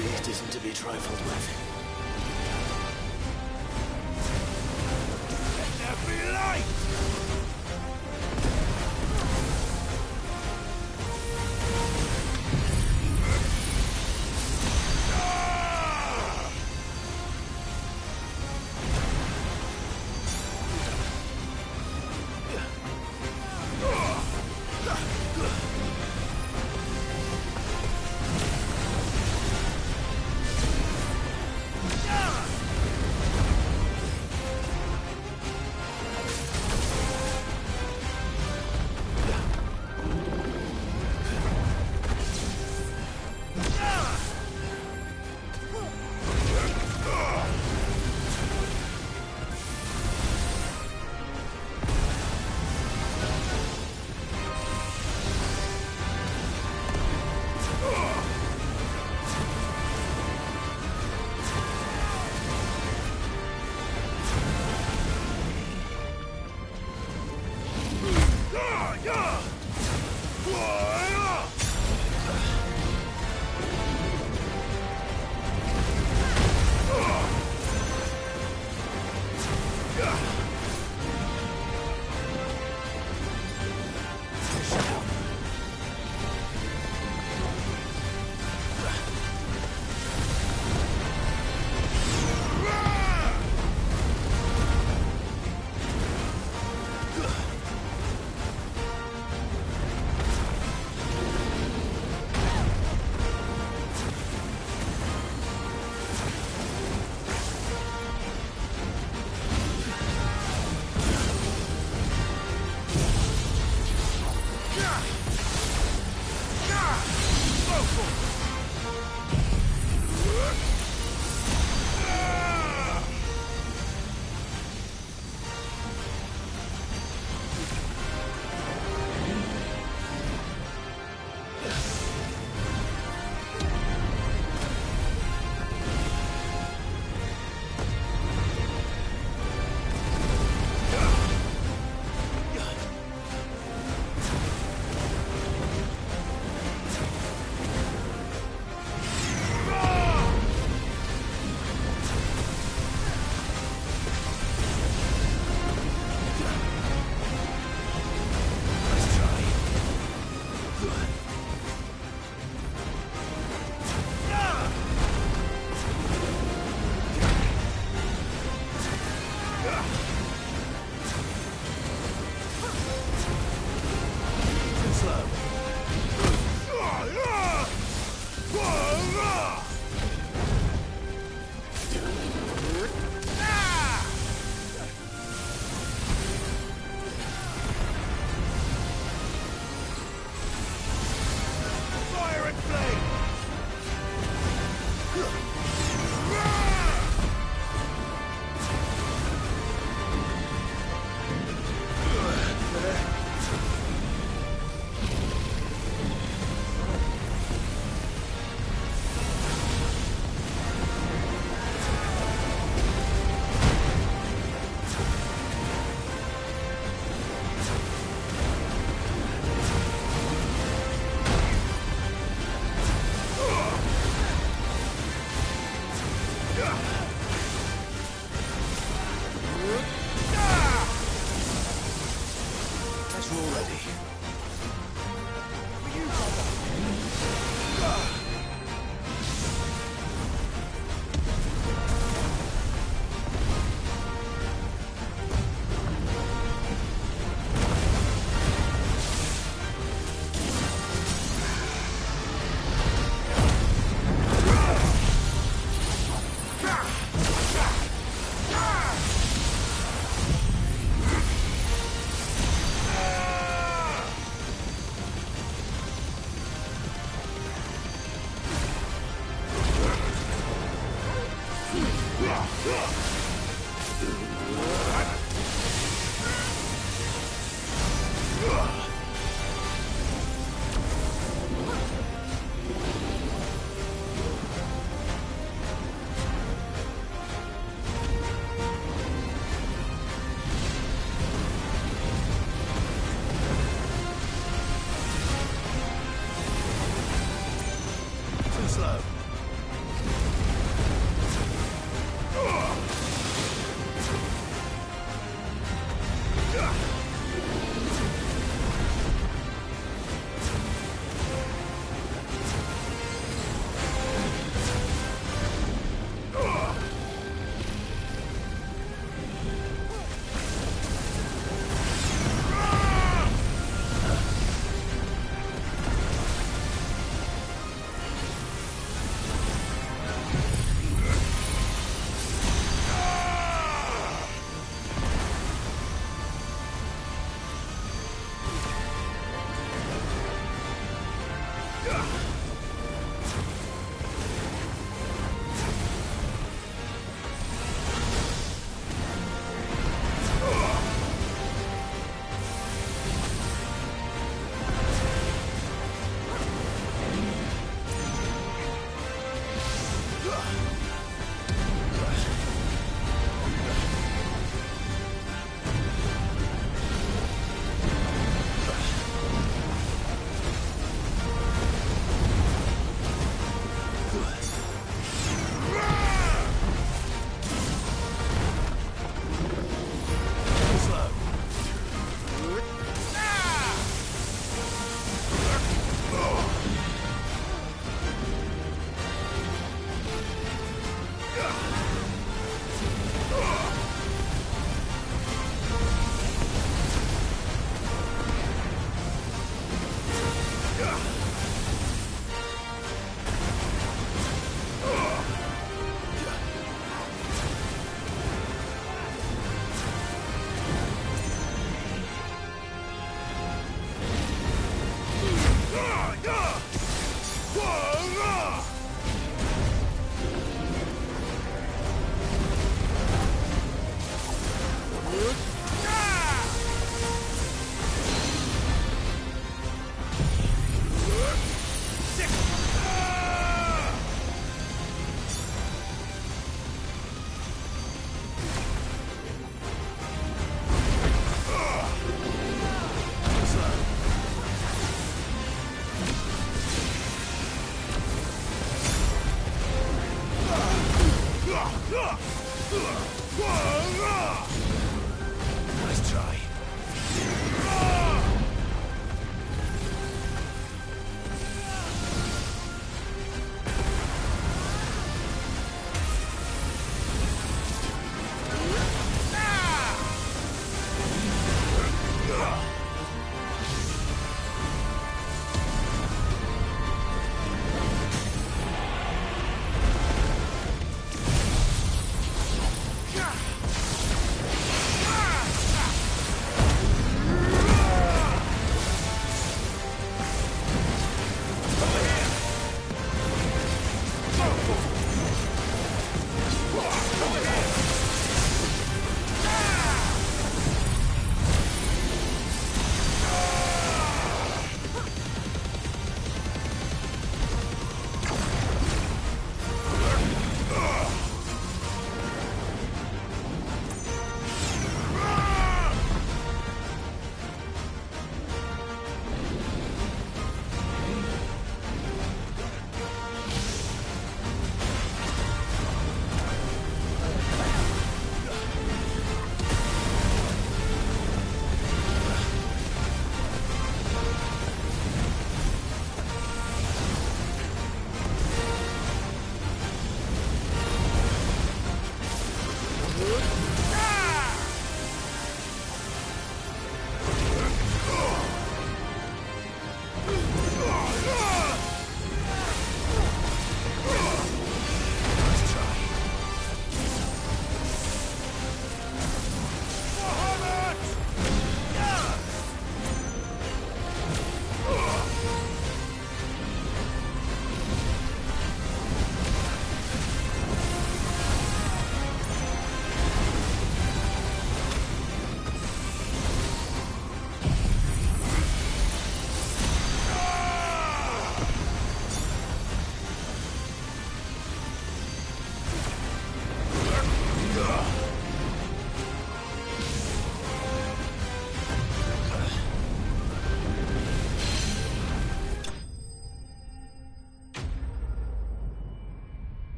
Fate isn't to be trifled with. Let there be light!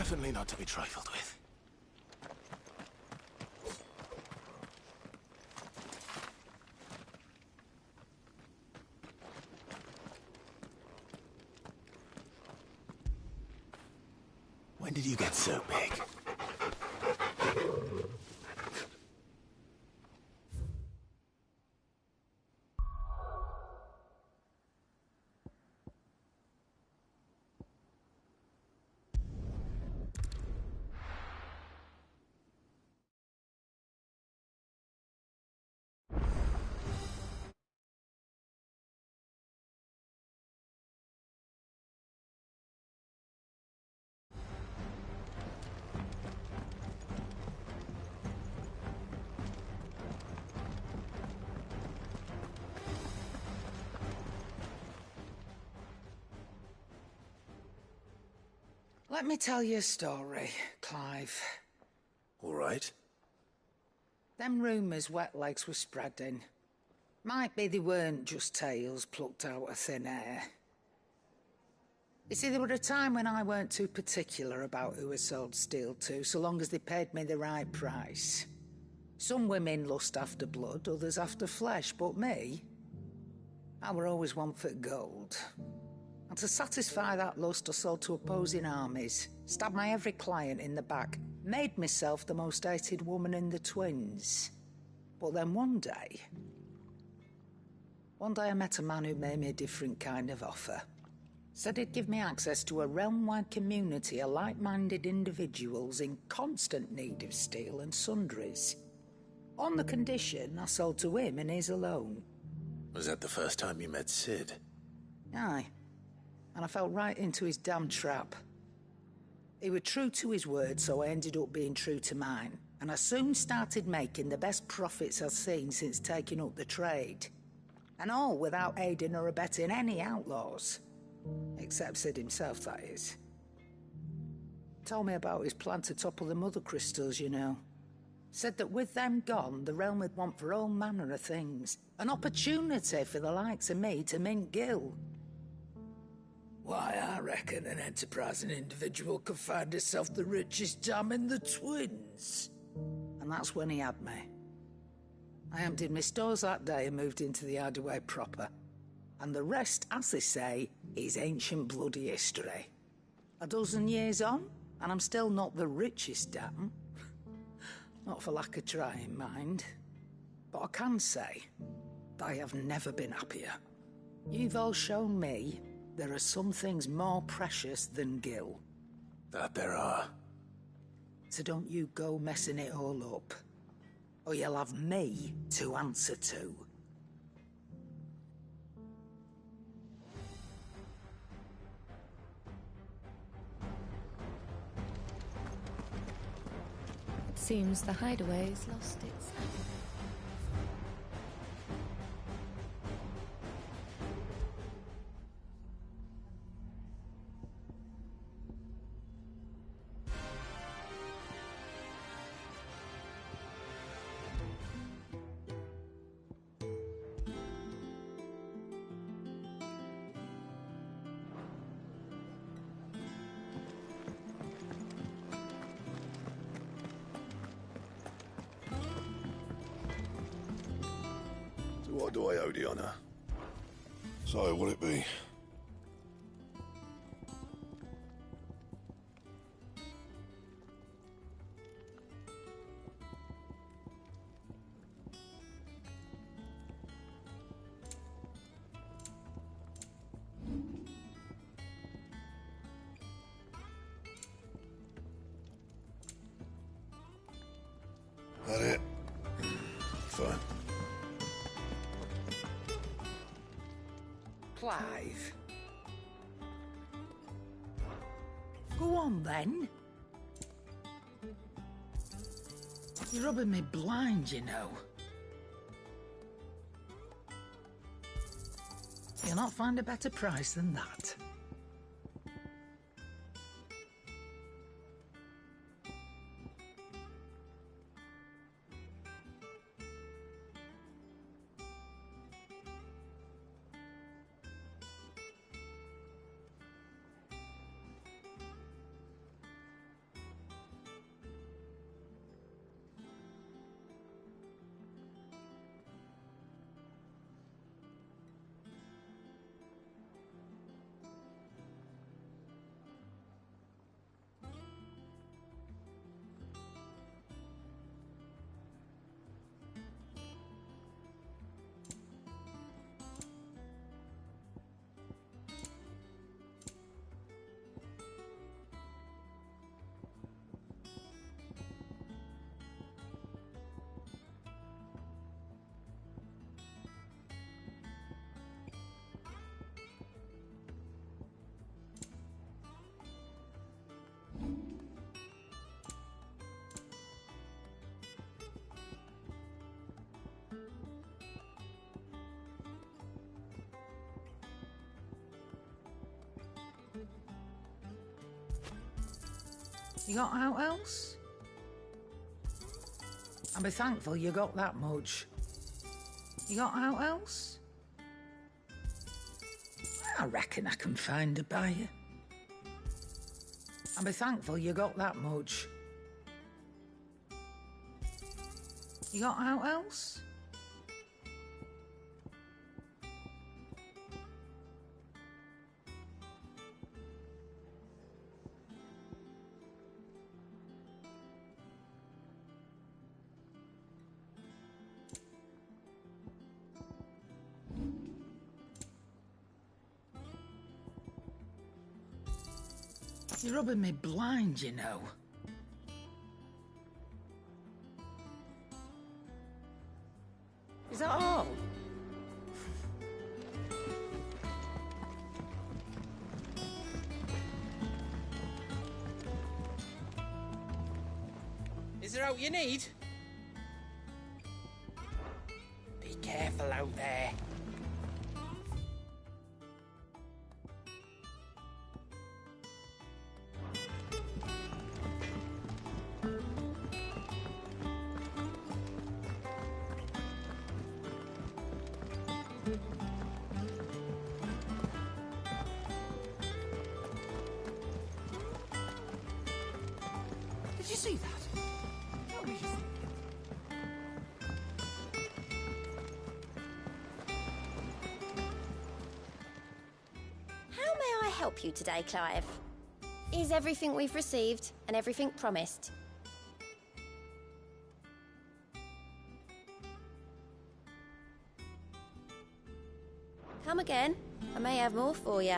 Definitely not to be trifled with. When did you get so big? Let me tell you a story, Clive. All right. Them rumours wet legs were spreading. Might be they weren't just tales plucked out of thin air. You see, there were a time when I weren't too particular about who I sold steel to, so long as they paid me the right price. Some women lust after blood, others after flesh, but me, I were always one for gold. And to satisfy that lust, I sold to opposing armies, stabbed my every client in the back, made myself the most hated woman in the twins. But then one day I met a man who made me a different kind of offer. Said he'd give me access to a realm-wide community of like-minded individuals in constant need of steel and sundries. On the condition I sold to him and his alone. Was that the first time you met Sid? Aye. And I fell right into his damn trap. He was true to his word, so I ended up being true to mine. And I soon started making the best profits I've seen since taking up the trade. And all without aiding or abetting any outlaws. Except Sid himself, that is. Told me about his plan to topple the mother crystals, you know. Said that with them gone, the realm would want for all manner of things. An opportunity for the likes of me to mint gil. Why, I reckon an enterprising individual could find himself the richest dam in the twins. And that's when he had me. I emptied my stores that day and moved into the hideaway proper. And the rest, as they say, is ancient bloody history. A dozen years on, and I'm still not the richest dam. Not for lack of trying, mind. But I can say that I have never been happier. You've all shown me there are some things more precious than gil. That there are. So don't you go messing it all up, or you'll have me to answer to. It seems the hideaway's lost its appetite. What do I owe the honour? So, what'll it be? That it? Fine. Clive. Go on, then. You're rubbing me blind, you know. You'll not find a better price than that. You got out else? I'll be thankful you got that much. You got out else? I reckon I can find a buyer. I'll be thankful you got that much. You got out else? You're rubbing me blind, you know. Is that all? Is there out you need? Be careful out there. Did you see that? What were you thinking? How may I help you today, Clive? Is everything we've received and everything promised? Come again. I may have more for you.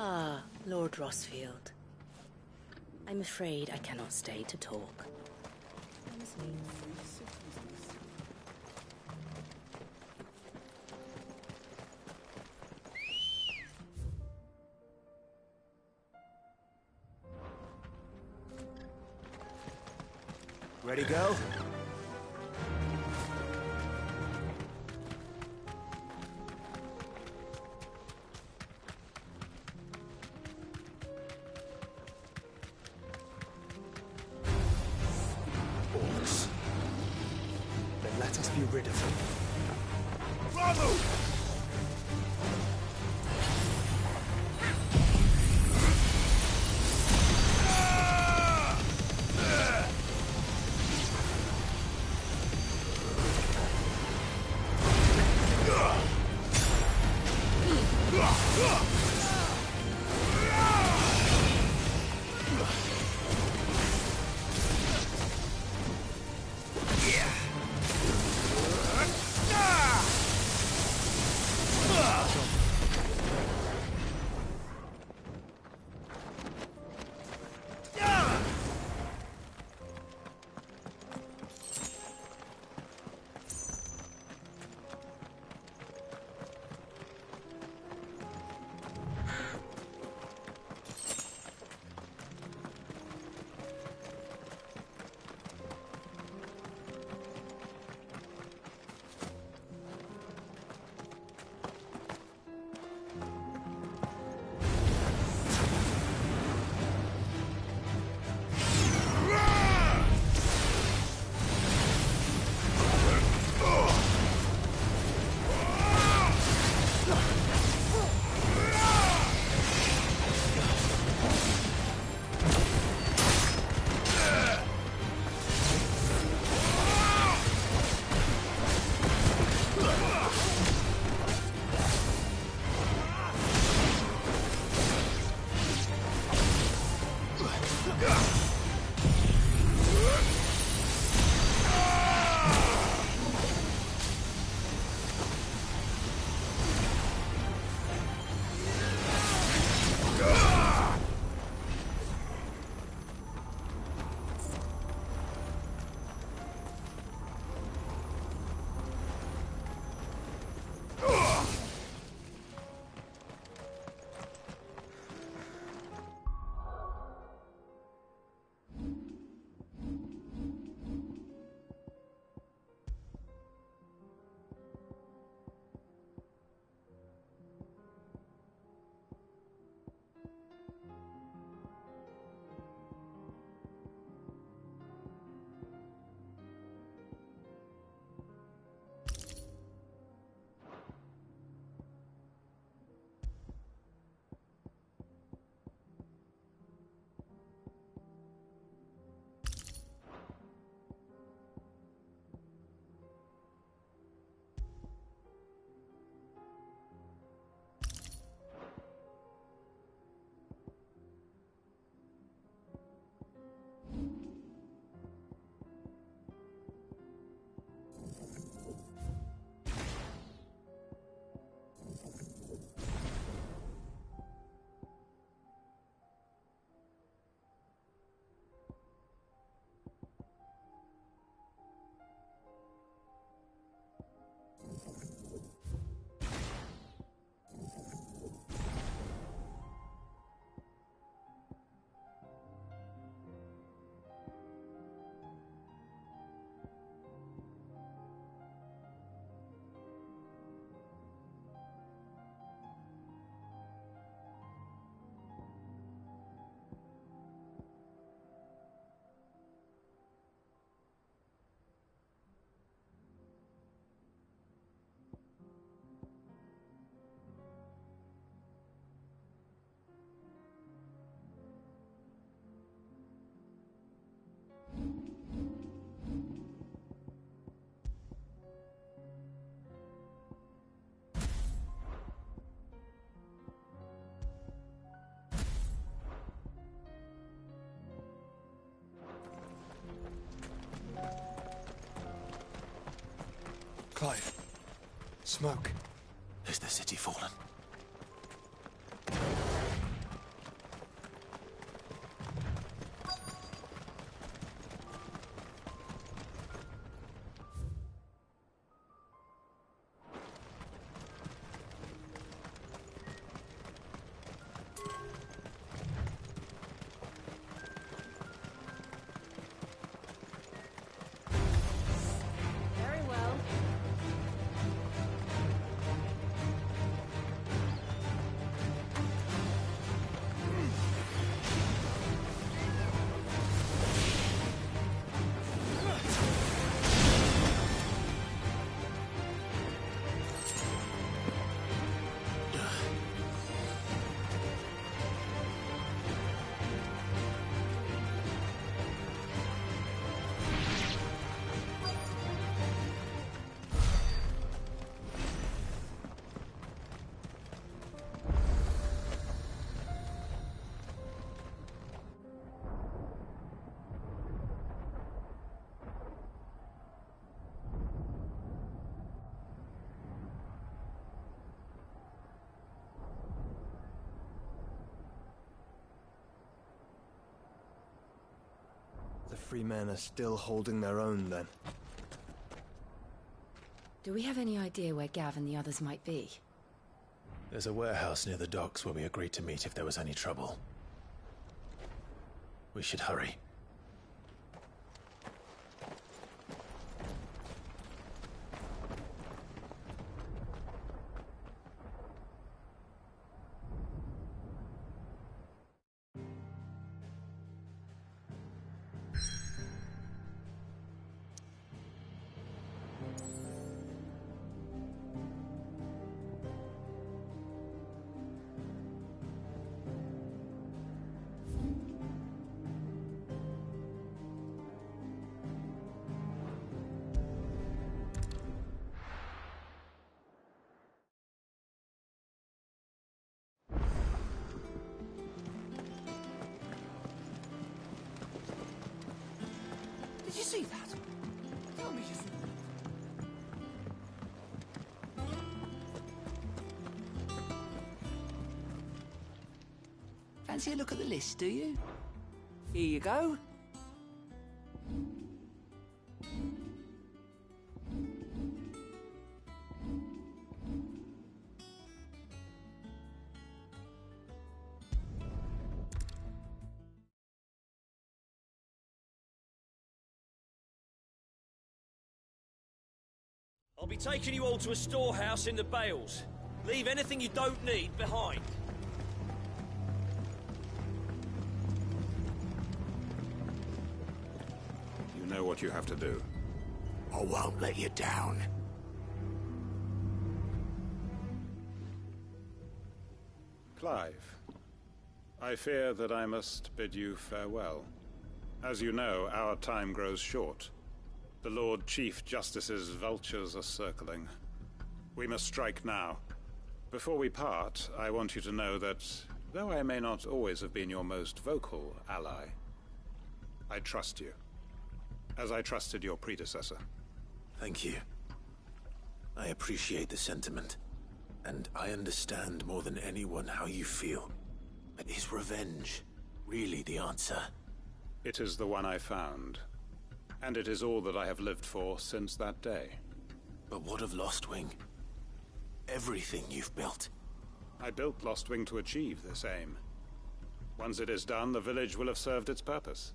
Ah, Lord Rossfield. I'm afraid I cannot stay to talk. Ready, go? Orcs. Then let us be rid of them. Bravo! smoke. Is the city fallen? Very well. The free men are still holding their own, then. Do we have any idea where Gav and the others might be? There's a warehouse near the docks where we agreed to meet if there was any trouble. We should hurry. Did you see that? Tell me you saw that. Fancy a look at the list, do you? Here you go. I'll be taking you all to a storehouse in the Bales. Leave anything you don't need behind. You know what you have to do. I won't let you down. Clive, I fear that I must bid you farewell. As you know, our time grows short. The Lord Chief Justice's vultures are circling. We must strike now. Before we part, I want you to know that, though I may not always have been your most vocal ally, I trust you, as I trusted your predecessor. Thank you. I appreciate the sentiment, and I understand more than anyone how you feel. But is revenge really the answer? It is the one I found, and it is all that I have lived for since that day. But what of Lostwing? Everything you've built. I built Lostwing to achieve this aim. Once it is done, the village will have served its purpose.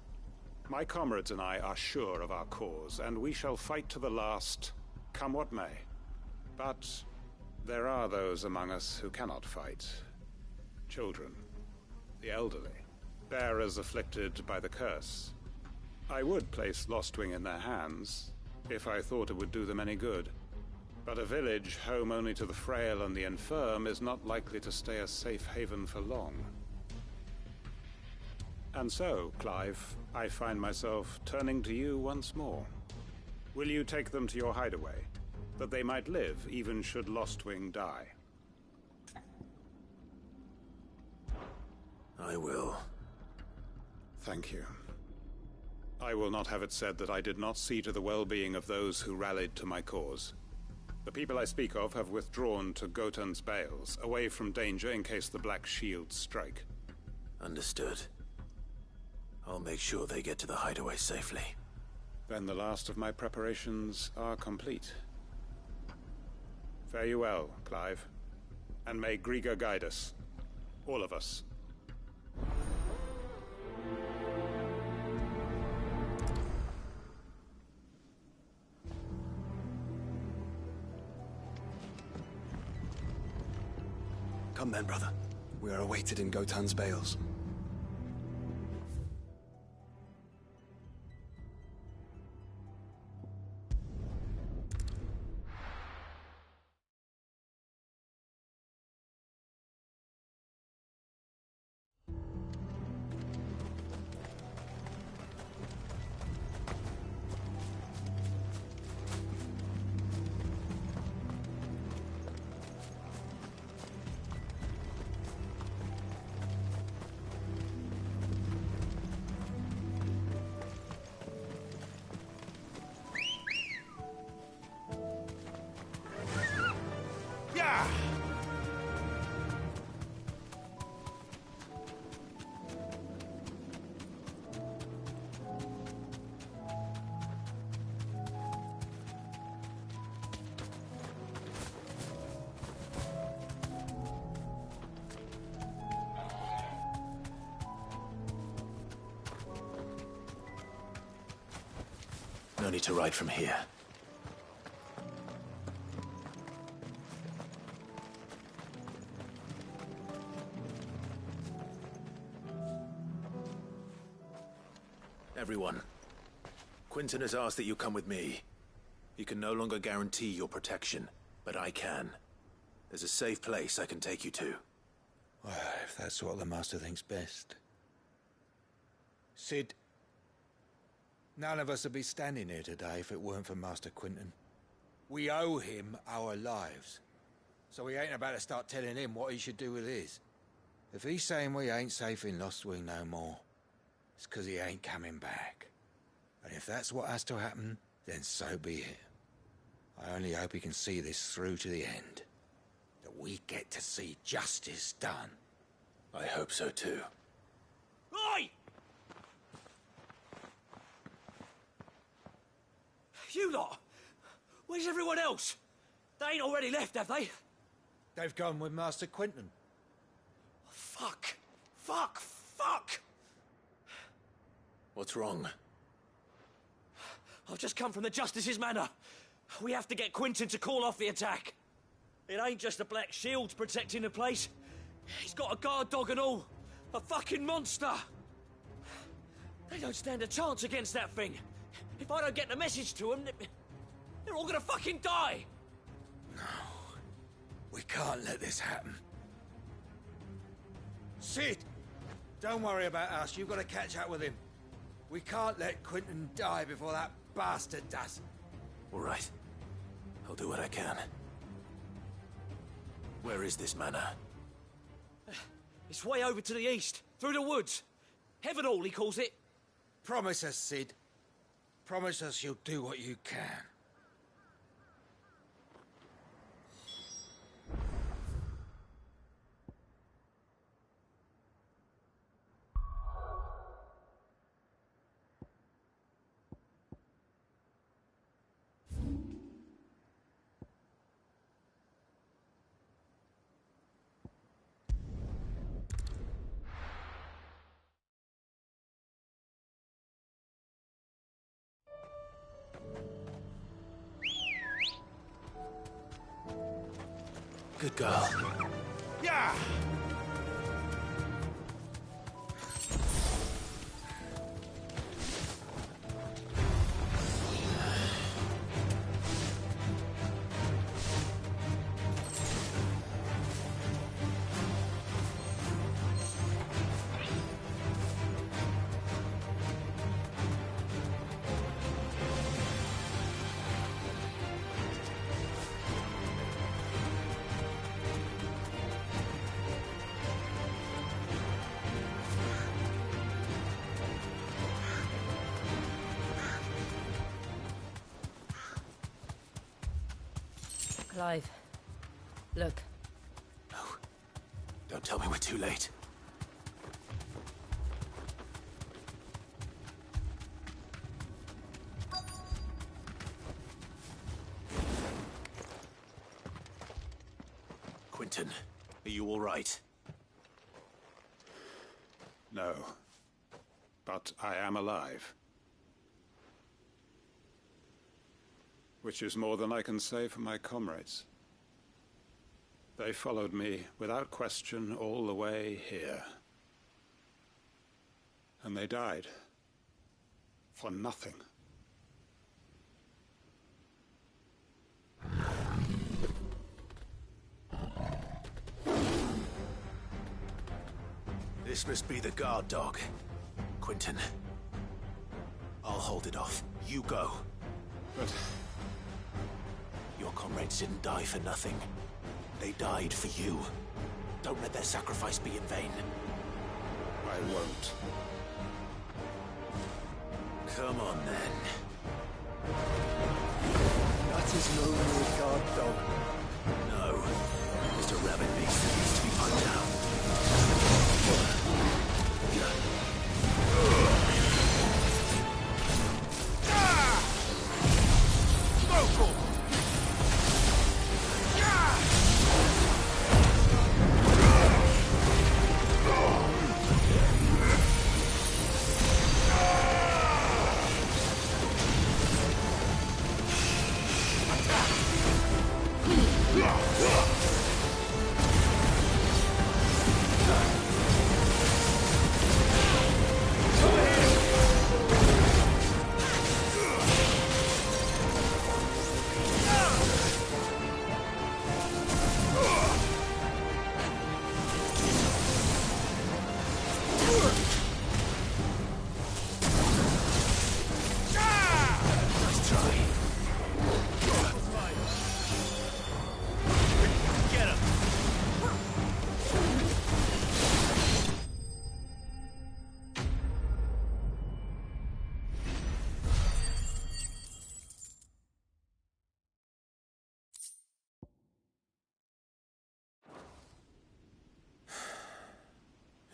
My comrades and I are sure of our cause, and we shall fight to the last, come what may. But there are those among us who cannot fight. Children, the elderly, bearers afflicted by the curse. I would place Lostwing in their hands, if I thought it would do them any good. But a village home only to the frail and the infirm is not likely to stay a safe haven for long. And so, Clive, I find myself turning to you once more. Will you take them to your hideaway, that they might live even should Lostwing die? I will. Thank you. I will not have it said that I did not see to the well-being of those who rallied to my cause. The people I speak of have withdrawn to Gotun's Bales, away from danger in case the Black Shields strike. Understood. I'll make sure they get to the hideaway safely. Then the last of my preparations are complete. Fare you well, Clive. And may Griga guide us. All of us. Come then, brother. We are awaited in Gotun's Bales. No need to ride from here. Everyone, Quinton has asked that you come with me. He can no longer guarantee your protection, but I can. There's a safe place I can take you to. Well, if that's what the Master thinks best. Sid, none of us would be standing here today if it weren't for Master Quinton. We owe him our lives. So we ain't about to start telling him what he should do with his. If he's saying we ain't safe in Lostwing no more, it's 'cause he ain't coming back. And if that's what has to happen, then so be it. I only hope he can see this through to the end. That we get to see justice done. I hope so too. Oi! You lot! Where's everyone else? They ain't already left, have they? They've gone with Master Quinton. Fuck! Fuck! Fuck! What's wrong? I've just come from the Justice's manor. We have to get Quinton to call off the attack. It ain't just the Black Shields protecting the place. He's got a guard dog and all. A fucking monster! They don't stand a chance against that thing. If I don't get the message to them, they're all gonna fucking die! No. We can't let this happen. Sid! Don't worry about us. You've got to catch up with him. We can't let Quinton die before that bastard does. All right. I'll do what I can. Where is this manor? It's way over to the east, through the woods. Heaven Hall, he calls it. Promise us, Sid. Promise us you'll do what you can. Good girl. Yeah! alive. Look. No. Don't tell me we're too late. Quentin, are you all right? No. But I am alive. Which is more than I can say for my comrades. They followed me without question all the way here. And they died. For nothing. This must be the guard dog. Quentin. I'll hold it off. You go. But... your comrades didn't die for nothing. They died for you. Don't let their sacrifice be in vain. I won't. Come on, then. That is no more guard dog. No. It's a rabbit beast that needs to be put down.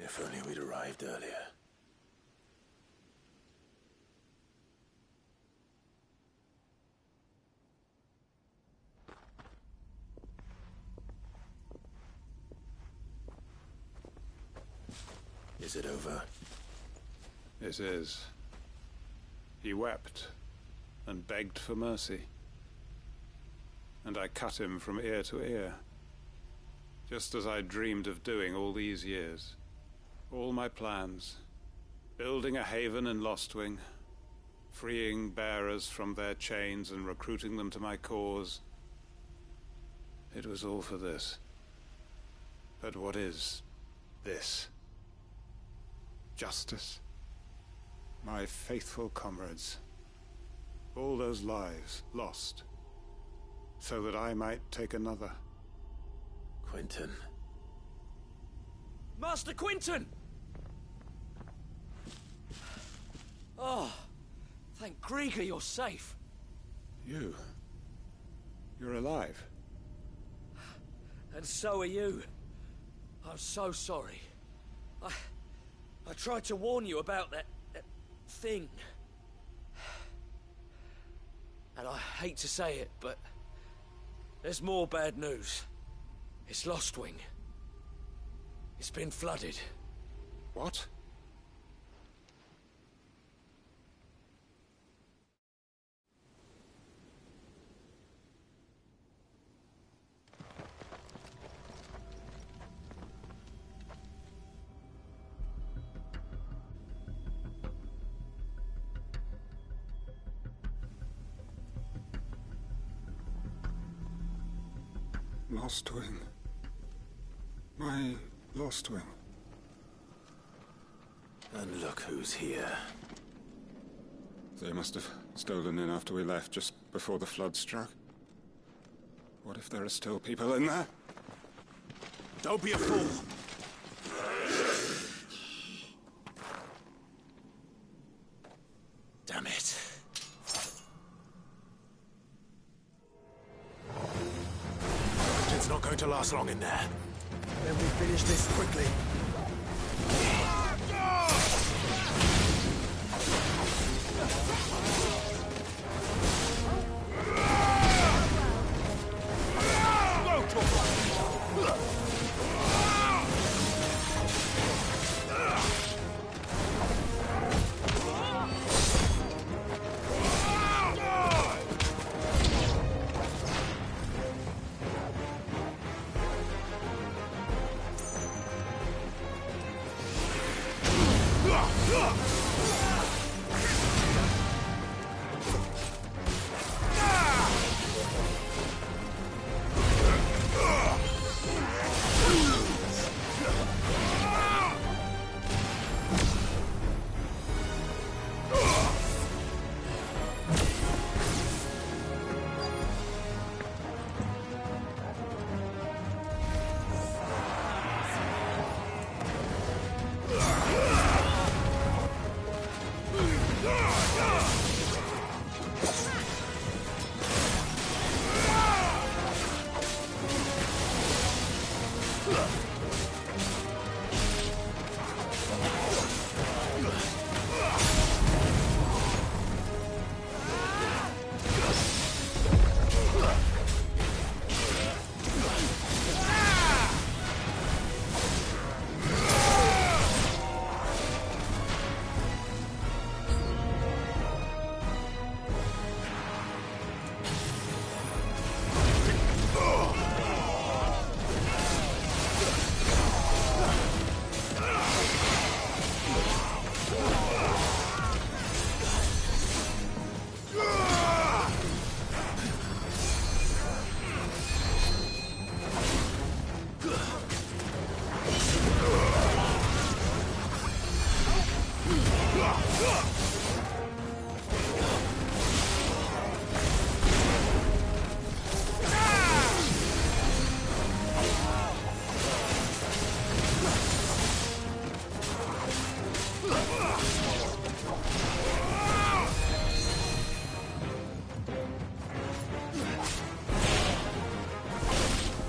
If only we'd arrived earlier. Is it over? It is. He wept and begged for mercy. And I cut him from ear to ear. Just as I dreamed of doing all these years. All my plans. Building a haven in Lostwing. Freeing bearers from their chains and recruiting them to my cause. It was all for this. But what is this? Justice? My faithful comrades. All those lives lost. So that I might take another. Quentin. Master Quentin! Oh, thank Grieger you're safe. You're alive. And so are you. I'm so sorry. I tried to warn you about that thing. And I hate to say it, but there's more bad news. It's Lostwing. It's been flooded. What? Lostwing. My Lostwing. And look who's here. They must have stolen in after we left, just before the flood struck. What if there are still people in there? Don't be a fool! Damn it. to last long in there. Then we finish this quickly.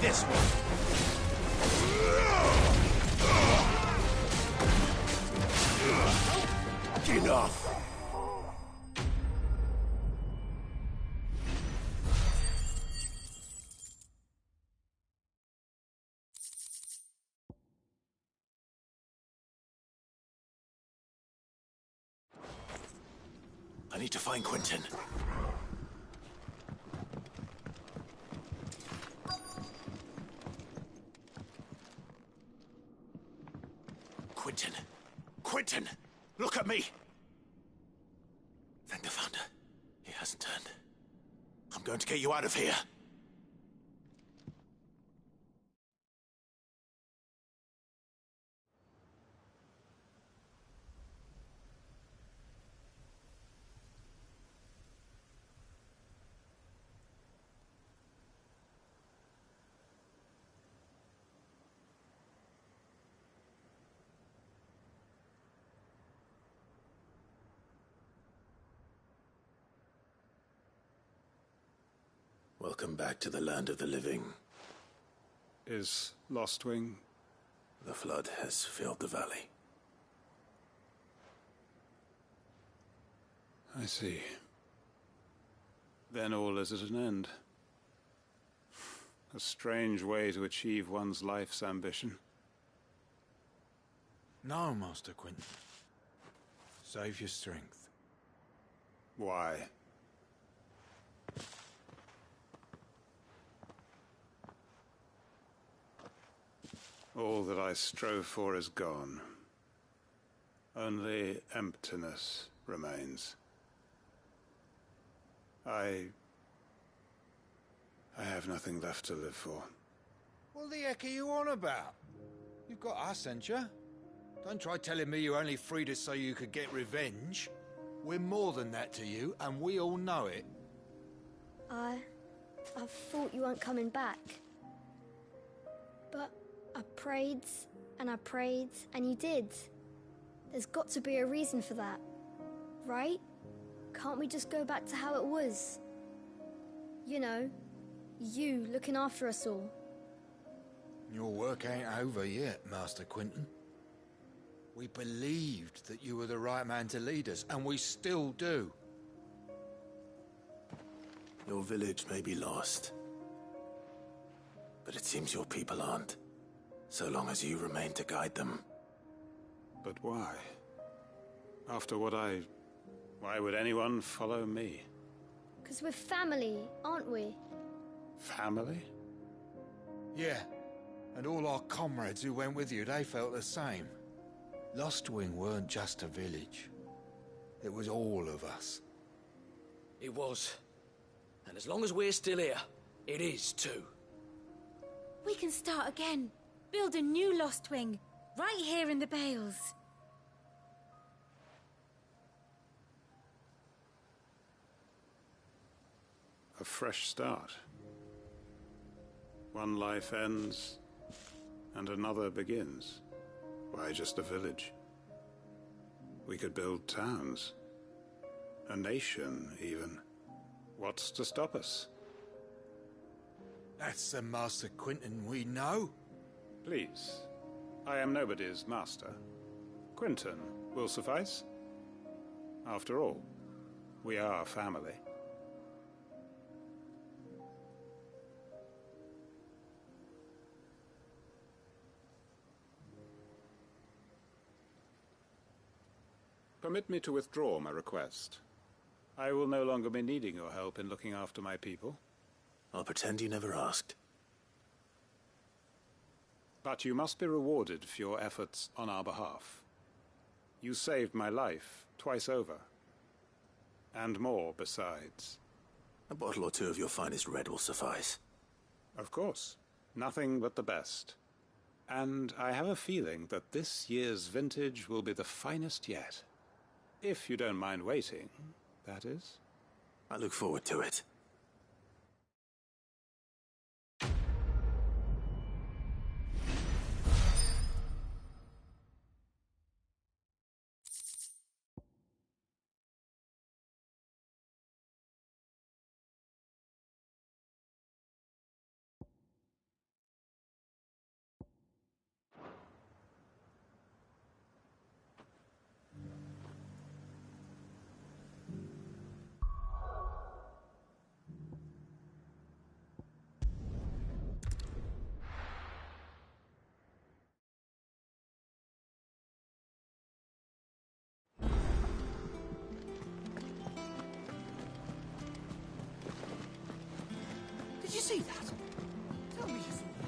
This one. Enough. I need to find Quentin. Quentin! Quentin! Look at me! Thank the Founder. He hasn't turned. I'm going to get you out of here. Welcome back to the land of the living. Is Lostwing? The flood has filled the valley. I see. Then all is at an end. A strange way to achieve one's life's ambition. No, Master Quentin. Save your strength. Why? All that I strove for is gone. Only emptiness remains. I have nothing left to live for. What the heck are you on about? You've got us, ain't you? Don't try telling me you only freed us so you could get revenge. We're more than that to you, and we all know it. I thought you weren't coming back. But I prayed, and you did. There's got to be a reason for that, right? Can't we just go back to how it was? You know, you looking after us all. Your work ain't over yet, Master Quinton. We believed that you were the right man to lead us, and we still do. Your village may be lost, but it seems your people aren't, so long as you remain to guide them. But why? After what why would anyone follow me? 'Cause we're family, aren't we? Family? Yeah, and all our comrades who went with you, they felt the same. Lostwing weren't just a village. It was all of us. It was. And as long as we're still here, it is too. We can start again. Build a new Lostwing, right here in the Bales. A fresh start. One life ends, and another begins. Why just a village? We could build towns. A nation, even. What's to stop us? That's the Master Quinton we know. Please. I am nobody's master. Quinton will suffice. After all, we are family. Permit me to withdraw my request. I will no longer be needing your help in looking after my people. I'll pretend you never asked. But you must be rewarded for your efforts on our behalf. You saved my life twice over. And more besides. A bottle or two of your finest red will suffice. Of course. Nothing but the best. And I have a feeling that this year's vintage will be the finest yet. If you don't mind waiting, that is. I look forward to it. Did you see that? Tell me you saw that.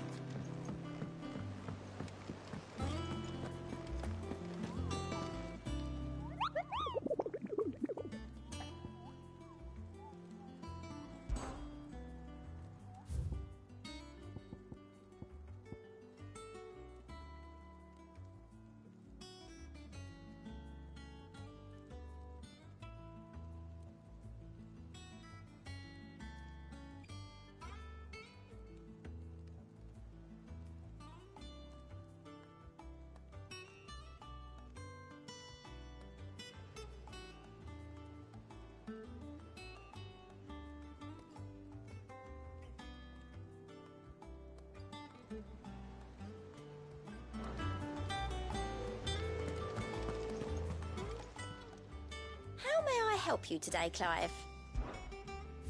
How may I help you today, Clive?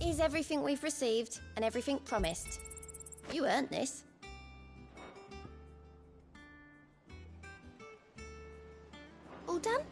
Is everything we've received and everything promised? You earned this. All done?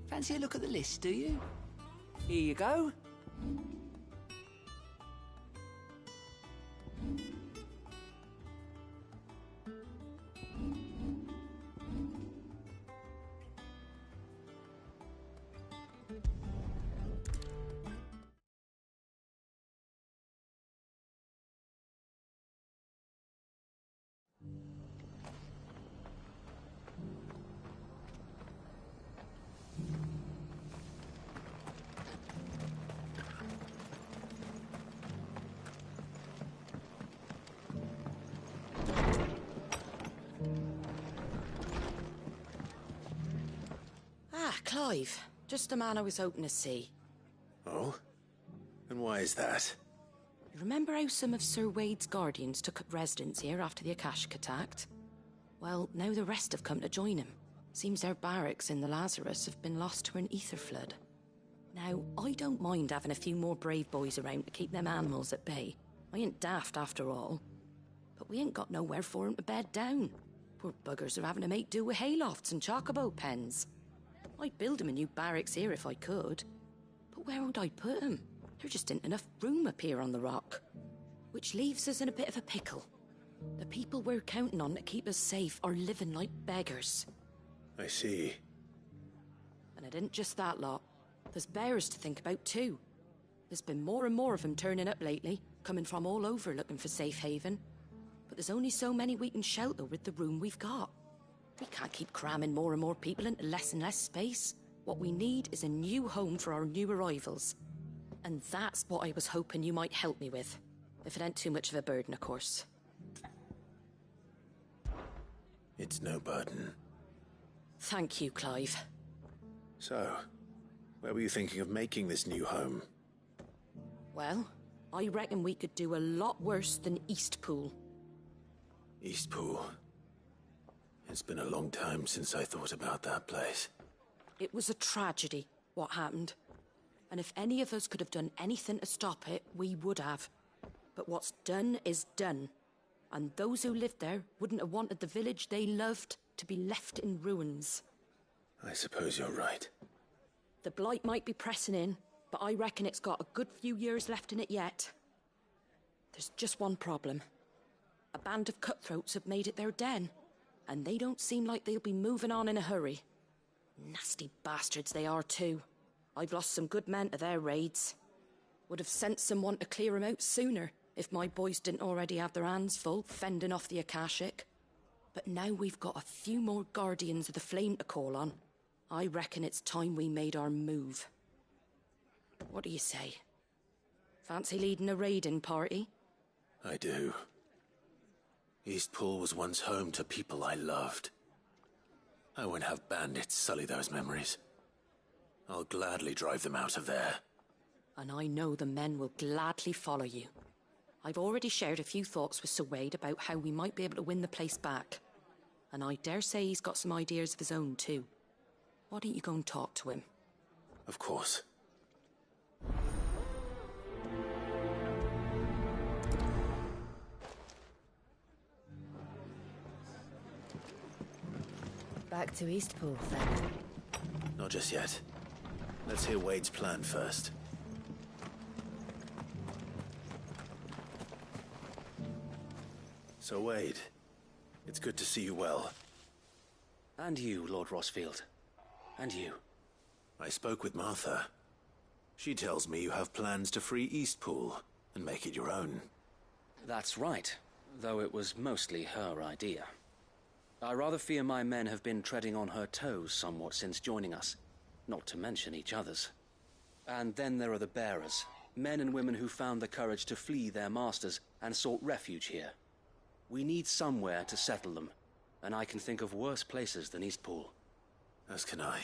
Fancy a look at the list, do you? Here you go. Clive. Just a man I was hoping to see. Oh? And why is that? You remember how some of Sir Wade's guardians took up residence here after the Akashic attacked? Well, now the rest have come to join him. Seems their barracks in the Lazarus have been lost to an ether flood. Now, I don't mind having a few more brave boys around to keep them animals at bay. I ain't daft after all. But we ain't got nowhere for 'em to bed down. Poor buggers are having to make do with haylofts and chocobo pens. I'd build 'em a new barracks here if I could. But where would I put 'em? There just ain't enough room up here on the rock. Which leaves us in a bit of a pickle. The people we're counting on to keep us safe are living like beggars. I see. And it ain't just that lot. There's bears to think about too. There's been more and more of them turning up lately, coming from all over looking for safe haven. But there's only so many we can shelter with the room we've got. We can't keep cramming more and more people into less and less space. What we need is a new home for our new arrivals. And that's what I was hoping you might help me with. If it ain't too much of a burden, of course. It's no burden. Thank you, Clive. So, where were you thinking of making this new home? Well, I reckon we could do a lot worse than Eastpool. Eastpool. It's been a long time since I thought about that place. It was a tragedy, what happened. And if any of us could have done anything to stop it, we would have. But what's done is done. And those who lived there wouldn't have wanted the village they loved to be left in ruins. I suppose you're right. The blight might be pressing in, but I reckon it's got a good few years left in it yet. There's just one problem. A band of cutthroats have made it their den, and they don't seem like they'll be moving on in a hurry. Nasty bastards they are too. I've lost some good men to their raids. Would have sent someone to clear 'em out sooner, if my boys didn't already have their hands full fending off the Akashic. But now we've got a few more guardians of the flame to call on. I reckon it's time we made our move. What do you say? Fancy leading a raiding party? I do. Eastpool was once home to people I loved. I won't have bandits sully those memories. I'll gladly drive them out of there. And I know the men will gladly follow you. I've already shared a few thoughts with Sir Wade about how we might be able to win the place back. And I dare say he's got some ideas of his own too. Why don't you go and talk to him? Of course. Back to Eastpool, then. Not just yet. Let's hear Wade's plan first. So, Wade, it's good to see you well. And you, Lord Rosfield. And you. I spoke with Martha. She tells me you have plans to free Eastpool and make it your own. That's right, though it was mostly her idea. I rather fear my men have been treading on her toes somewhat since joining us, not to mention each other's. And then there are the bearers, men and women who found the courage to flee their masters and sought refuge here. We need somewhere to settle them, and I can think of worse places than Eastpool. As can I.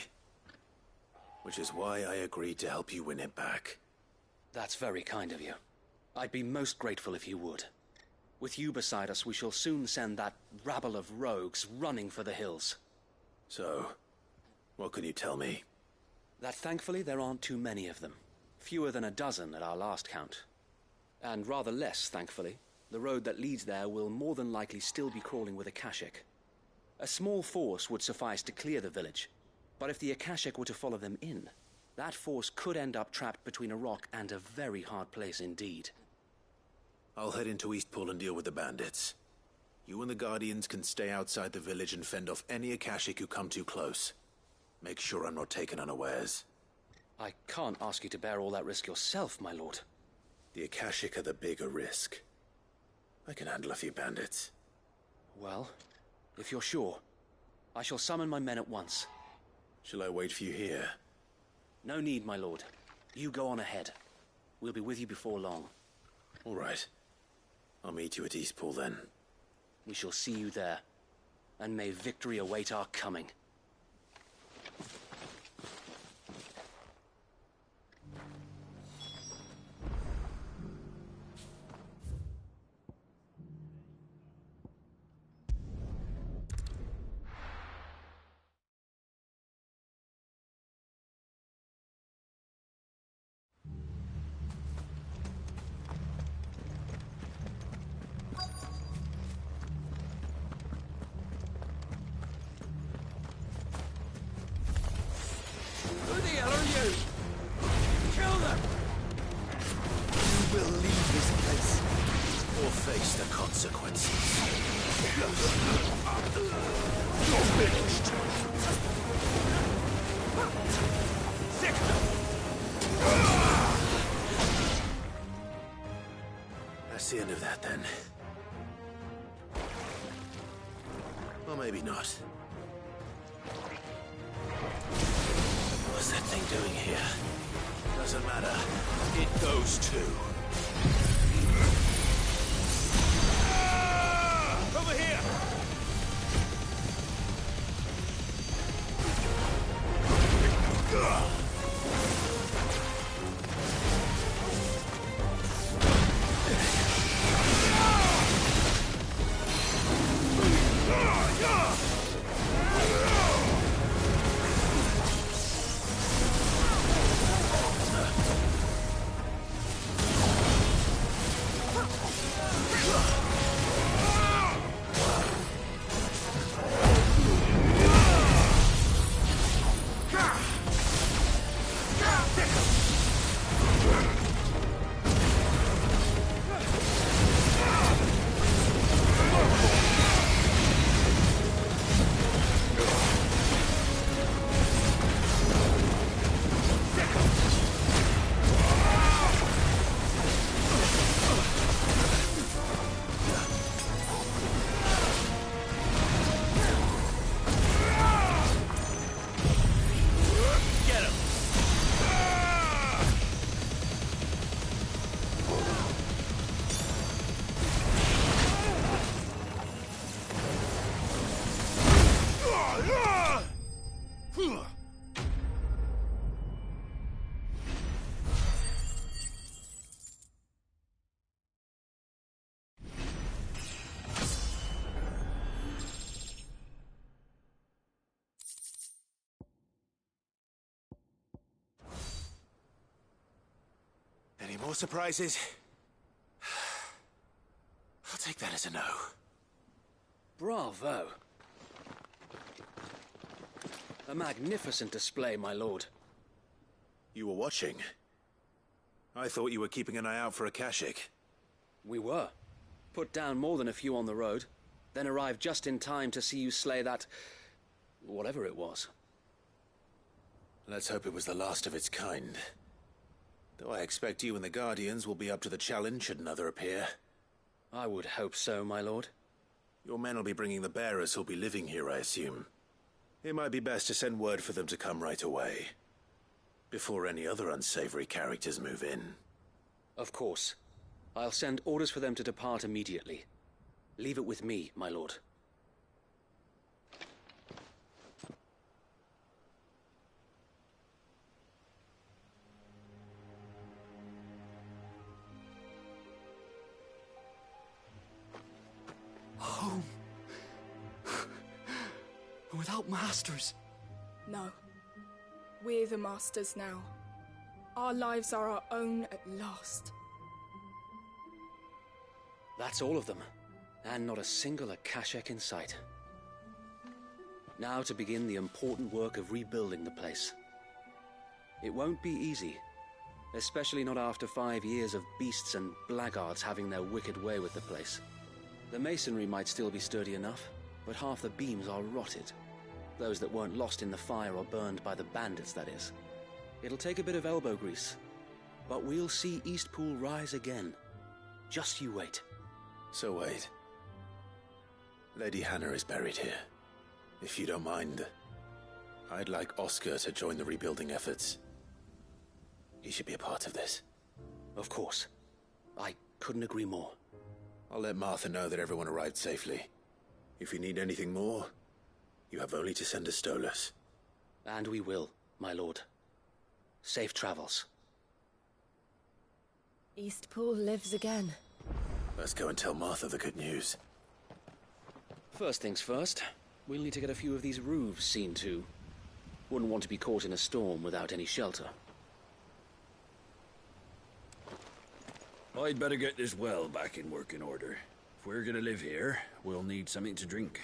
Which is why I agreed to help you win it back. That's very kind of you. I'd be most grateful if you would. With you beside us, we shall soon send that rabble of rogues running for the hills. So, what can you tell me? That thankfully there aren't too many of them. Fewer than a dozen at our last count. And rather less, thankfully. The road that leads there will more than likely still be crawling with Akashic. A small force would suffice to clear the village, but if the Akashic were to follow them in, that force could end up trapped between a rock and a very hard place indeed. I'll head into Eastpool and deal with the bandits. You and the Guardians can stay outside the village and fend off any Akashic who come too close. Make sure I'm not taken unawares. I can't ask you to bear all that risk yourself, my lord. The Akashic are the bigger risk. I can handle a few bandits. Well, if you're sure, I shall summon my men at once. Shall I wait for you here? No need, my lord. You go on ahead. We'll be with you before long. All right. I'll meet you at Eastpool then. We shall see you there. And may victory await our coming. face the consequences. You're finished! That's the end of that, then. Or maybe not. What's that thing doing here? Doesn't matter. It goes too. Over here! Any more surprises? I'll take that as a no. Bravo. A magnificent display, my lord. You were watching? I thought you were keeping an eye out for a Kashik. We were. Put down more than a few on the road, then arrived just in time to see you slay that... whatever it was. Let's hope it was the last of its kind. Though I expect you and the Guardians will be up to the challenge should another appear. I would hope so, my lord. Your men will be bringing the bearers who'll be living here, I assume. It might be best to send word for them to come right away, before any other unsavory characters move in. Of course. I'll send orders for them to depart immediately. Leave it with me, my lord. Home. Without masters. No. We're the masters now. Our lives are our own at last. That's all of them. And not a single Akashek in sight. Now to begin the important work of rebuilding the place. It won't be easy. Especially not after 5 years of beasts and blackguards having their wicked way with the place. The masonry might still be sturdy enough, but half the beams are rotted. Those that weren't lost in the fire or burned by the bandits, that is. It'll take a bit of elbow grease, but we'll see Eastpool rise again. Just you wait. So wait. Lady Hannah is buried here. If you don't mind, I'd like Oscar to join the rebuilding efforts. He should be a part of this. Of course. I couldn't agree more. I'll let Martha know that everyone arrived safely. If you need anything more, you have only to send a Stolas. And we will, my lord. Safe travels. Eastpool lives again. Let's go and tell Martha the good news. First things first, we'll need to get a few of these roofs seen to. Wouldn't want to be caught in a storm without any shelter. I'd better get this well back in working order. If we're gonna live here, we'll need something to drink.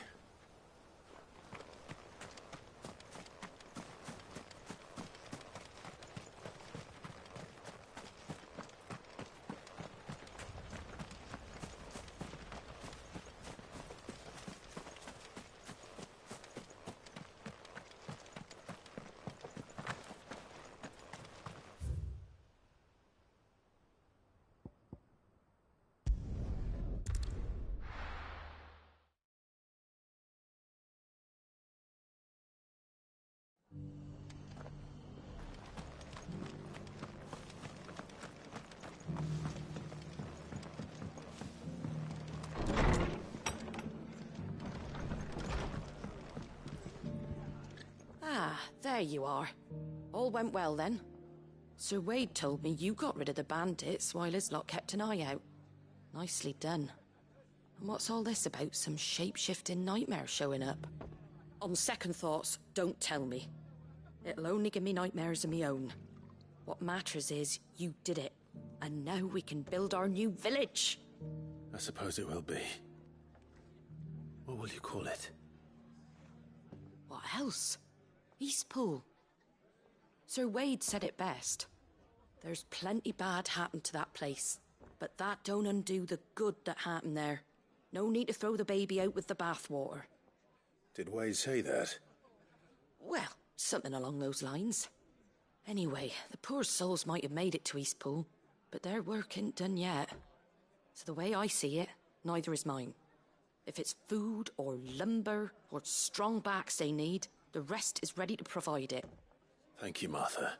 there you are. All went well then. Sir Wade told me you got rid of the bandits while his lot kept an eye out. Nicely done. And what's all this about some shape-shifting nightmare showing up? On second thoughts, don't tell me. It'll only give me nightmares of me own. What matters is you did it. And now we can build our new village. I suppose it will be. What will you call it? What else? Eastpool. Sir Wade said it best. There's plenty bad happened to that place, but that don't undo the good that happened there. No need to throw the baby out with the bathwater. Did Wade say that? Well, something along those lines. Anyway, the poor souls might have made it to Eastpool, but their work ain't done yet. So the way I see it, neither is mine. If it's food or lumber or strong backs they need, the rest is ready to provide it. Thank you, Martha.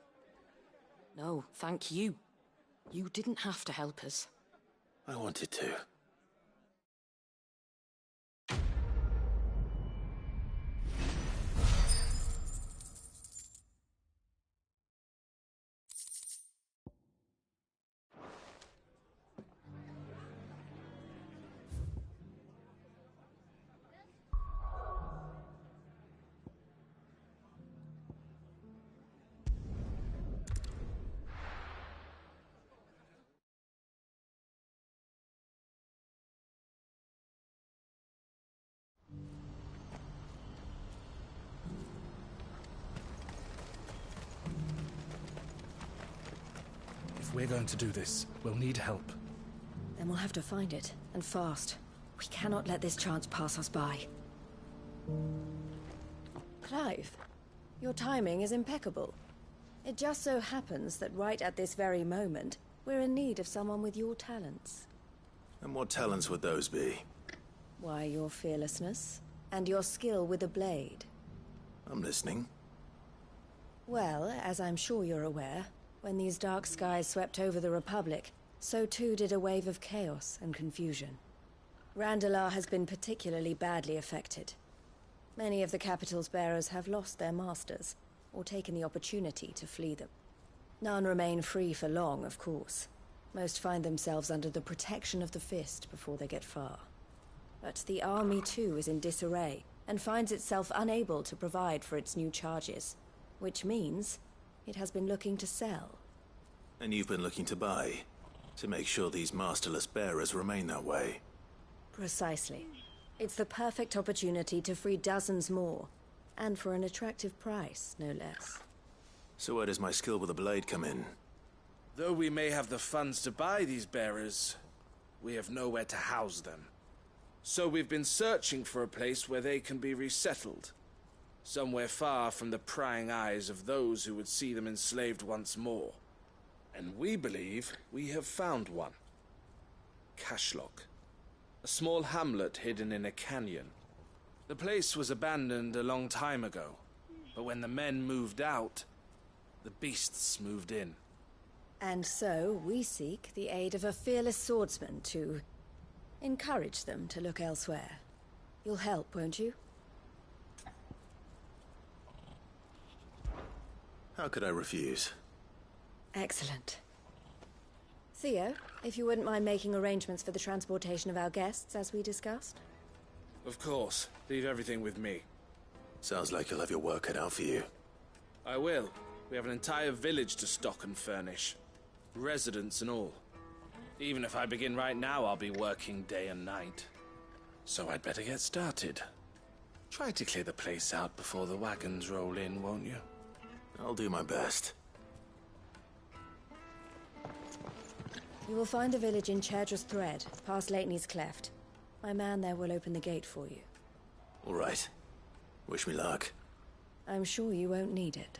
No, thank you. You didn't have to help us. I wanted to. If we're going to do this, we'll need help. Then we'll have to find it, and fast. We cannot let this chance pass us by. Clive, your timing is impeccable. It just so happens that right at this very moment, we're in need of someone with your talents. And what talents would those be? Why, your fearlessness, and your skill with a blade. I'm listening. Well, as I'm sure you're aware, when these dark skies swept over the Republic, so too did a wave of chaos and confusion. Randalar has been particularly badly affected. Many of the capital's bearers have lost their masters, or taken the opportunity to flee them. None remain free for long, of course. Most find themselves under the protection of the Fist before they get far. But the army too is in disarray, and finds itself unable to provide for its new charges, which means it has been looking to sell. And you've been looking to buy, to make sure these masterless bearers remain that way. Precisely. It's the perfect opportunity to free dozens more, and for an attractive price, no less. So where does my skill with a blade come in? Though we may have the funds to buy these bearers, we have nowhere to house them. So we've been searching for a place where they can be resettled. Somewhere far from the prying eyes of those who would see them enslaved once more. And we believe we have found one. Cashlock. A small hamlet hidden in a canyon. The place was abandoned a long time ago, but when the men moved out, the beasts moved in. And so we seek the aid of a fearless swordsman to encourage them to look elsewhere. You'll help, won't you? How could I refuse? Excellent. Theo, if you wouldn't mind making arrangements for the transportation of our guests, as we discussed. Of course. Leave everything with me. Sounds like you'll have your work cut out for you. I will. We have an entire village to stock and furnish. Residents and all. Even if I begin right now, I'll be working day and night. So I'd better get started. Try to clear the place out before the wagons roll in, won't you? I'll do my best. You will find the village in Chairdra's Thread, past Sleipnir's Cleft. My man there will open the gate for you. All right. Wish me luck. I'm sure you won't need it.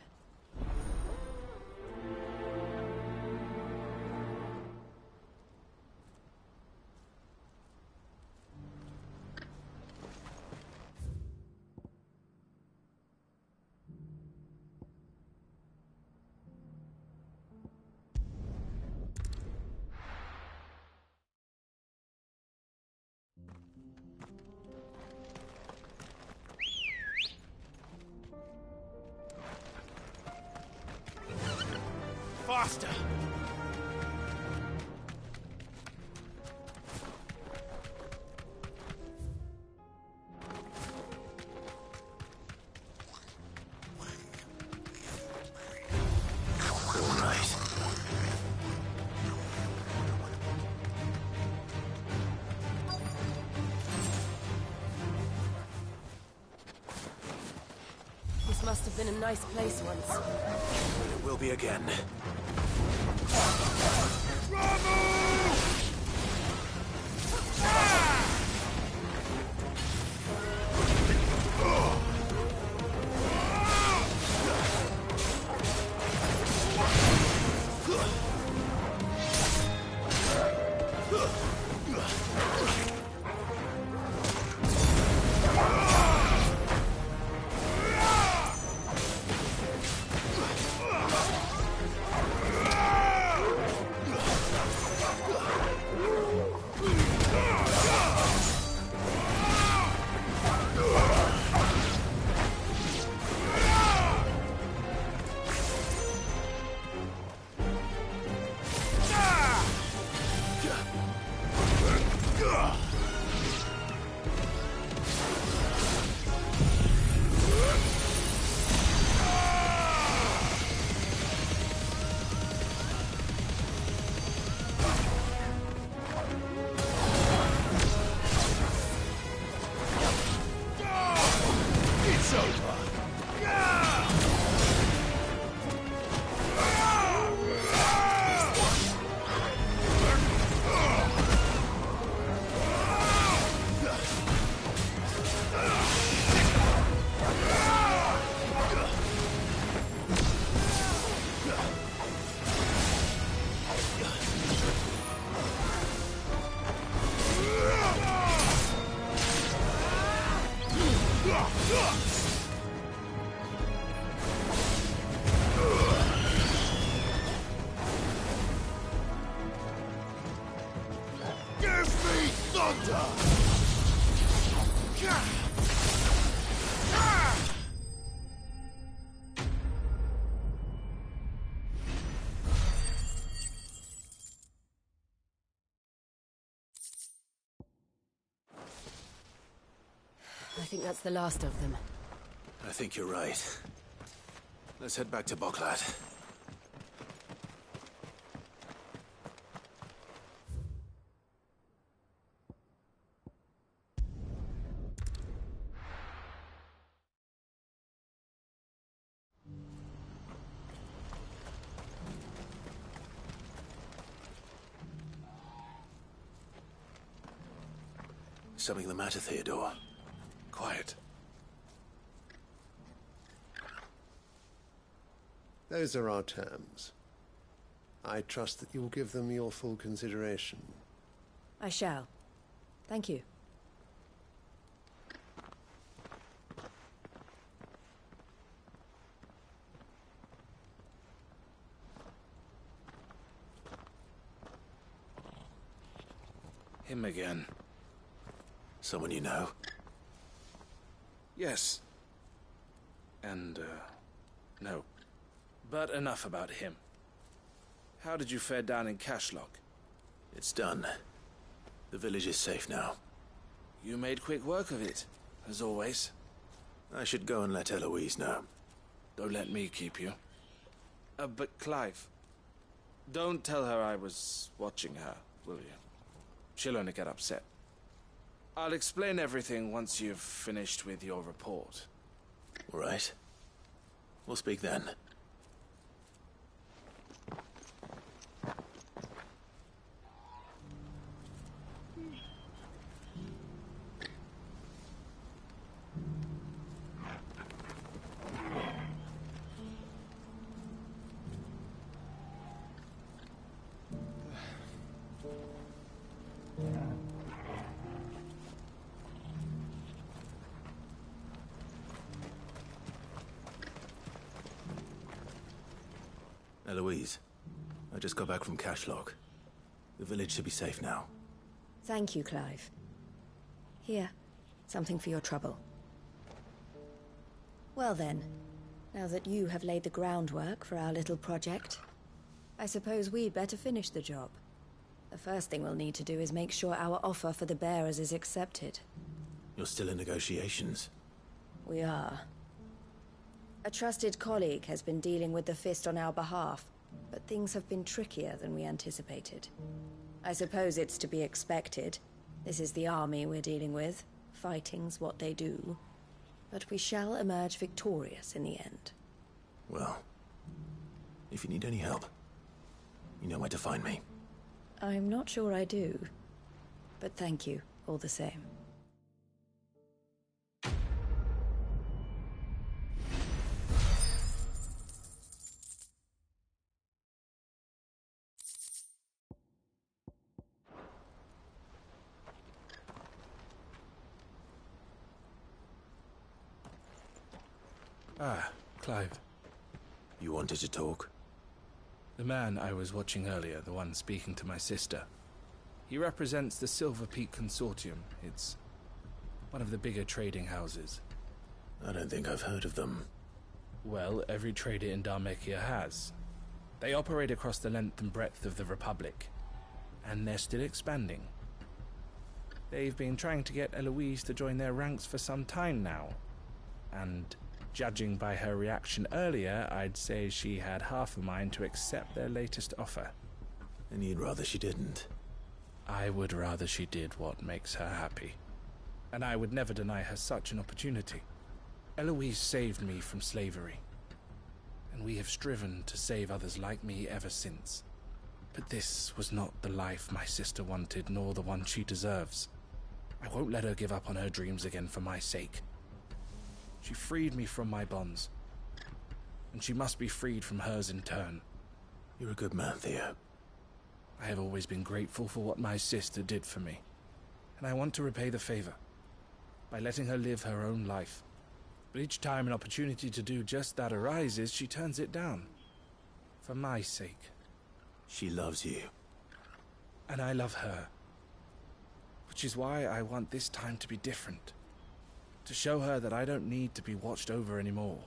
faster! This must have been a nice place once. It will be again. I think that's the last of them. I think you're right. Let's head back to Boklat. Something the matter, Theodore? Quiet. Those are our terms. I trust that you'll give them your full consideration. I shall. Thank you. Him again. Someone you know? Yes. And, no. But enough about him. How did you fare down in Cashlock? It's done. The village is safe now. You made quick work of it, as always. I should go and let Eloise know. Don't let me keep you. But Clive, don't tell her I was watching her, will you? She'll only get upset. I'll explain everything once you've finished with your report. All right. We'll speak then. Eloise, I just got back from Cashlock. The village should be safe now. Thank you, Clive. Here, something for your trouble. Well then, now that you have laid the groundwork for our little project, I suppose we'd better finish the job. The first thing we'll need to do is make sure our offer for the bearers is accepted. You're still in negotiations? We are. A trusted colleague has been dealing with the Fist on our behalf, but things have been trickier than we anticipated. I suppose it's to be expected. This is the army we're dealing with. Fighting's what they do. But we shall emerge victorious in the end. Well, if you need any help, you know where to find me. I'm not sure I do. But thank you, all the same. Ah, Clive. You wanted to talk? The man I was watching earlier, the one speaking to my sister. He represents the Silver Peak Consortium. It's one of the bigger trading houses. I don't think I've heard of them. Well, every trader in Dharmekia has. They operate across the length and breadth of the Republic, and they're still expanding. They've been trying to get Eloise to join their ranks for some time now, and judging by her reaction earlier, I'd say she had half a mind to accept their latest offer. And you'd rather she didn't? I would rather she did what makes her happy. And I would never deny her such an opportunity. Eloise saved me from slavery, and we have striven to save others like me ever since. But this was not the life my sister wanted, nor the one she deserves. I won't let her give up on her dreams again for my sake. She freed me from my bonds, and she must be freed from hers in turn. You're a good man, Theo. I have always been grateful for what my sister did for me, and I want to repay the favor by letting her live her own life. But each time an opportunity to do just that arises, she turns it down. For my sake. She loves you. And I love her. Which is why I want this time to be different. To show her that I don't need to be watched over anymore.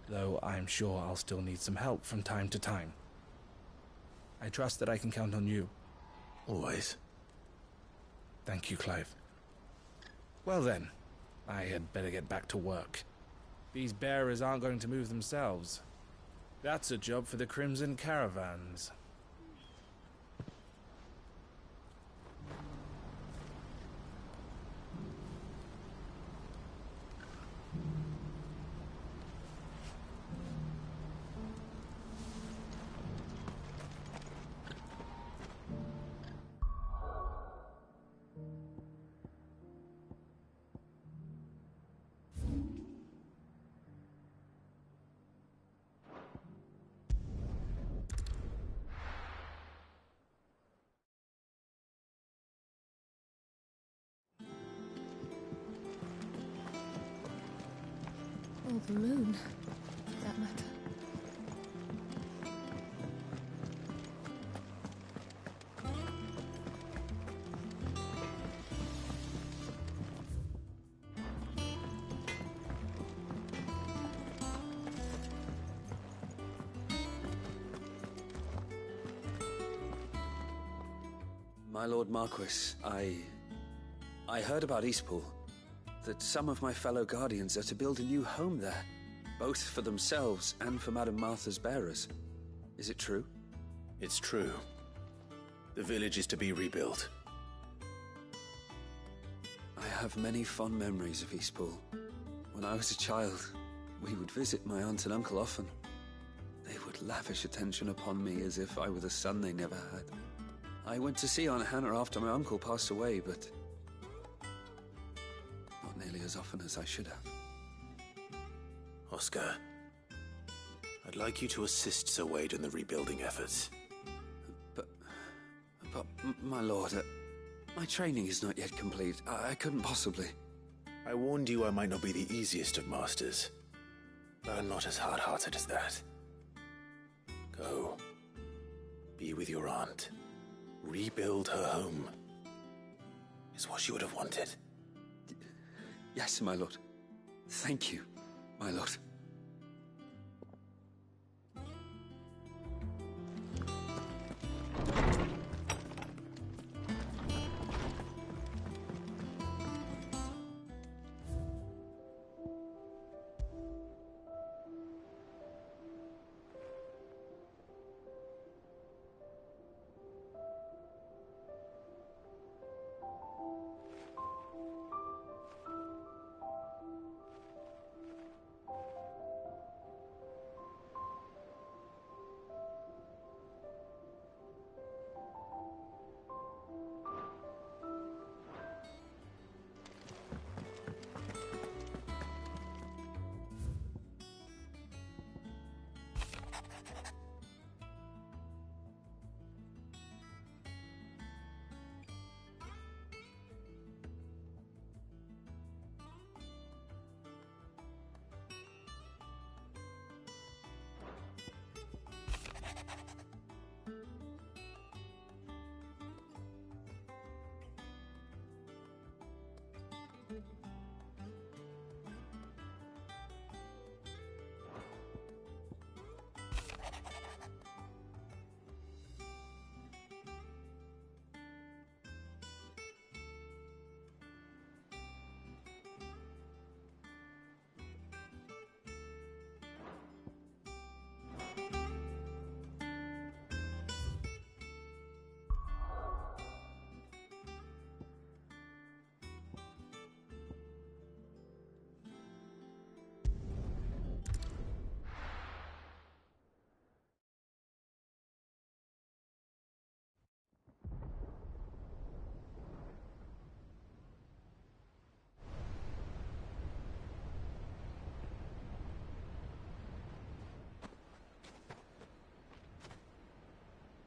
Though I'm sure I'll still need some help from time to time. I trust that I can count on you. Always. Thank you, Clive. Well then, I had better get back to work. These bearers aren't going to move themselves. That's a job for the Crimson Caravans. Or the moon, for that matter. My Lord Marquis, I heard about Eastpool. That some of my fellow Guardians are to build a new home there, both for themselves and for Madame Martha's bearers. Is it true? It's true. The village is to be rebuilt. I have many fond memories of Eastpool. When I was a child, we would visit my aunt and uncle often. They would lavish attention upon me as if I were the son they never had. I went to see Aunt Hannah after my uncle passed away, but not nearly as often as I should have. Oscar, I'd like you to assist Sir Wade in the rebuilding efforts. But my lord, my training is not yet complete. I couldn't possibly. I warned you I might not be the easiest of masters, but I'm not as hard-hearted as that. Go. Be with your aunt. Rebuild her home. Is what she would have wanted. Yes, my lord. Thank you, my lord.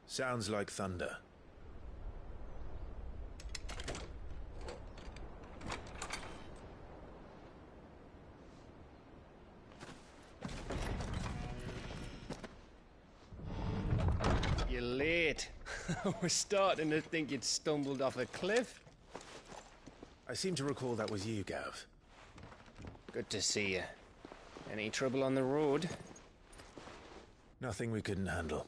Sounds like thunder. You're late. We're starting to think you'd stumbled off a cliff. I seem to recall that was you, Gav. Good to see you. Any trouble on the road? Nothing we couldn't handle.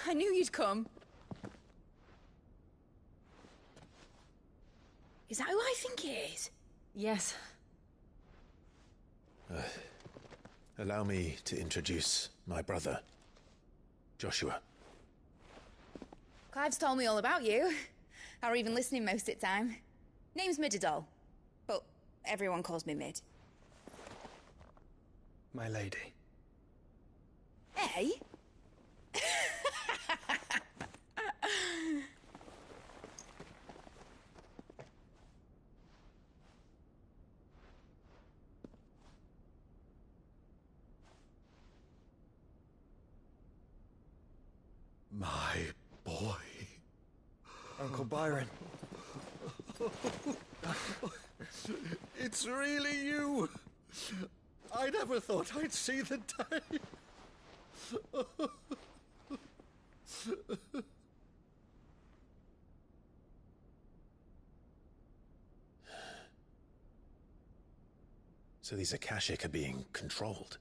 I knew you'd come. Is that who I think it is? Yes. Allow me to introduce my brother, Joshua. Clive's told me all about you. Or even listening most of the time. Name's Midadol, but everyone calls me Mid. My lady. Hey? My boy. Uncle Byron. It's really you. I never thought I'd see the day. So these Akashic are being controlled?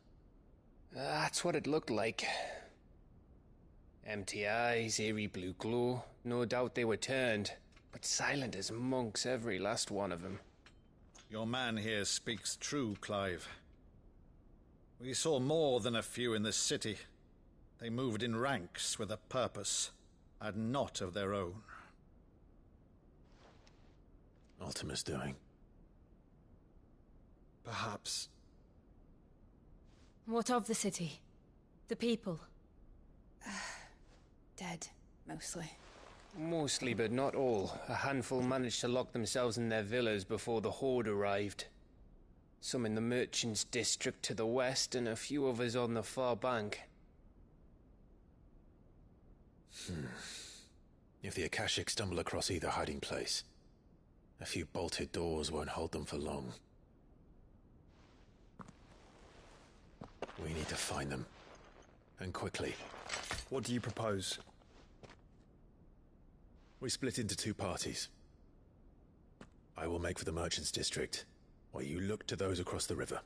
That's what it looked like. Empty eyes, eerie blue glow. No doubt they were turned, but silent as monks, every last one of them. Your man here speaks true, Clive. We saw more than a few in this city. They moved in ranks with a purpose, and not of their own. Ultima's doing. Perhaps. What of the city? The people? Dead, mostly. Mostly, but not all. A handful managed to lock themselves in their villas before the Horde arrived. Some in the Merchants' District to the west, and a few others on the far bank. If the Akashic stumble across either hiding place, a few bolted doors won't hold them for long. We need to find them. And quickly. What do you propose? We split into two parties. I will make for the Merchants' District, while you look to those across the river.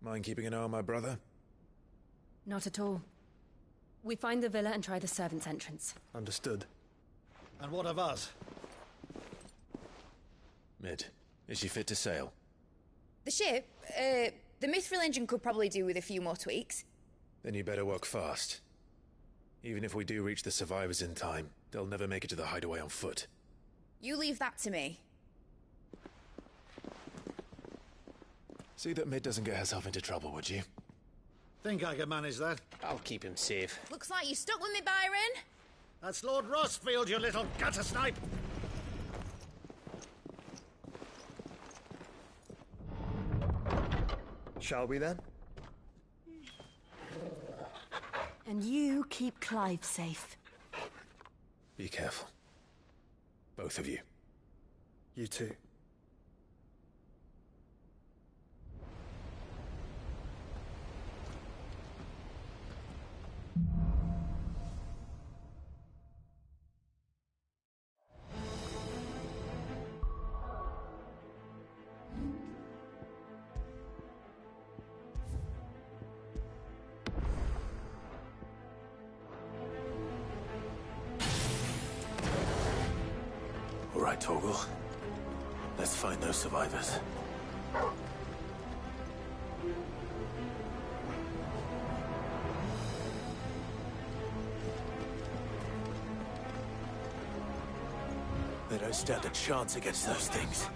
Mind keeping an eye on my brother? Not at all. We find the villa and try the servants' entrance. Understood. And what of us? Mid, is she fit to sail? The ship, the Mithril engine could probably do with a few more tweaks. Then you better work fast. Even if we do reach the survivors in time, they'll never make it to the hideaway on foot. You leave that to me. See that Mid doesn't get herself into trouble, would you? Think I can manage that? I'll keep him safe. Looks like you stuck with me, Byron. That's Lord Rossfield, you little gutter snipe! Shall we then? And you keep Clive safe. Be careful. Both of you. You too. All right, Torgal. Let's find those survivors. They don't stand a chance against those things.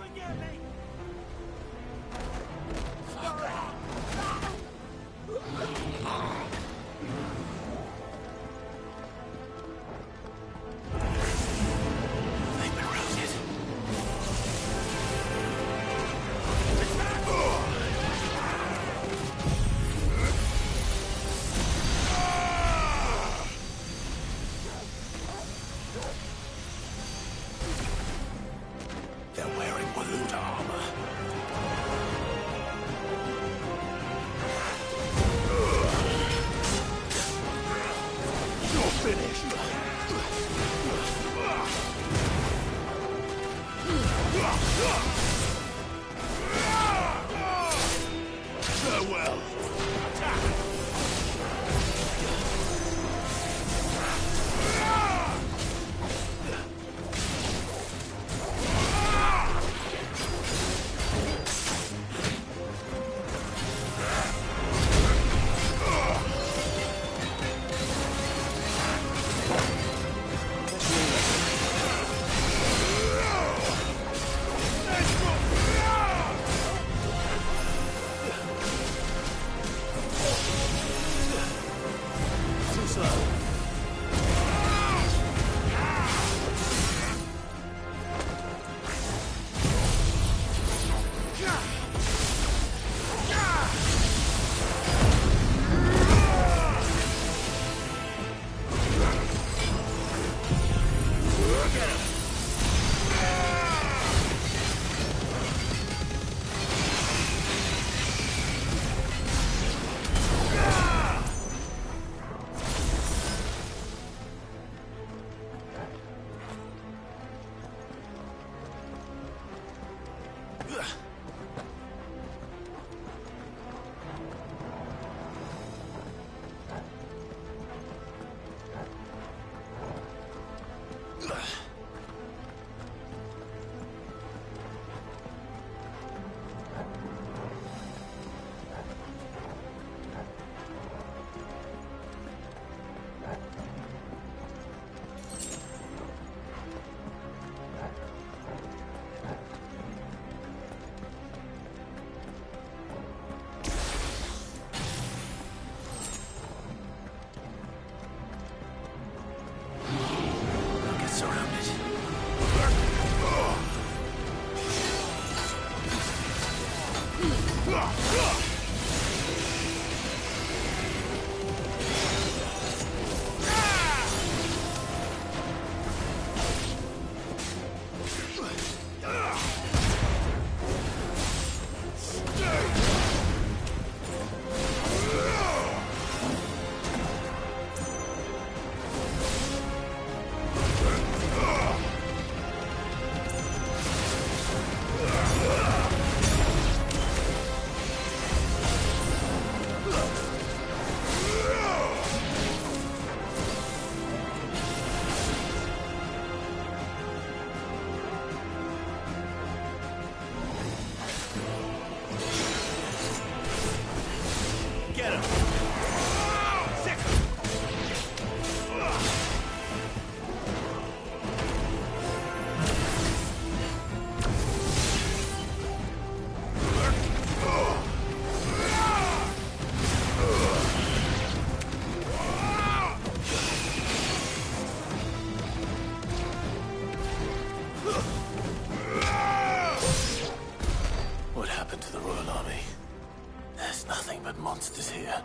monsters here.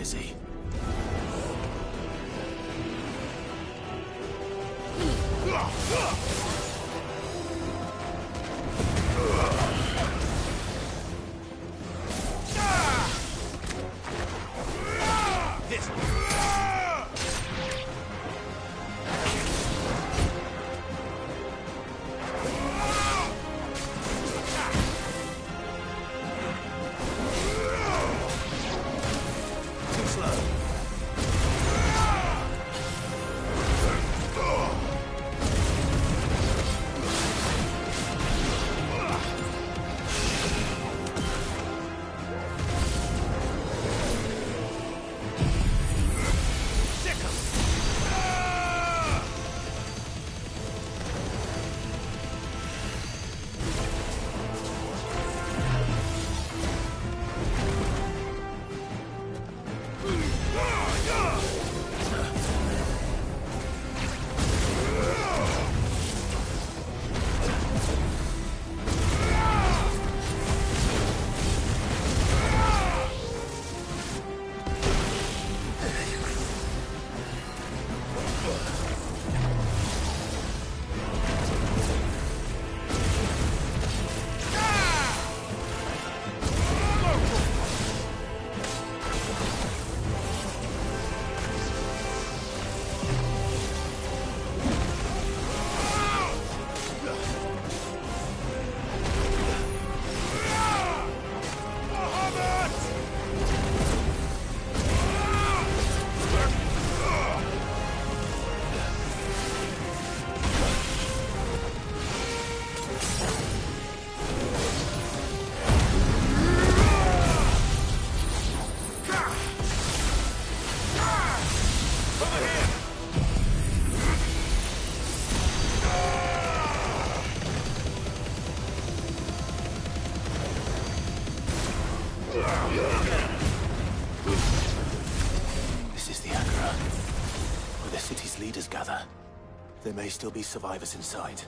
busy. This. Too slow. This is the Agora, where the city's leaders gather. There may still be survivors inside.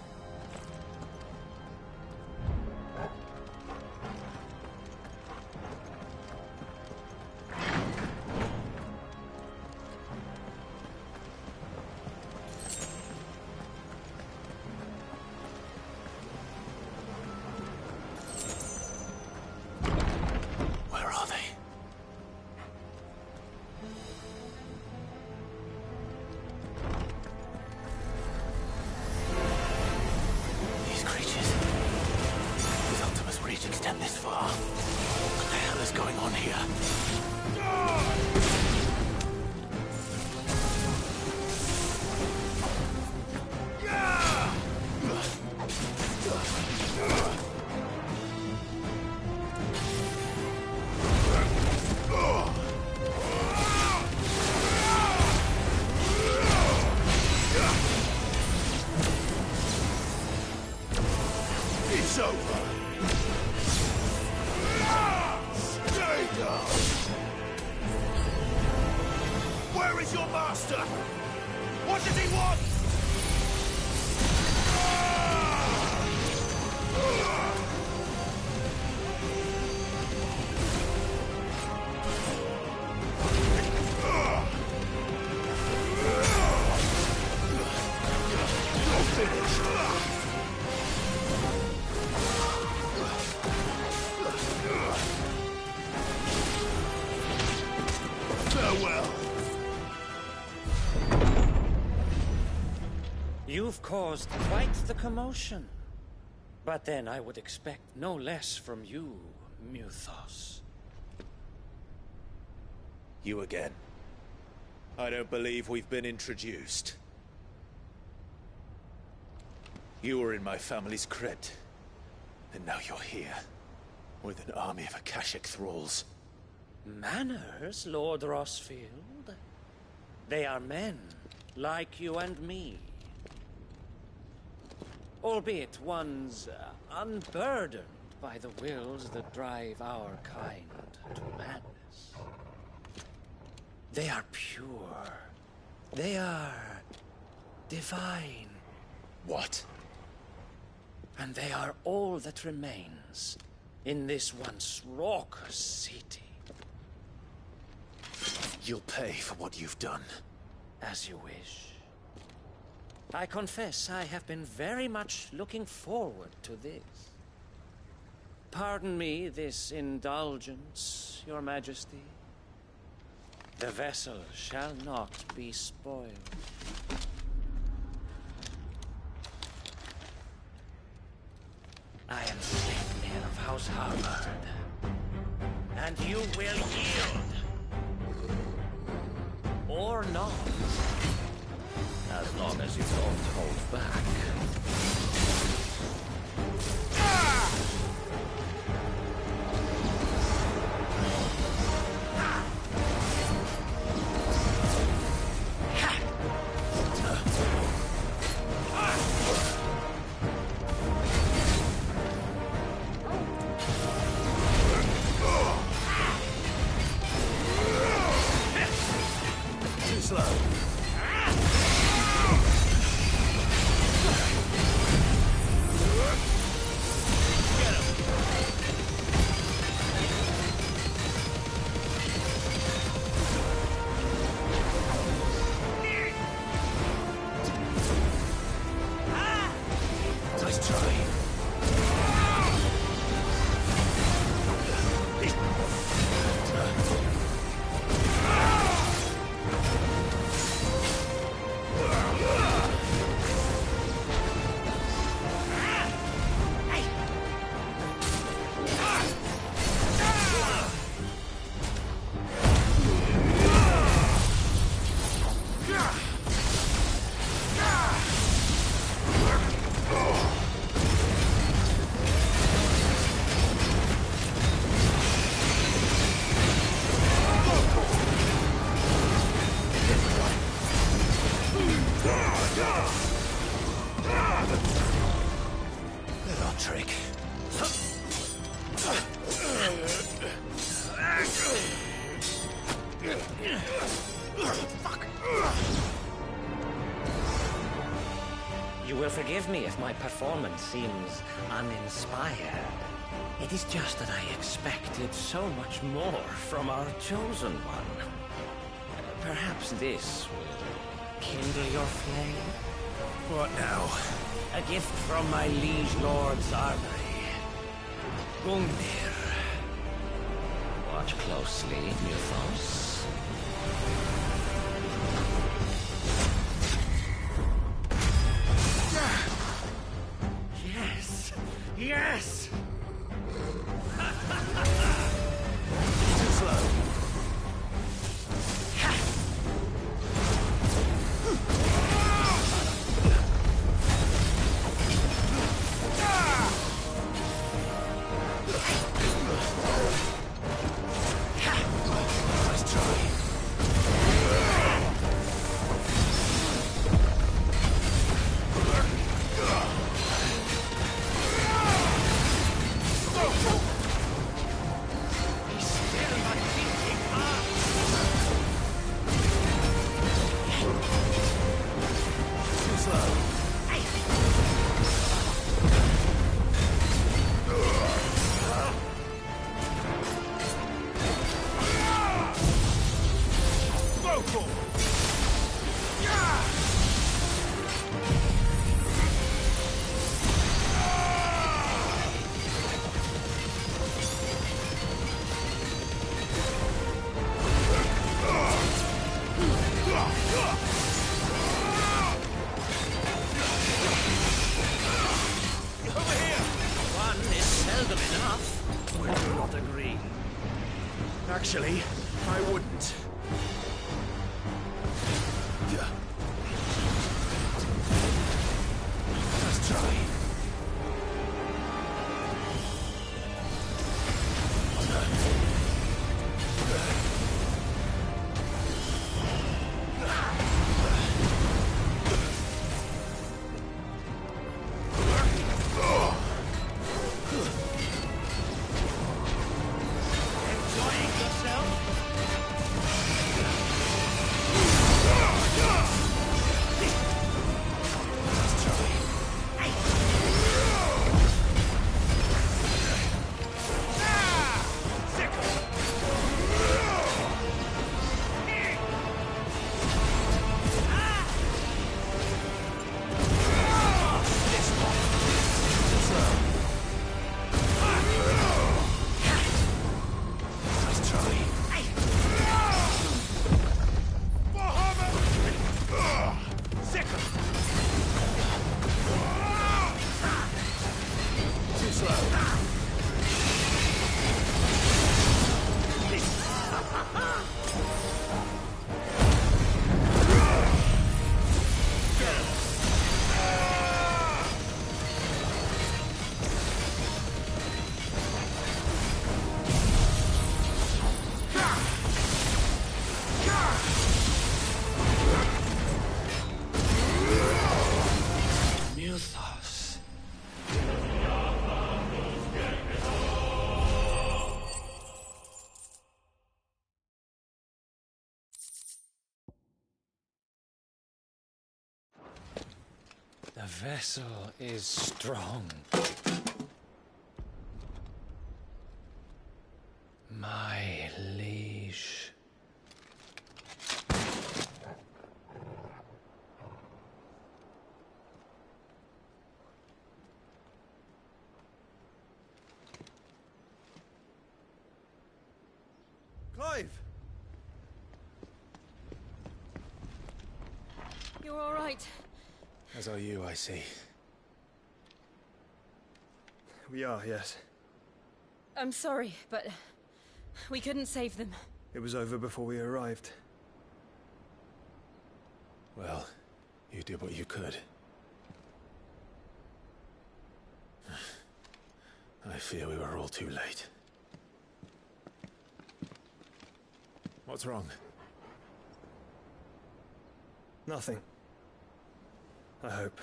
Where are they? These creatures. These Ultima's reach extend this far. What the hell is going on here? It's over. Stay down. Where is your master? What does he want? You're finished. Farewell. You've caused quite the commotion. But then I would expect no less from you, Muthos. You again. I don't believe we've been introduced. You were in my family's crypt. And now you're here. With an army of Akashic thralls. Manners, Lord Rossfield? They are men, like you and me. Albeit ones unburdened by the wills that drive our kind to madness. They are pure. They are divine. What? And they are all that remains in this once raucous city. You'll pay for what you've done. As you wish. I confess I have been very much looking forward to this. Pardon me this indulgence, Your Majesty. The vessel shall not be spoiled. I am Sleipnir of House Harvard, and you will yield. Or not. As long as you don't hold back. Too slow. Nice try. Little trick. Fuck. You will forgive me if my performance seems uninspired. It is just that I expected so much more from our chosen one. Perhaps this will kindle your flame? What now? A gift from my liege lord's armory. Gungnir. Watch closely, Mythos. Yes! Yes! Too slow. Nice try. Actually, I wouldn't. Let's try. Enjoying yourself? The vessel is strong. My liege. Clive! You're all right. As are you, I see. We are, yes. I'm sorry, but we couldn't save them. It was over before we arrived. Well, you did what you could. I fear we were all too late. What's wrong? Nothing. I hope.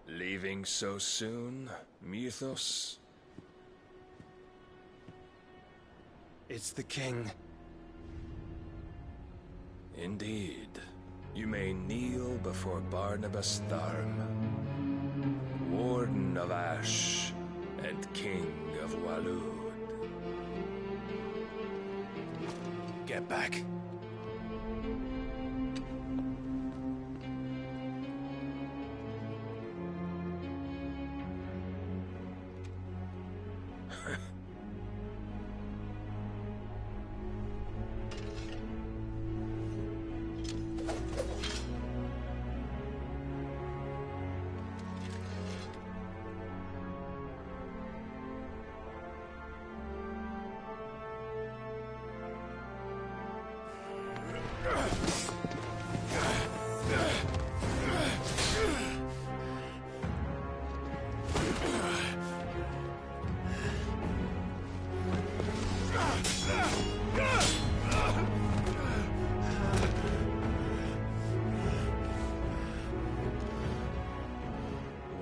Leaving so soon, Mythos? It's the king. Indeed. You may kneel before Barnabas Tharm, Warden of Ash and King of Walud. Get back.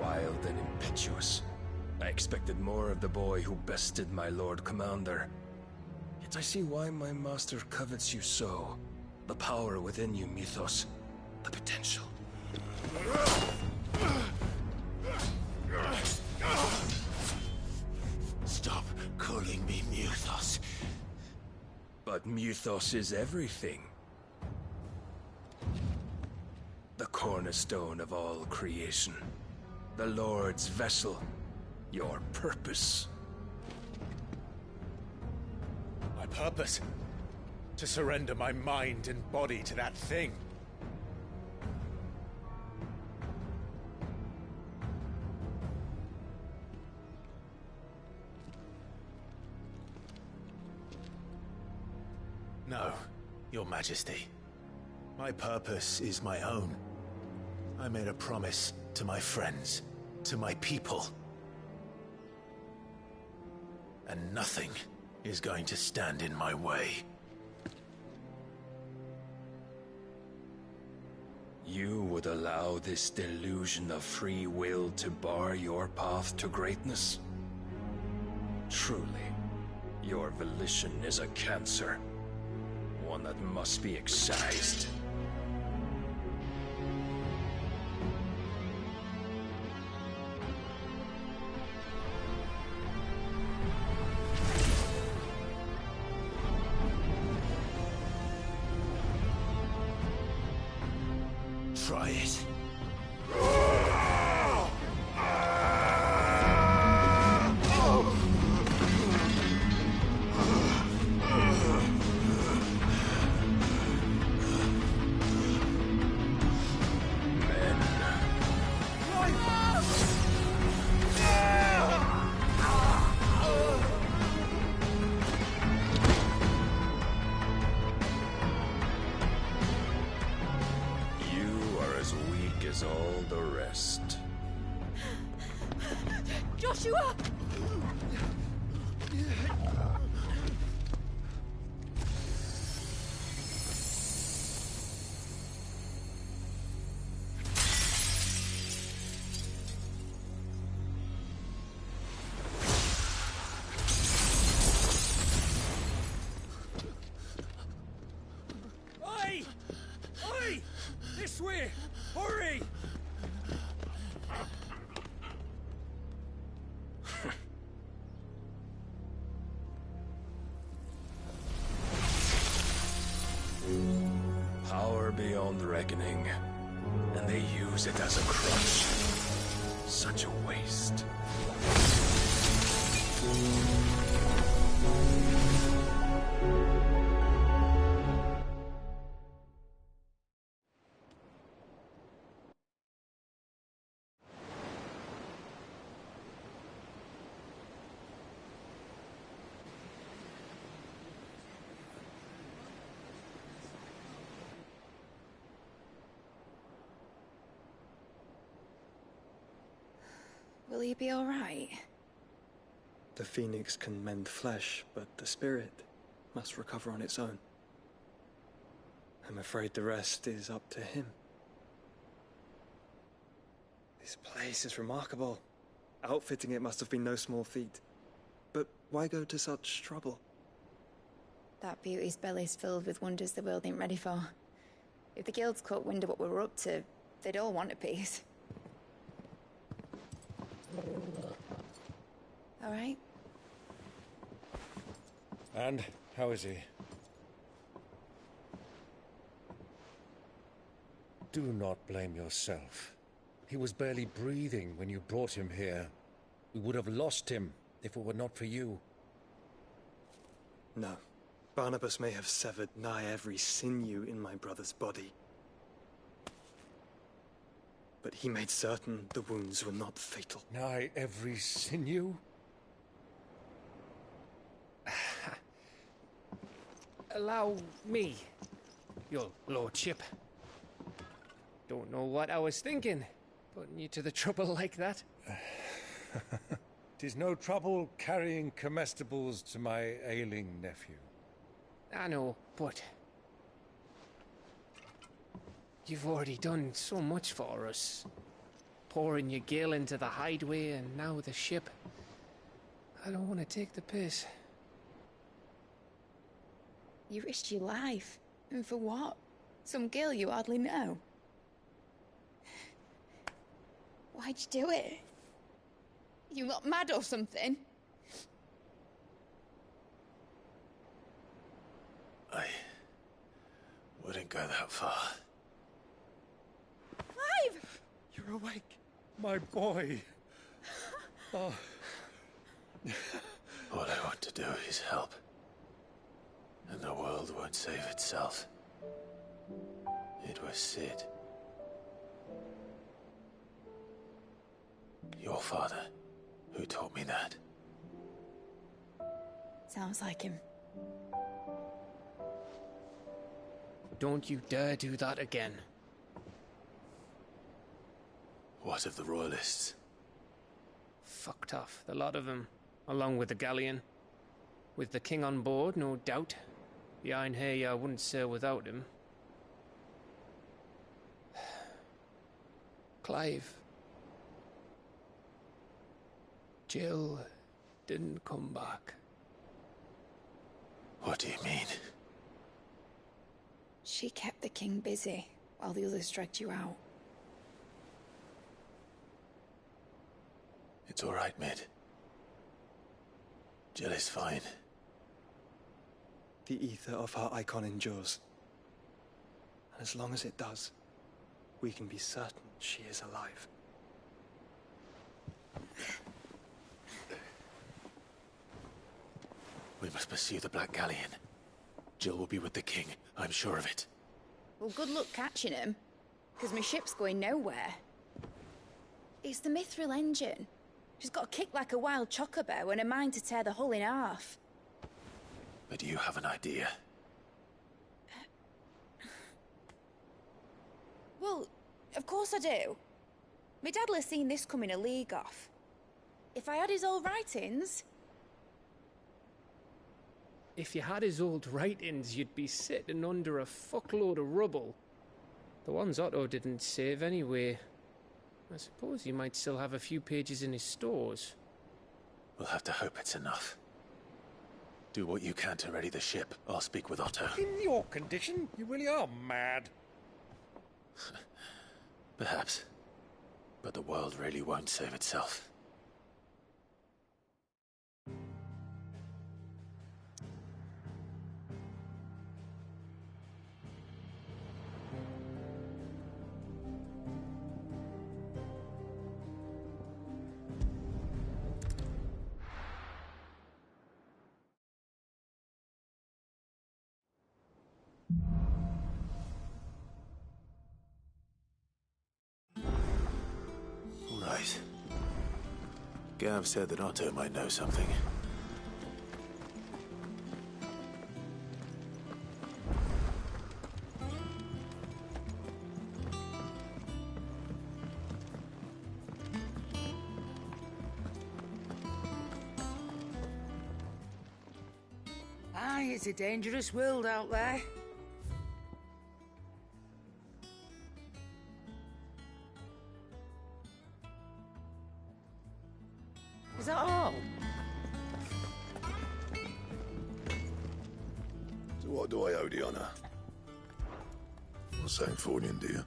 Wild and impetuous. I expected more of the boy who bested my Lord Commander. Yet I see why my master covets you so. The power within you, Mythos. The potential. Stop calling me Mythos. But Mythos is everything. The cornerstone of all creation. The Lord's vessel. Your purpose. My purpose? To surrender my mind and body to that thing. No, Your Majesty. My purpose is my own. I made a promise to my friends, to my people. And nothing is going to stand in my way. You would allow this delusion of free will to bar your path to greatness? Truly, your volition is a cancer. One that must be excised. Try it. All the rest. Joshua! Swear! Hurry! Power beyond reckoning, and they use it as a crutch. Such a waste. Will he be all right? The phoenix can mend flesh, but the spirit must recover on its own. I'm afraid the rest is up to him. This place is remarkable. Outfitting it must have been no small feat. But why go to such trouble? That beauty's belly's filled with wonders the world ain't ready for. If the guilds caught wind of what we were up to, they'd all want a piece. All right? And how is he? Do not blame yourself. He was barely breathing when you brought him here. We would have lost him if it were not for you. No. Barnabas may have severed nigh every sinew in my brother's body. But he made certain the wounds were not fatal. Nigh every sinew? Allow me, your lordship. Don't know what I was thinking, putting you to the trouble like that. 'Tis no trouble carrying comestibles to my ailing nephew. I know, but you've already done so much for us. Pouring your gale into the hideaway and now the ship. I don't want to take the piss. You risked your life. And for what? Some girl you hardly know. Why'd you do it? You not mad or something? I wouldn't go that far. Clive! You're awake, my boy. Oh. All I want to do is help. And the world won't save itself. It was Sid. Your father, who taught me that. Sounds like him. Don't you dare do that again. What of the Royalists? Fucked off, the lot of them, along with the galleon. With the king on board, no doubt. Behind here, I wouldn't sail without him. Clive. Jill didn't come back. What do you mean? She kept the king busy while the others dragged you out. It's all right, Mid. Jill is fine. The ether of her icon endures. And as long as it does, we can be certain she is alive. We must pursue the Black Galleon. Jill will be with the king, I'm sure of it. Well, good luck catching him, because my ship's going nowhere. It's the Mithril engine. She's got a kick like a wild chocobo and a mind to tear the hull in half. But you have an idea. Well, of course I do. My dad'll have seen this coming a league off. If I had his old writings... If you had his old writings, you'd be sitting under a fuckload of rubble. The ones Otto didn't save anyway. I suppose he might still have a few pages in his stores. We'll have to hope it's enough. Do what you can to ready the ship. I'll speak with Otto. In your condition, you really are mad. Perhaps. But the world really won't save itself. Right. Gav said that Otto might know something. Aye, it's a dangerous world out there. Is that all? So what do I owe the honour? Not saying Fornian, do you?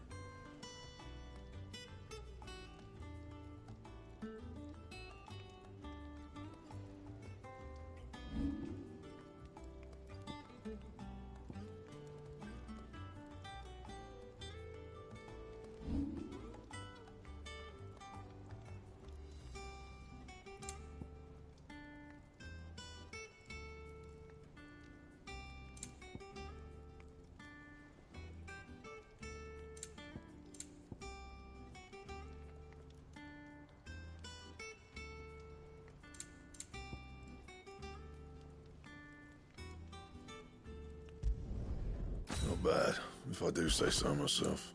Not bad, if I do say so myself.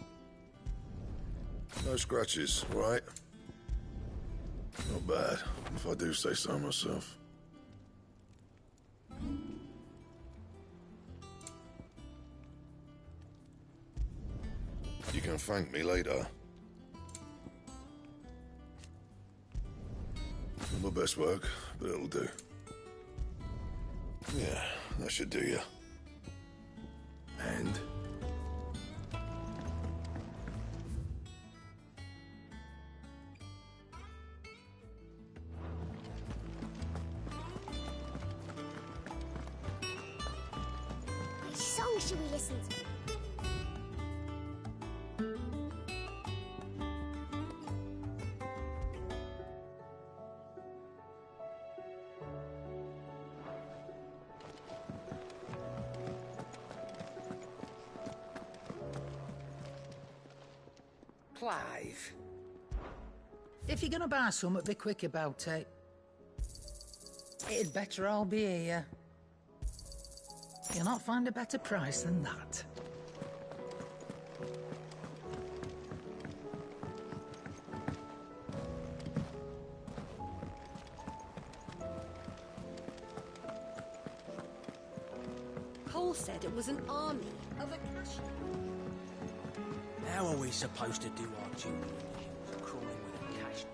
No scratches, right? Not bad, if I do say so myself. You can thank me later. Not my best work, but it'll do. Yeah, that should do you. And? Which song should we listen to? Clive. If you're gonna buy something, be quick about it. It'd better all be here. You'll not find a better price than that. Cole said it was an army of Akasha. How are we supposed to do our duty in the hills, crawling with a cash?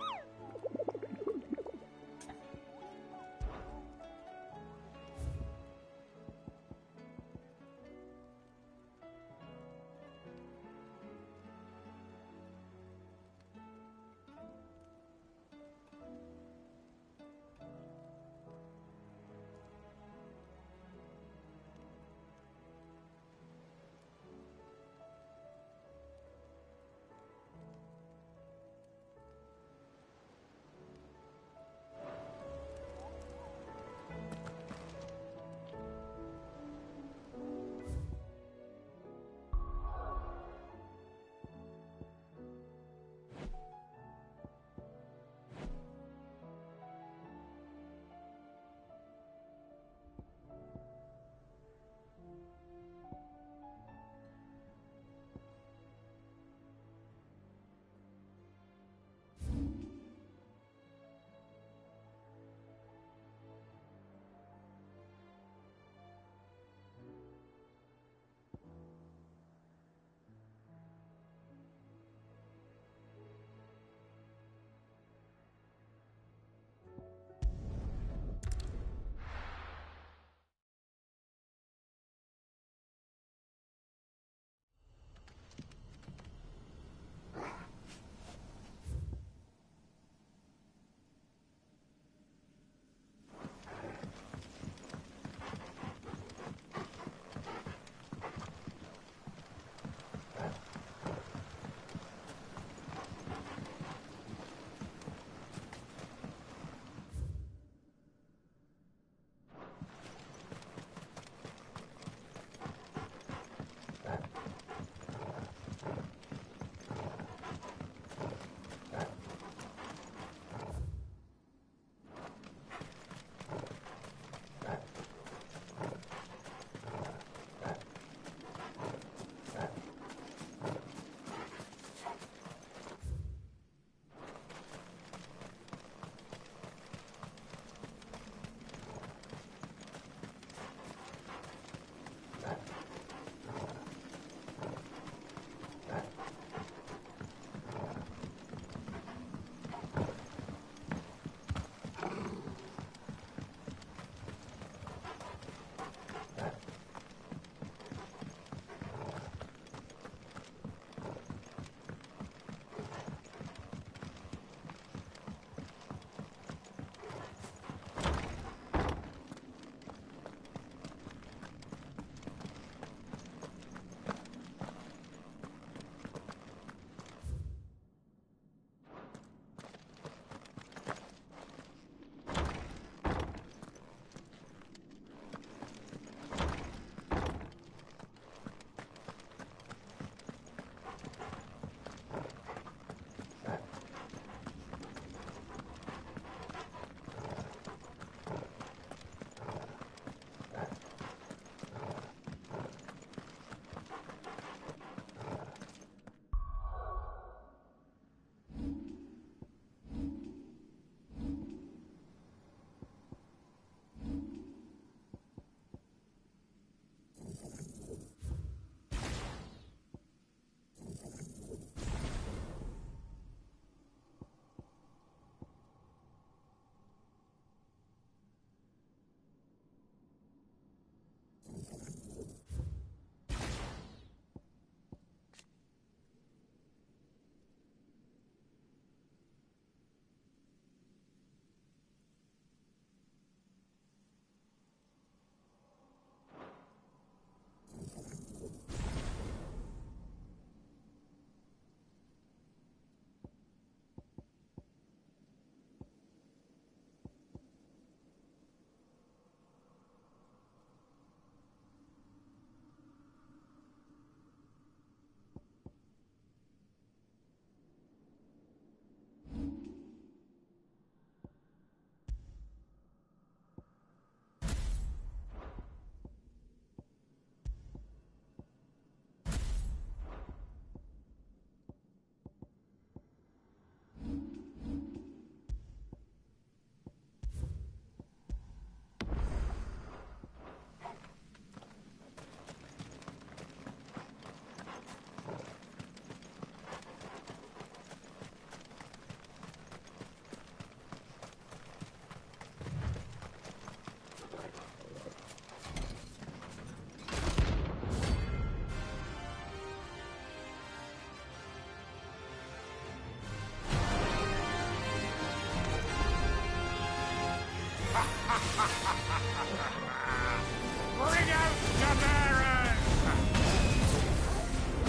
Bring out Chimera!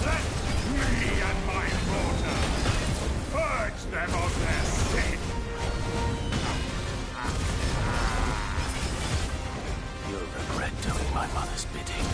Let me and my mortar purge them of their sin! You'll regret doing my mother's bidding.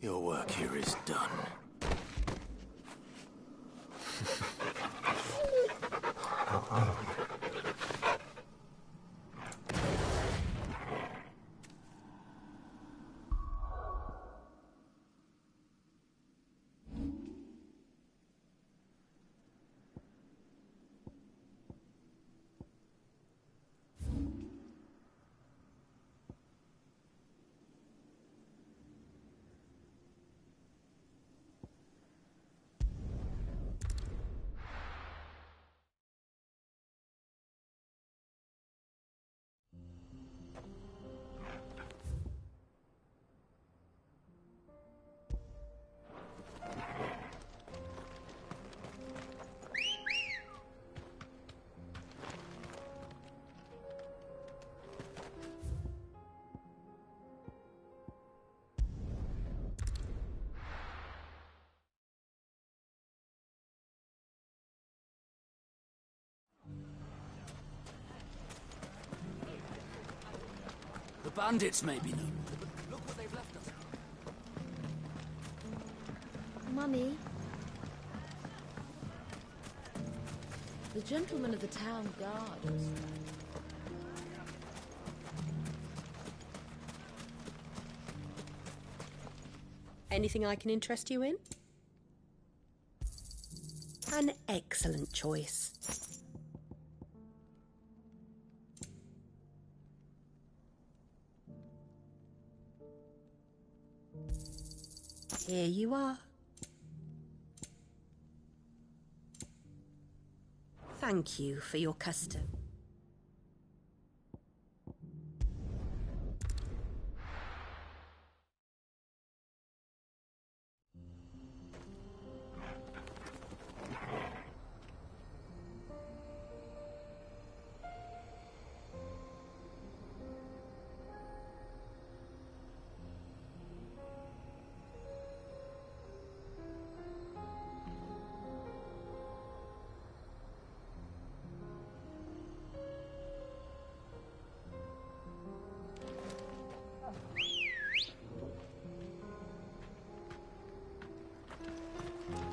Your work here is done. The bandits may be known. Look what they've left us. Mummy? The gentlemen of the town guard. Anything I can interest you in? An excellent choice. Here you are. Thank you for your custom.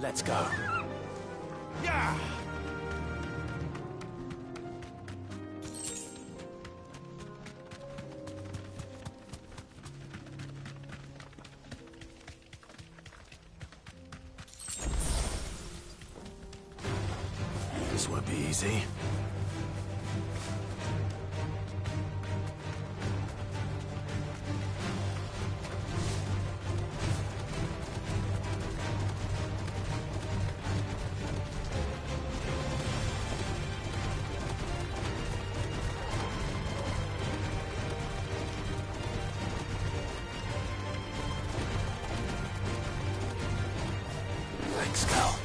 Let's go. Yeah! This won't be easy. Thanks, Cal.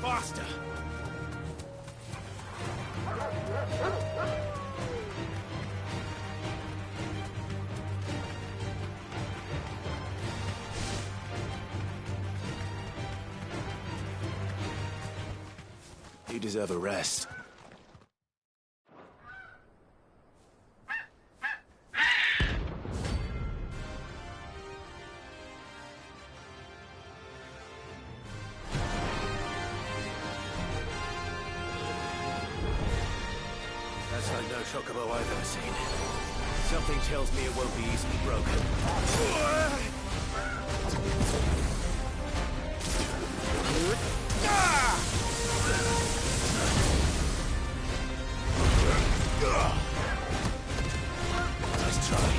Faster! You deserve a rest. That's like no chocobo I've ever seen. Something tells me it won't be easily broken. Nice try.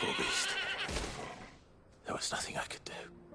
Poor beast. There was nothing I could do.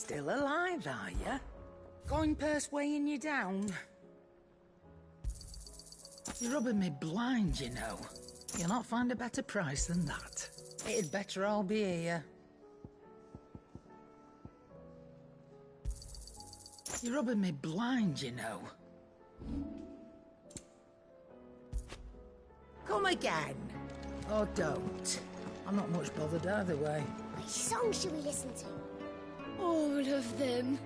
Still alive, are you? Coin purse weighing you down? You're rubbing me blind, you know. You'll not find a better price than that. It'd better all be here. You're rubbing me blind, you know. Come again. Or don't. I'm not much bothered either way. Which song should we listen to? All of them.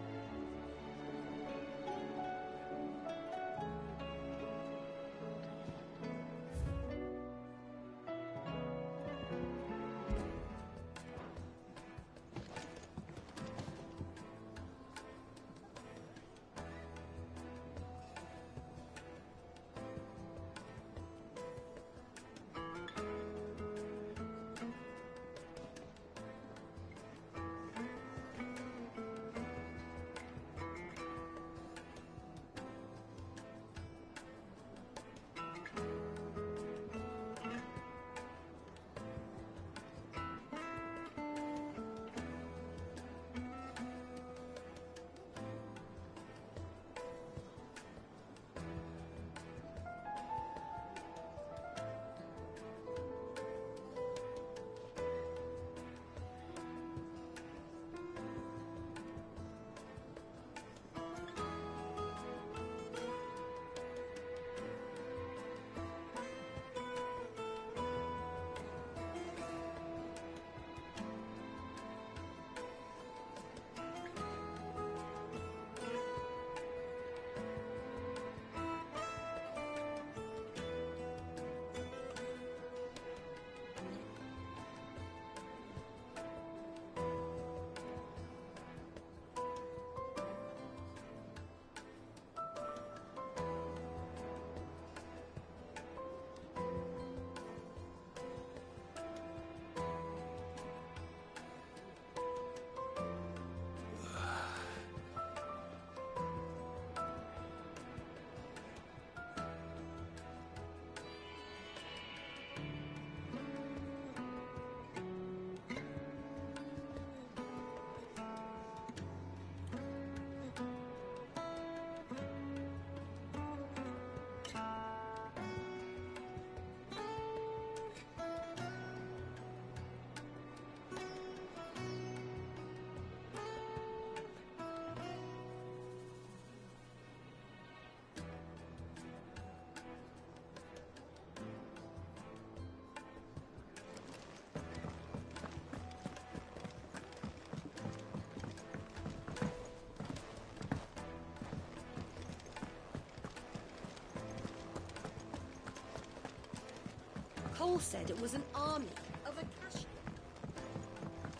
Cole said it was an army of a cash.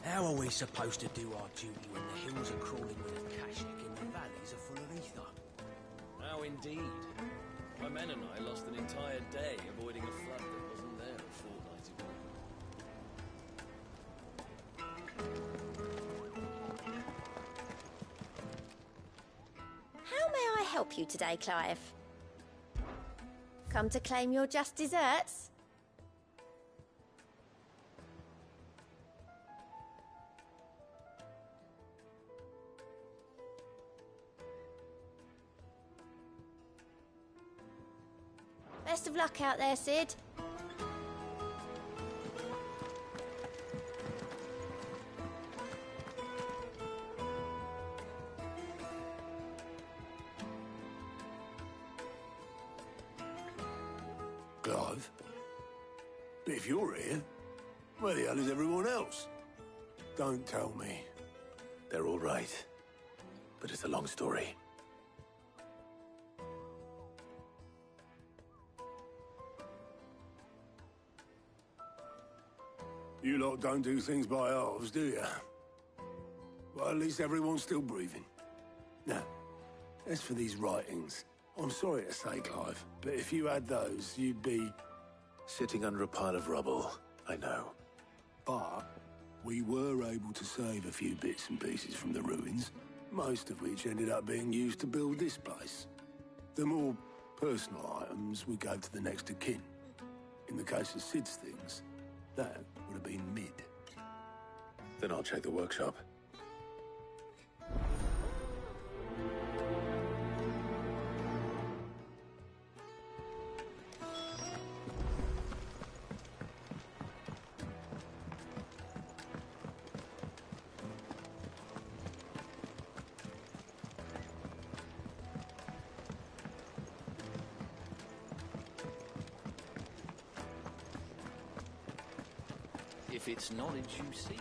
How are we supposed to do our duty when the hills are crawling with a Kashik and the valleys are full of ether? How indeed. My men and I lost an entire day avoiding a flood that wasn't there a fortnight ago. How may I help you today, Clive? Come to claim your just desserts? Best of luck out there, Sid. Clive? But if you're here, where the hell is everyone else? Don't tell me. They're all right. But it's a long story. You lot don't do things by halves, do you? Well, at least everyone's still breathing. Now, as for these writings, I'm sorry to say, Clive, but if you had those, you'd be... Sitting under a pile of rubble, I know. But we were able to save a few bits and pieces from the ruins, most of which ended up being used to build this place. The more personal items we gave to the next of kin. In the case of Sid's things, that would have been mid. Then I'll check the workshop. if it's knowledge you seek.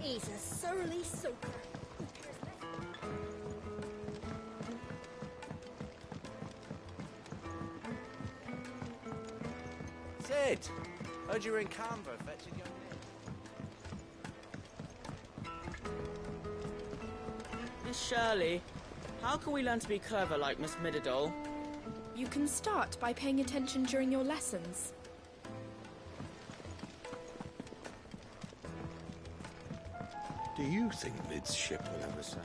He's a surly soaker. Sid! Heard you were in Canva fetching young Miss Shirley, how can we learn to be clever like Miss Mididol? You can start by paying attention during your lessons. Do you think Mid's ship will ever sail?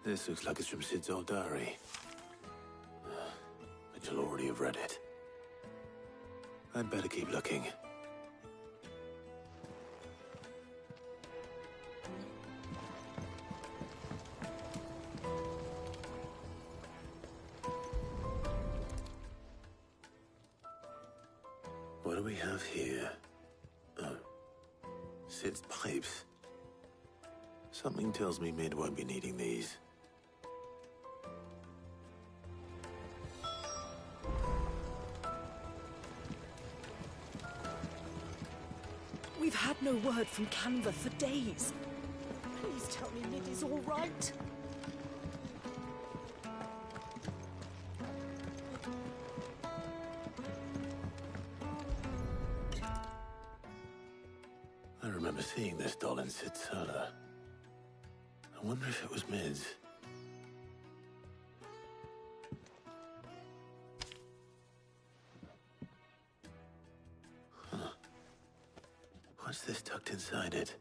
This looks like it's from Sid's old diary. But you'll already have read it. I'd better keep looking. What do we have here? Oh. Sid's pipes. Something tells me Mid won't be needing these. We've had no word from Canva for days. Please tell me Mid is all right. I remember seeing this doll in Sid's cellar. I wonder if it was Mid's. Huh. What's this tucked inside it?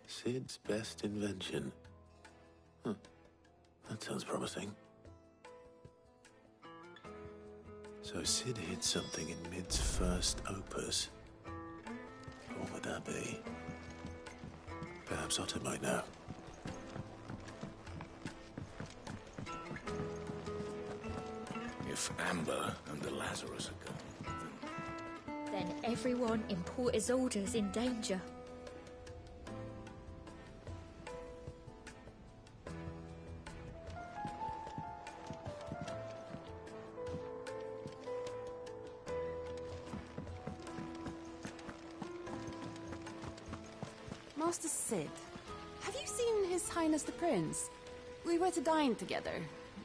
Sid's best invention. Huh. That sounds promising. So Sid hid something in Mid's first opus. What would that be? Perhaps Otto might know. If Amber and the Lazarus are gone, Then everyone in Port Isolde's in danger. Master Sid, have you seen His Highness the Prince? We were to dine together,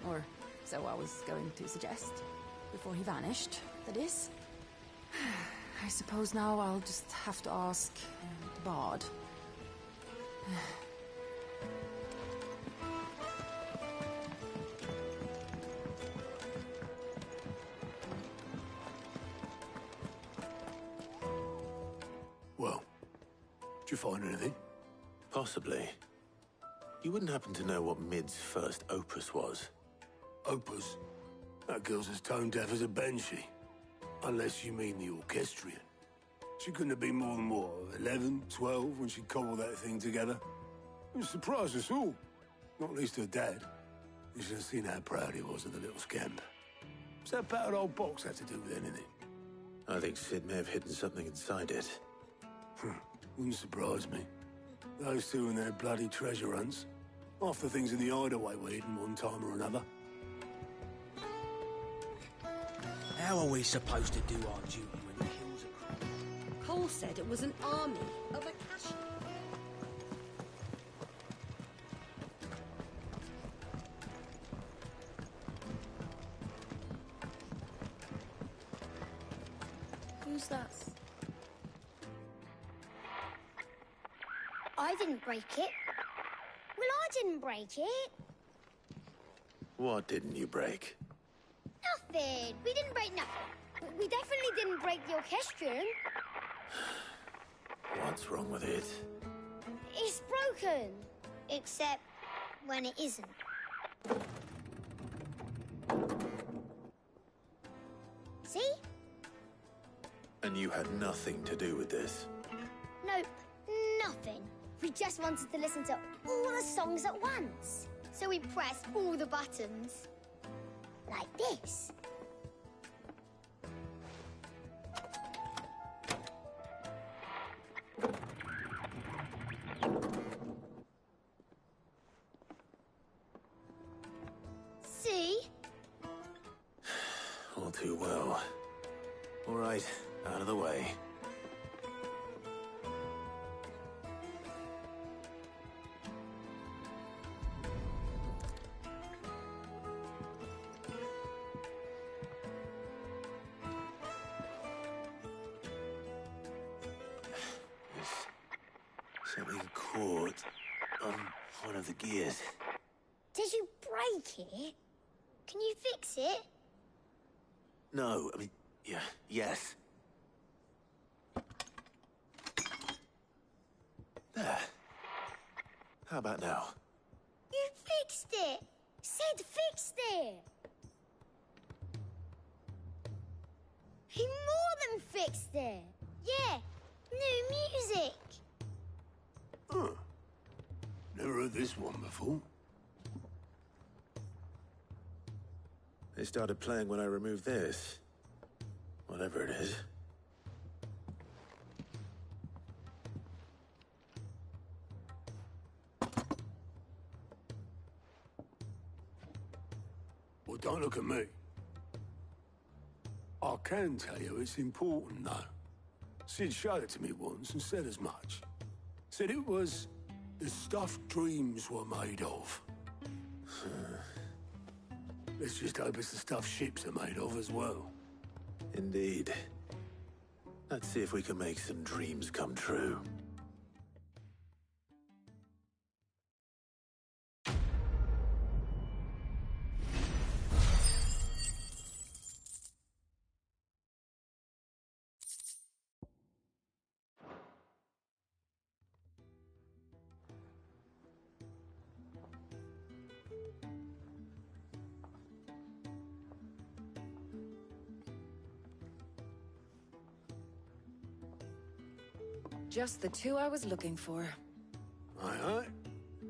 or so I was going to suggest. Before he vanished, that is. I suppose now I'll just have to ask the Bard. Well, did you find anything? Possibly. You wouldn't happen to know what Mid's first opus was? Opus? That girl's as tone deaf as a banshee. Unless you mean the orchestrion. She couldn't have been more than, what, 11, 12 when she cobbled that thing together? It surprised us all. Not least her dad. You should have seen how proud he was of the little scamp. What's that battered old box have to do with anything? I think Sid may have hidden something inside it. Wouldn't surprise me. Those two and their bloody treasure hunts. Half the things in the hideaway were hidden one time or another. How are we supposed to do our duty when the hills are crawling? Cole said it was an army of Akashi. Who's that? I didn't break it. Well, I didn't break it. What didn't you break? Nothing. We didn't break nothing. We definitely didn't break the orchestrion. What's wrong with it? It's broken. Except when it isn't. had nothing to do with this. Nope, nothing. We just wanted to listen to all the songs at once. So we pressed all the buttons. Like this. See? All too well. All right, out of the way. Something caught on one of the gears. Did you break it? Can you fix it? No, I mean, yeah, yes. There. How about now? You fixed it! Sid fixed it! He more than fixed it! Yeah, new music! Huh. Never heard this one before. They started playing when I removed this. Whatever it is. Well, don't look at me. I can tell you it's important, though. Sid showed it to me once and said as much. Said it was the stuff dreams were made of. Let's just hope it's the stuff ships are made of as well. Indeed. Let's see if we can make some dreams come true. Just the two I was looking for. Aye.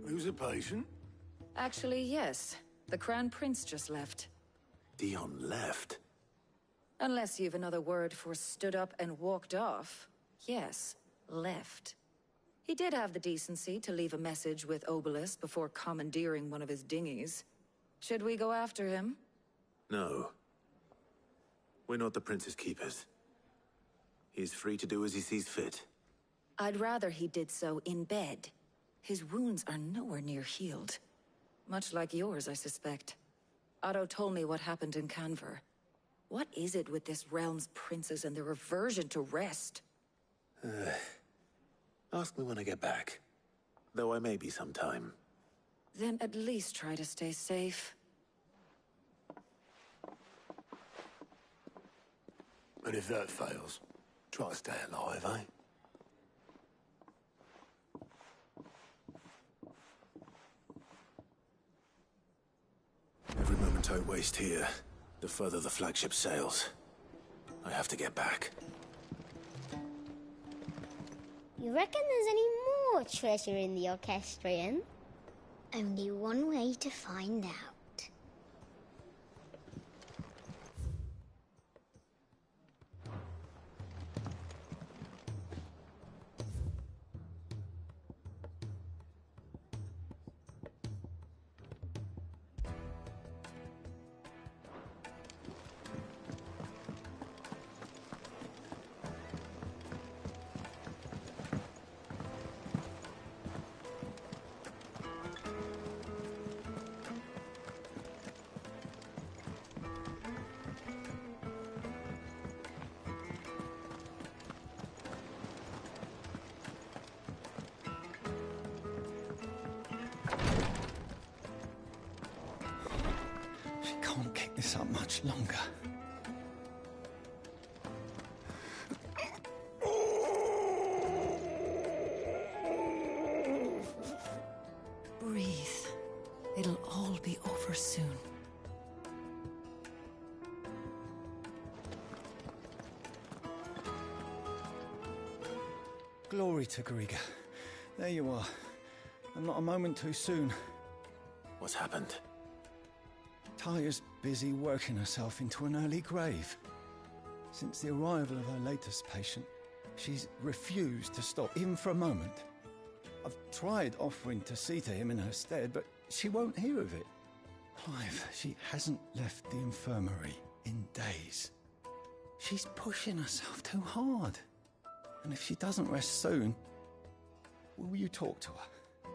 Who's a patient? Actually, yes. The Crown Prince just left. Dion left? Unless you've another word for stood up and walked off. Yes, left. He did have the decency to leave a message with Obelisk before commandeering one of his dinghies. Should we go after him? No. We're not the Prince's keepers. He's free to do as he sees fit. I'd rather he did so in bed. His wounds are nowhere near healed. Much like yours, I suspect. Otto told me what happened in Canver. What is it with this realm's princes and their aversion to rest? Ask me when I get back. Though I may be sometime. Then at least try to stay safe. And if that fails, try to stay alive, eh? Every moment I waste here, the further the flagship sails. I have to get back. You reckon there's any more treasure in the Orchestrion? Only one way to find out. Can't keep this up much longer. Breathe. It'll all be over soon. Glory to Griga. There you are. And not a moment too soon. What's happened? Taya's busy working herself into an early grave. Since the arrival of her latest patient, she's refused to stop, even for a moment. I've tried offering to see to him in her stead, but she won't hear of it. Clive, she hasn't left the infirmary in days. She's pushing herself too hard. And if she doesn't rest soon, will you talk to her?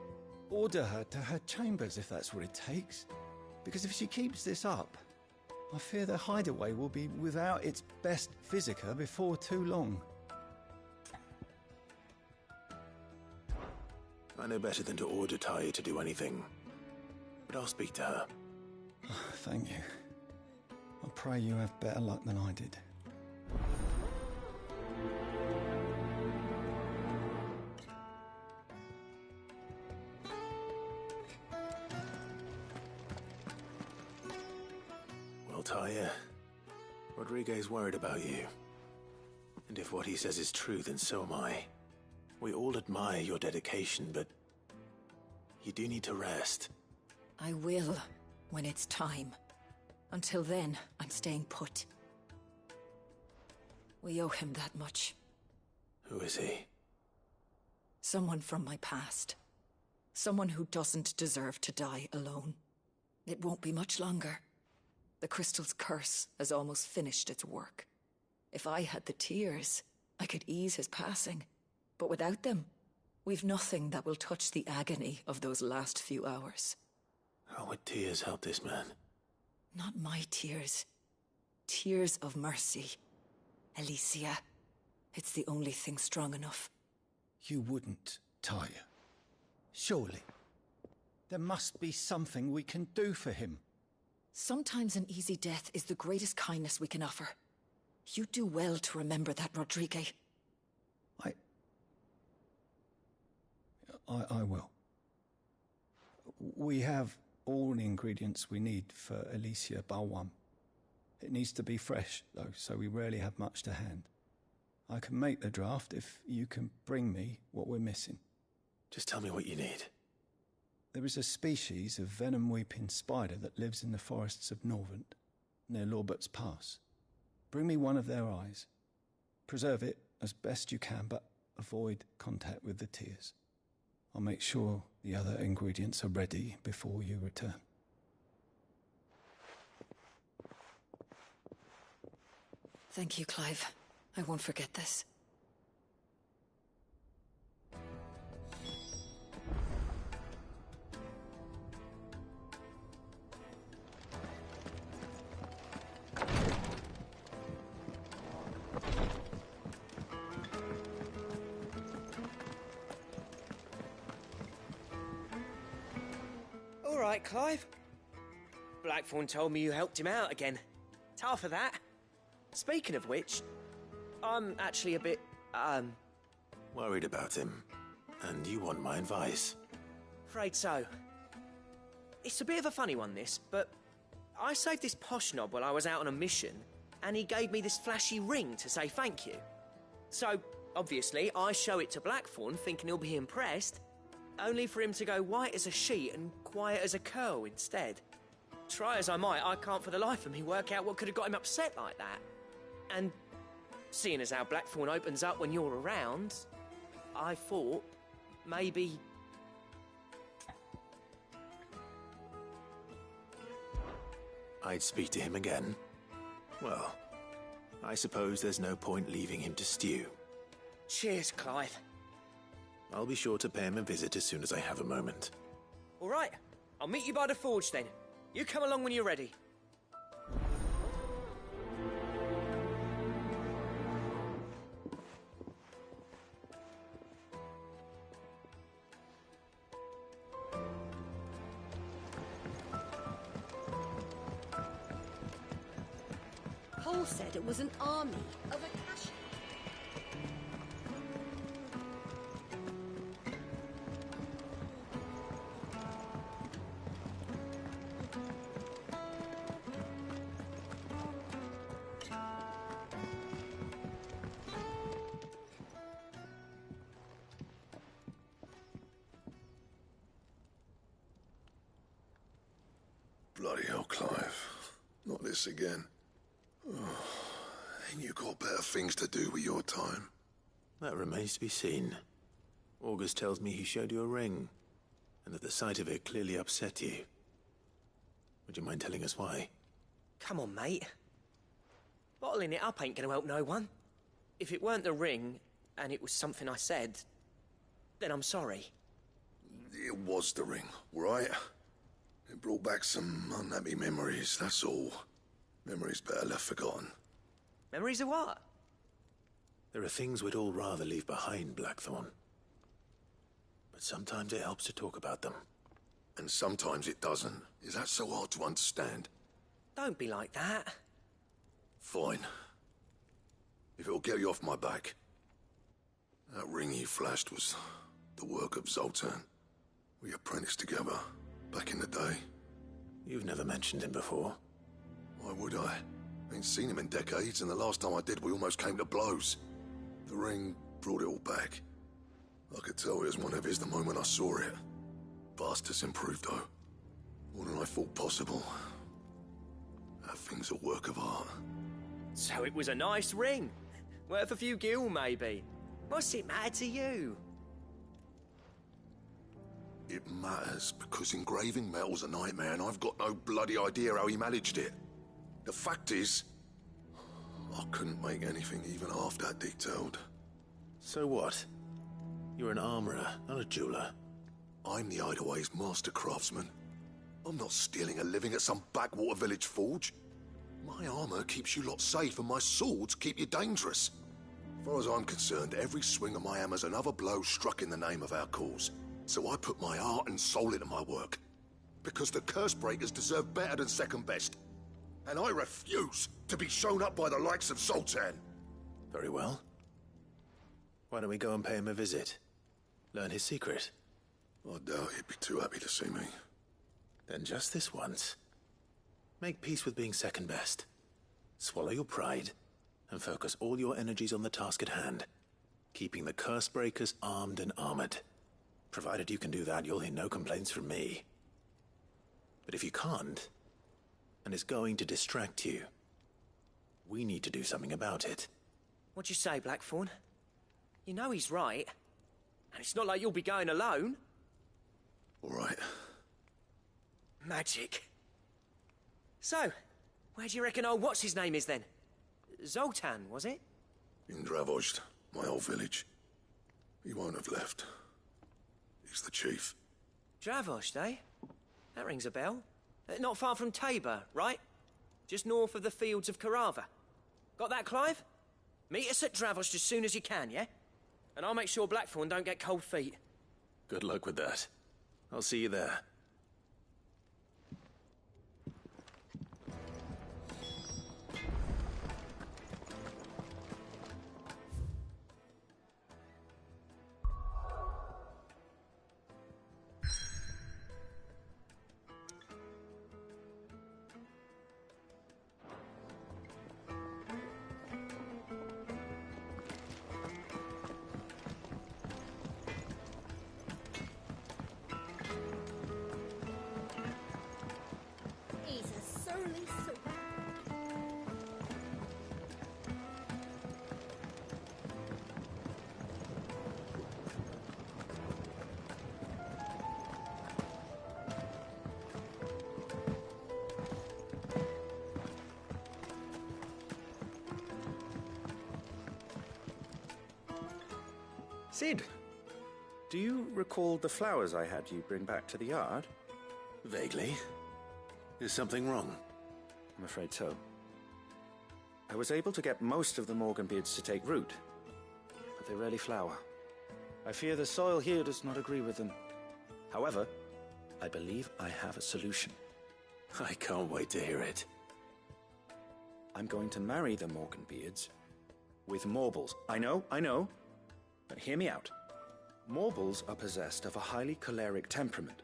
Order her to her chambers if that's what it takes. Because if she keeps this up, I fear the hideaway will be without its best physica before too long. I know better than to order Taya to do anything, but I'll speak to her. Thank you. I pray you have better luck than I did. Well, Taya, Rodriguez worried about you. And if what he says is true, then so am I. We all admire your dedication, but you do need to rest. I will, when it's time. Until then, I'm staying put. We owe him that much. Who is he? Someone from my past. Someone who doesn't deserve to die alone. It won't be much longer. The crystal's curse has almost finished its work. If I had the tears, I could ease his passing. But without them, we've nothing that will touch the agony of those last few hours. How would tears help this man? Not my tears. Tears of mercy. Alicia, it's the only thing strong enough. You wouldn't, Taya. Surely. There must be something we can do for him. Sometimes an easy death is the greatest kindness we can offer. You do well to remember that, Rodriguez. I will. We have all the ingredients we need for Alicia Balwam. It needs to be fresh, though, so we rarely have much to hand. I can make the draft if you can bring me what we're missing. Just tell me what you need. There is a species of venom-weeping spider that lives in the forests of Norvent, near Lorbert's Pass. Bring me one of their eyes. Preserve it as best you can, but avoid contact with the tears. I'll make sure the other ingredients are ready before you return. Thank you, Clive. I won't forget this. All right, Clive. Blackthorn told me you helped him out again. Tough for that. Speaking of which, I'm actually a bit, worried about him. And you want my advice? Afraid so. It's a bit of a funny one, this, but I saved this posh knob while I was out on a mission, and he gave me this flashy ring to say thank you. So, obviously, I show it to Blackthorn, thinking he'll be impressed, only for him to go white as a sheet and quiet as a curl instead. Try as I might, I can't for the life of me work out what could have got him upset like that. And seeing as how Blackthorn opens up when you're around, I thought maybe... I'd speak to him again. Well, I suppose there's no point leaving him to stew. Cheers, Clive. I'll be sure to pay him a visit as soon as I have a moment. All right, I'll meet you by the forge then. You come along when you're ready. Paul said it was an army of Akashi. Bloody hell, Clive. Not this again. Oh, ain't you got better things to do with your time? That remains to be seen. August tells me he showed you a ring, and that the sight of it clearly upset you. Would you mind telling us why? Come on, mate. Bottling it up ain't gonna help no one. If it weren't the ring, and it was something I said, then I'm sorry. It was the ring, right? It brought back some unhappy memories, that's all. Memories better left forgotten. Memories of what? There are things we'd all rather leave behind, Blackthorn. But sometimes it helps to talk about them. And sometimes it doesn't. Is that so hard to understand? Don't be like that. Fine. If it'll get you off my back. That ring you flashed was the work of Zoltan. We apprenticed together, back in the day. You've never mentioned him before. Why would I? Ain't seen him in decades, and the last time I did, we almost came to blows. The ring brought it all back. I could tell it was one of his the moment I saw it. Bastard's improved, though. More than I thought possible. That thing's a work of art. So it was a nice ring. Worth a few gil, maybe. What's it matter to you? It matters because engraving metal's a nightmare, and I've got no bloody idea how he managed it. The fact is, I couldn't make anything even half that detailed. So what? You're an armorer, not a jeweler. I'm the Hideaway's master craftsman. I'm not stealing a living at some backwater village forge. My armor keeps you lot safe, and my swords keep you dangerous. As far as I'm concerned, every swing of my hammer's another blow struck in the name of our cause. So I put my heart and soul into my work. Because the curse breakers deserve better than second best. And I refuse to be shown up by the likes of Zoltan. Very well. Why don't we go and pay him a visit? Learn his secret. I doubt he'd be too happy to see me. Then just this once. Make peace with being second best. Swallow your pride, and focus all your energies on the task at hand. Keeping the curse breakers armed and armored. Provided you can do that, you'll hear no complaints from me. But if you can't, and it's going to distract you, we need to do something about it. What'd you say, Blackthorn? You know he's right. And it's not like you'll be going alone. All right. Magic. So, where do you reckon old what's-his-name is then? Zoltan, was it? In Dravozd, my old village. He won't have left. He's the chief. Dravozd, eh? That rings a bell. Not far from Tabor, right? Just north of the fields of Carava. Got that, Clive? Meet us at Dravozd as soon as you can, yeah? And I'll make sure Blackthorn don't get cold feet. Good luck with that. I'll see you there. Sid, do you recall the flowers I had you bring back to the yard? Vaguely. Is something wrong? I'm afraid so. I was able to get most of the Morganbeards to take root, but they rarely flower. I fear the soil here does not agree with them. However, I believe I have a solution. I can't wait to hear it. I'm going to marry the Morganbeards with Morbles. I know. But hear me out. Morbles are possessed of a highly choleric temperament.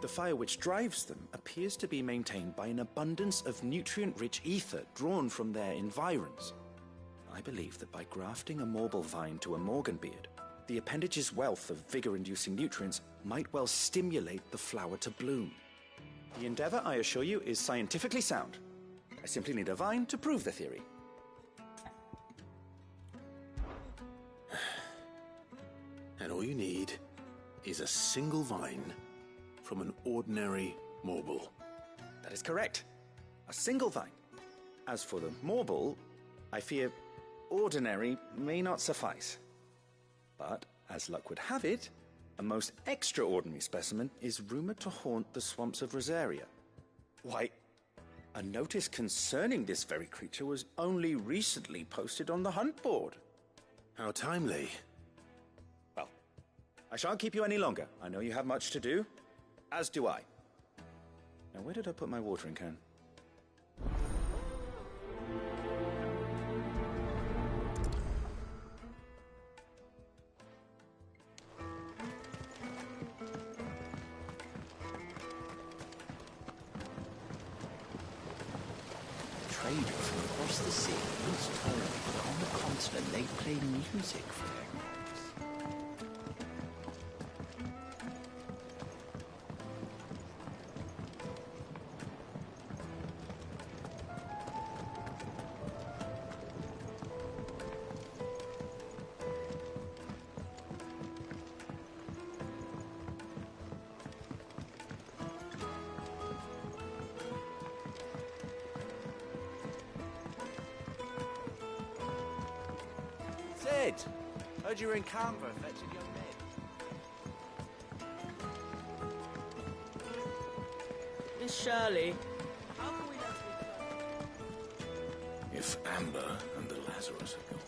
The fire which drives them appears to be maintained by an abundance of nutrient-rich ether drawn from their environs. I believe that by grafting a Morble vine to a Morganbeard, the appendage's wealth of vigor-inducing nutrients might well stimulate the flower to bloom. The endeavor, I assure you, is scientifically sound. I simply need a vine to prove the theory. And all you need is a single vine from an ordinary morble. That is correct. A single vine. As for the morble, I fear ordinary may not suffice. But, as luck would have it, a most extraordinary specimen is rumored to haunt the swamps of Rosaria. Why, a notice concerning this very creature was only recently posted on the hunt board. How timely. Well, I shan't keep you any longer. I know you have much to do, as do I. Now, where did I put my watering can? Traders from across the sea once told me that on the continent they play music for their crops. Sid! Heard you were in Canberra fetching young men. Miss Shirley, how can we let If Amber and the Lazarus are gone.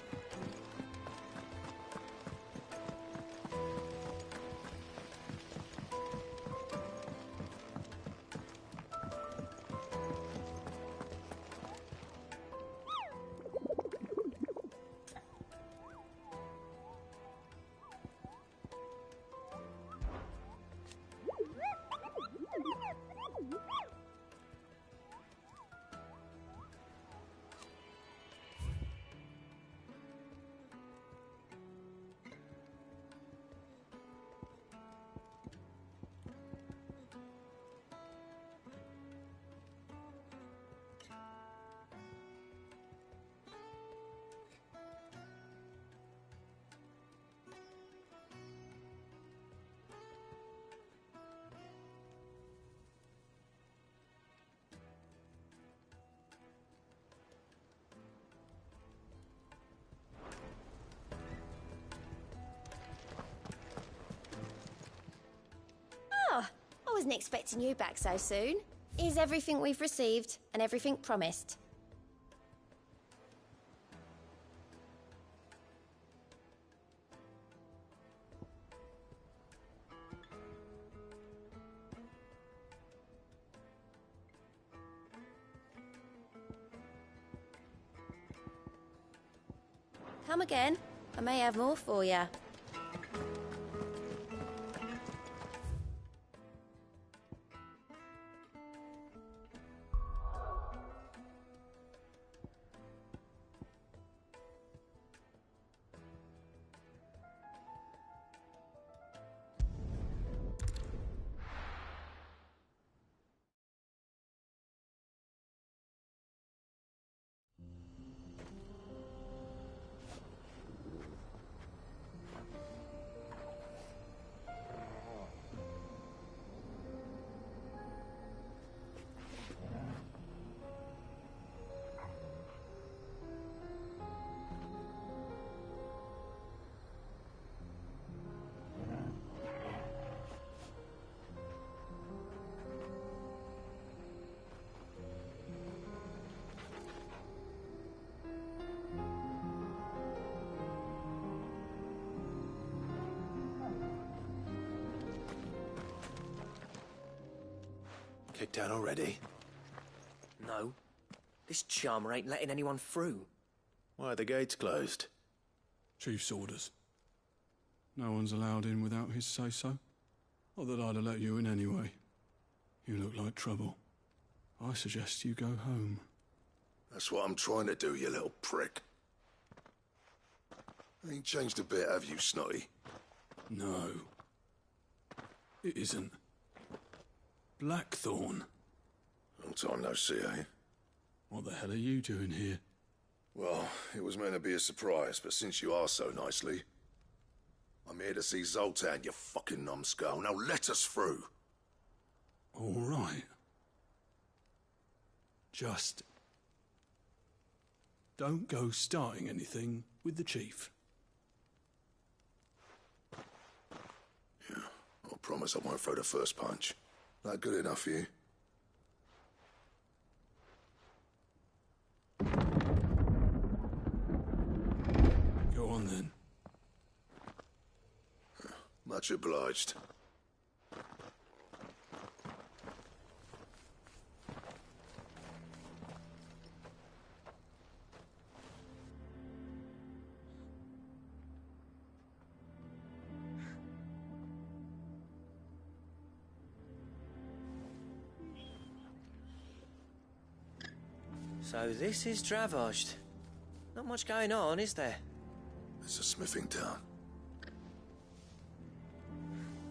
I wasn't expecting you back so soon. Is everything we've received and everything promised? Come again. I may have more for you. Kicked out already? No. This charmer ain't letting anyone through. Why are the gates closed? Chief's orders. No one's allowed in without his say-so. Not that I'd have let you in anyway. You look like trouble. I suggest you go home. That's what I'm trying to do, you little prick. Ain't changed a bit, have you, Snotty? No. It isn't. Blackthorn. Long time no see, eh? What the hell are you doing here? Well, it was meant to be a surprise, but since you asked so nicely, I'm here to see Zoltan, you fucking numbskull. Now let us through. All right. Just don't go starting anything with the chief. Yeah, I promise I won't throw the first punch. That good enough for you? Go on then. Much obliged. So this is Dravosht. Not much going on, is there? It's a smithing town.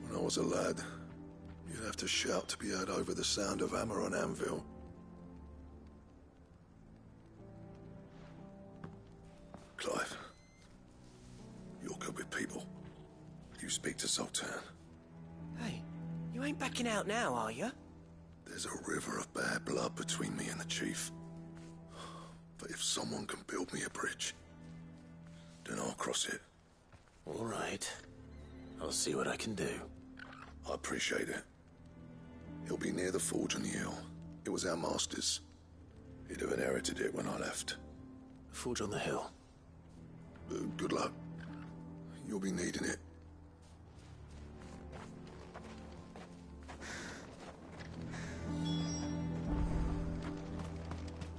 When I was a lad, you'd have to shout to be heard over the sound of hammer on anvil. Clive, you're good with people. You speak to Zoltan. Hey, you ain't backing out now, are you? There's a river of bad blood between me and the chief. But if someone can build me a bridge, then I'll cross it. All right. I'll see what I can do. I appreciate it. He'll be near the forge on the hill. It was our master's. He'd have inherited it when I left. The forge on the hill. Good luck. You'll be needing it.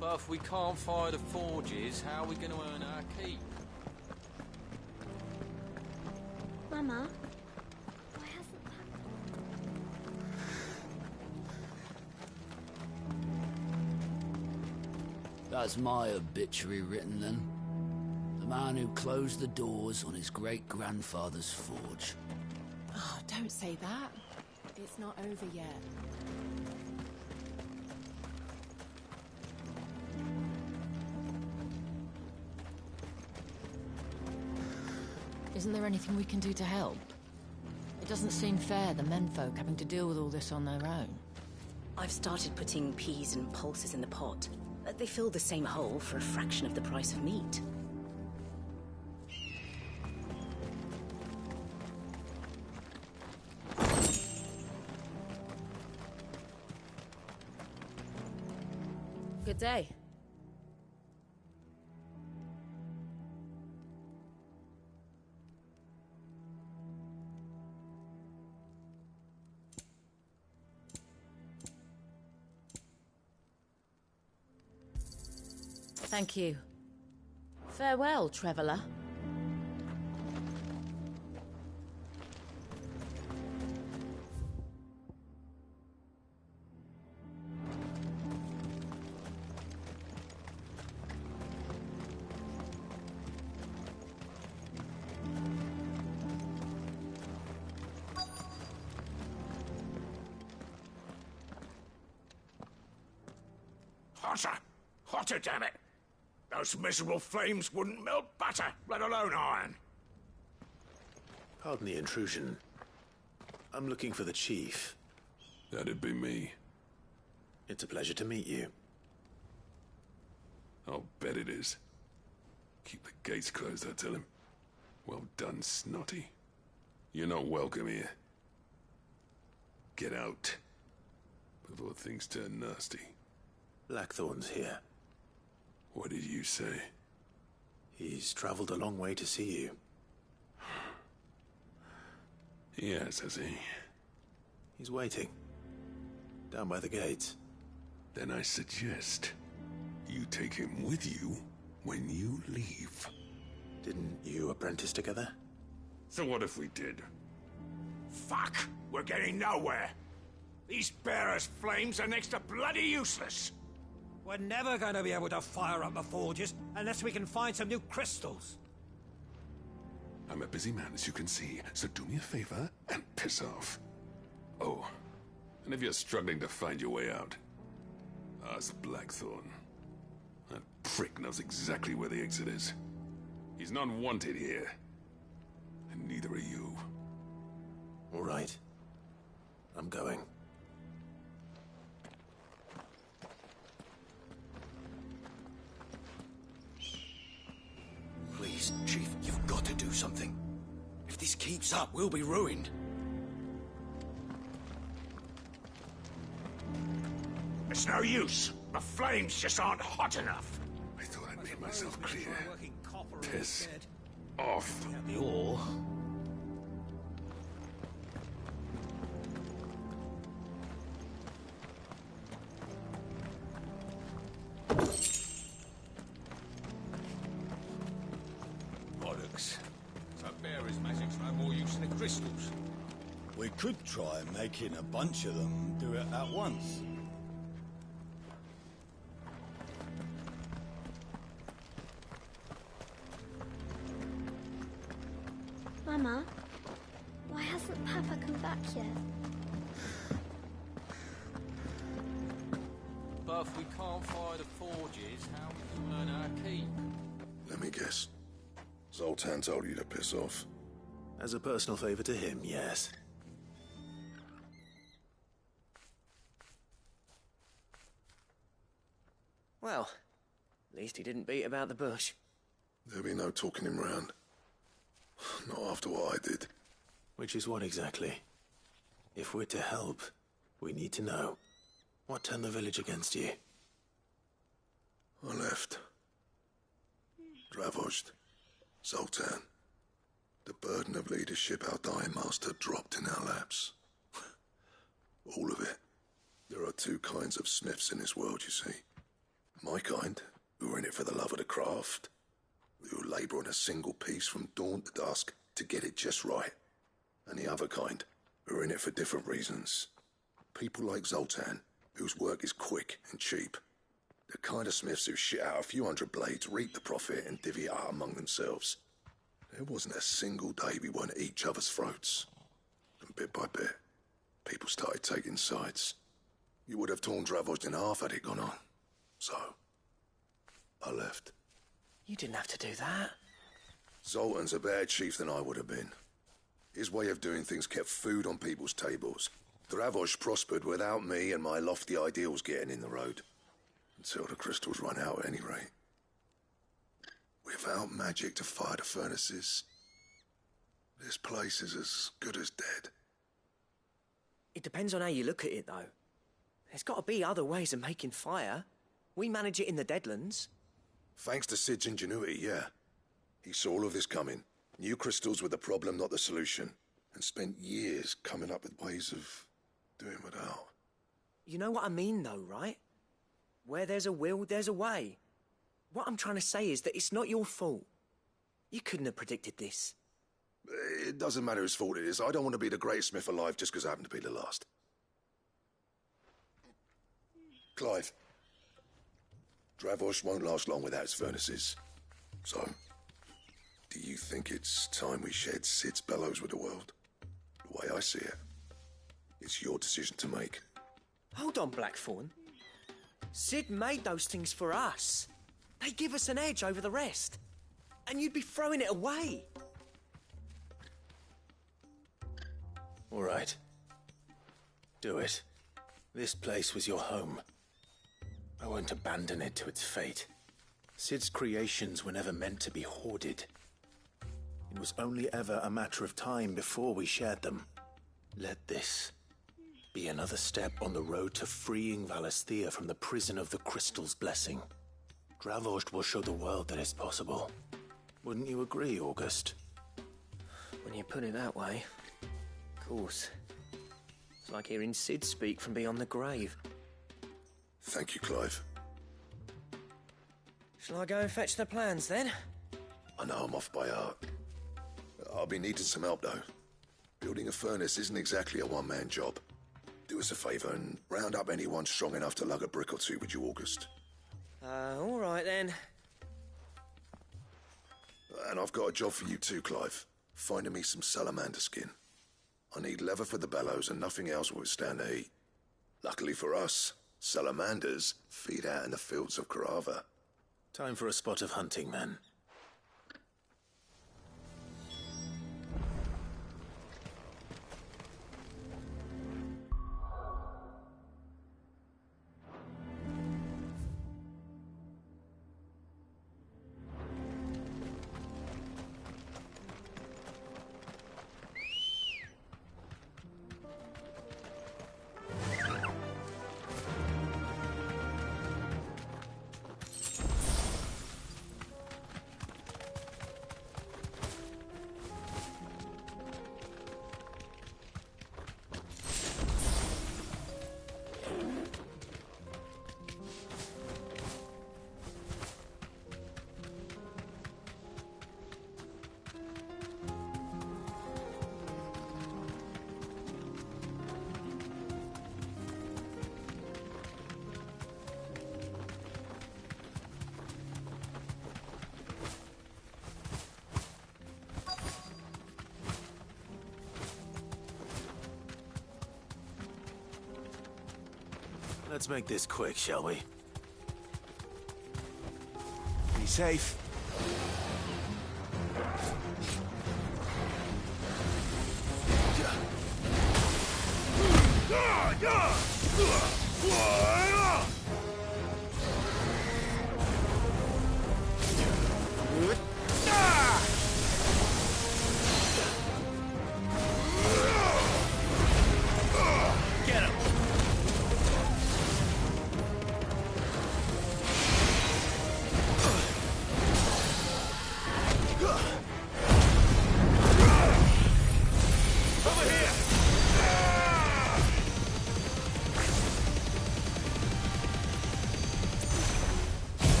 But if we can't fire the forges, how are we going to earn our keep? Mama, That's my obituary written then. The man who closed the doors on his great-grandfather's forge. Oh, don't say that. It's not over yet. Isn't there anything we can do to help? It doesn't seem fair, the menfolk having to deal with all this on their own. I've started putting peas and pulses in the pot. They fill the same hole for a fraction of the price of meat. Good day. Thank you. Farewell, traveller. Hotter! Hotter, damn it! Those miserable flames wouldn't melt butter, let alone iron. Pardon the intrusion. I'm looking for the chief. That'd be me. It's a pleasure to meet you. I'll bet it is. Keep the gates closed, I tell him. Well done, Snotty. You're not welcome here. Get out. Before things turn nasty. Blackthorn's here. What did you say? He's traveled a long way to see you. Yes, has he? He's waiting. Down by the gates. Then I suggest you take him with you when you leave. Didn't you apprentice together? So what if we did? Fuck! We're getting nowhere. These bearers' flames are next to bloody useless. We're never going to be able to fire up the forges unless we can find some new crystals. I'm a busy man, as you can see, so do me a favor and piss off. Oh, and if you're struggling to find your way out, Ask Blackthorn. That prick knows exactly where the exit is. He's not wanted here. And neither are you. All right. I'm going. Please, Chief, you've got to do something. If this keeps up, we'll be ruined. It's no use. The flames just aren't hot enough. I thought I'd made myself clear. Piss off. The ore. Bollocks. So bearer's magic's no more use than the crystals. We could try making a bunch of them do it at once. Mama, why hasn't Papa come back yet? But if we can't fire the forges, how we can earn our keep? Let me guess. Zoltan told you to piss off. As a personal favor to him, yes. Well, at least he didn't beat about the bush. There'll be no talking him round. Not after what I did. Which is what exactly? If we're to help, we need to know. What turned the village against you? I left. Dravost. Zoltan. The burden of leadership our dying master dropped in our laps. All of it. There are two kinds of smiths in this world, you see. My kind, who are in it for the love of the craft, who labour on a single piece from dawn to dusk to get it just right. And the other kind, who are in it for different reasons. People like Zoltan, whose work is quick and cheap. The kind of smiths who shit out a few hundred blades, reap the profit, and divvy it out among themselves. There wasn't a single day we weren't at each other's throats. And bit by bit, people started taking sides. You would have torn Dravost in half had it gone on. So, I left. You didn't have to do that. Zoltan's a better chief than I would have been. His way of doing things kept food on people's tables. Dravost prospered without me and my lofty ideals getting in the road. Until the crystals run out at any rate. Without magic to fire the furnaces, this place is as good as dead. It depends on how you look at it, though. There's got to be other ways of making fire. We manage it in the Deadlands. Thanks to Sid's ingenuity, yeah. He saw all of this coming. Knew crystals were the problem, not the solution. And spent years coming up with ways of doing without. You know what I mean, though, right? Where there's a will, there's a way. What I'm trying to say is that it's not your fault. You couldn't have predicted this. It doesn't matter whose fault it is. I don't want to be the greatest smith alive just because I happen to be the last. Clive. Dravost won't last long without its furnaces. So, do you think it's time we shared Sid's bellows with the world? The way I see it, it's your decision to make. Hold on, Blackthorn. Sid made those things for us. They give us an edge over the rest. And you'd be throwing it away. All right. Do it. This place was your home. I won't abandon it to its fate. Sid's creations were never meant to be hoarded. It was only ever a matter of time before we shared them. Let this be another step on the road to freeing Valisthea from the prison of the Crystal's blessing. Dravost will show the world that it's possible. Wouldn't you agree, August? When you put it that way, of course. It's like hearing Sid speak from beyond the grave. Thank you, Clive. Shall I go and fetch the plans, then? I know I'm off by heart. I'll be needing some help, though. Building a furnace isn't exactly a one-man job. Do us a favour and round up anyone strong enough to lug a brick or two with you, August. All right, then. And I've got a job for you too, Clive. Finding me some salamander skin. I need leather for the bellows and nothing else will withstand the heat. Luckily for us, Salamanders feed out in the fields of Carava. Time for a spot of hunting, men. Let's make this quick, shall we? Be safe.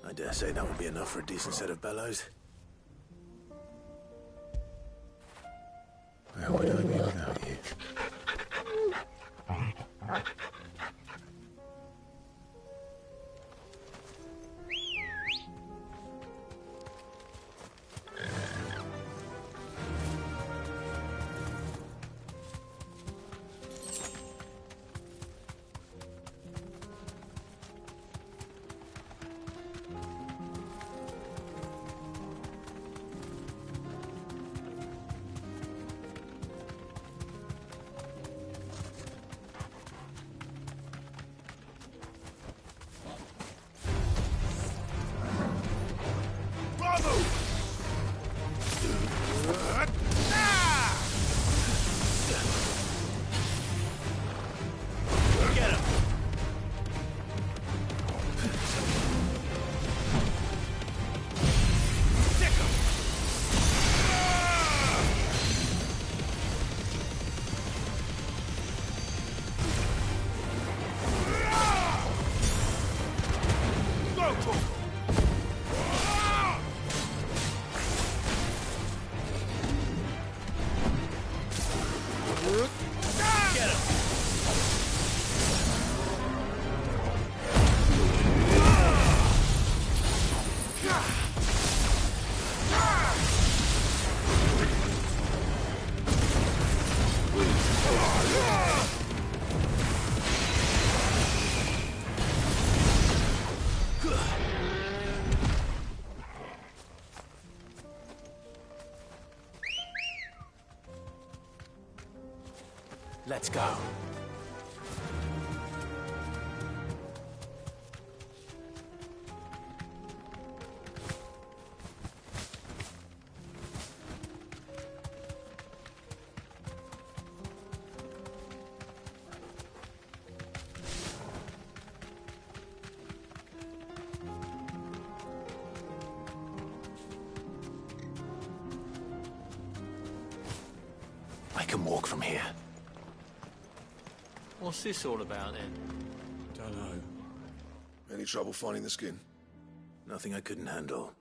I dare say that would be enough for a decent set of bellows. Where would I be without you? Let's go. I can walk from here. What's this all about, then? Don't know. Any trouble finding the skin? Nothing I couldn't handle.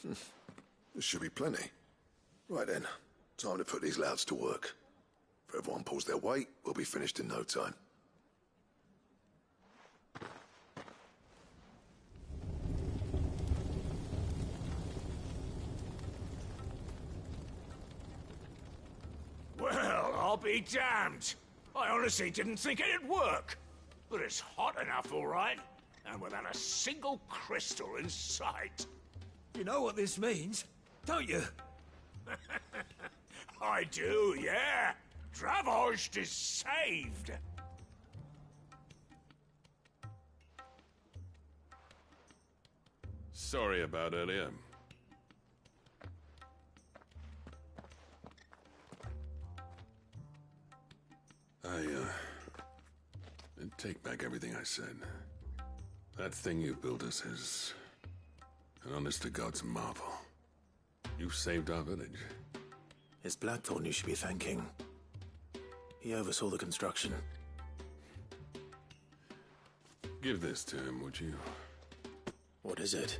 There should be plenty. Right then, time to put these louds to work. If everyone pulls their weight, we'll be finished in no time. Well, I'll be damned. I honestly didn't think it'd work. But it's hot enough, all right. And without a single crystal in sight. You know what this means, don't you? I do, yeah. Dravost is saved. Sorry about earlier. I take back everything I said. That thing you built us is an honest-to-God's marvel. You saved our village. It's Blackthorn you should be thanking. He oversaw the construction. Give this to him, would you? What is it?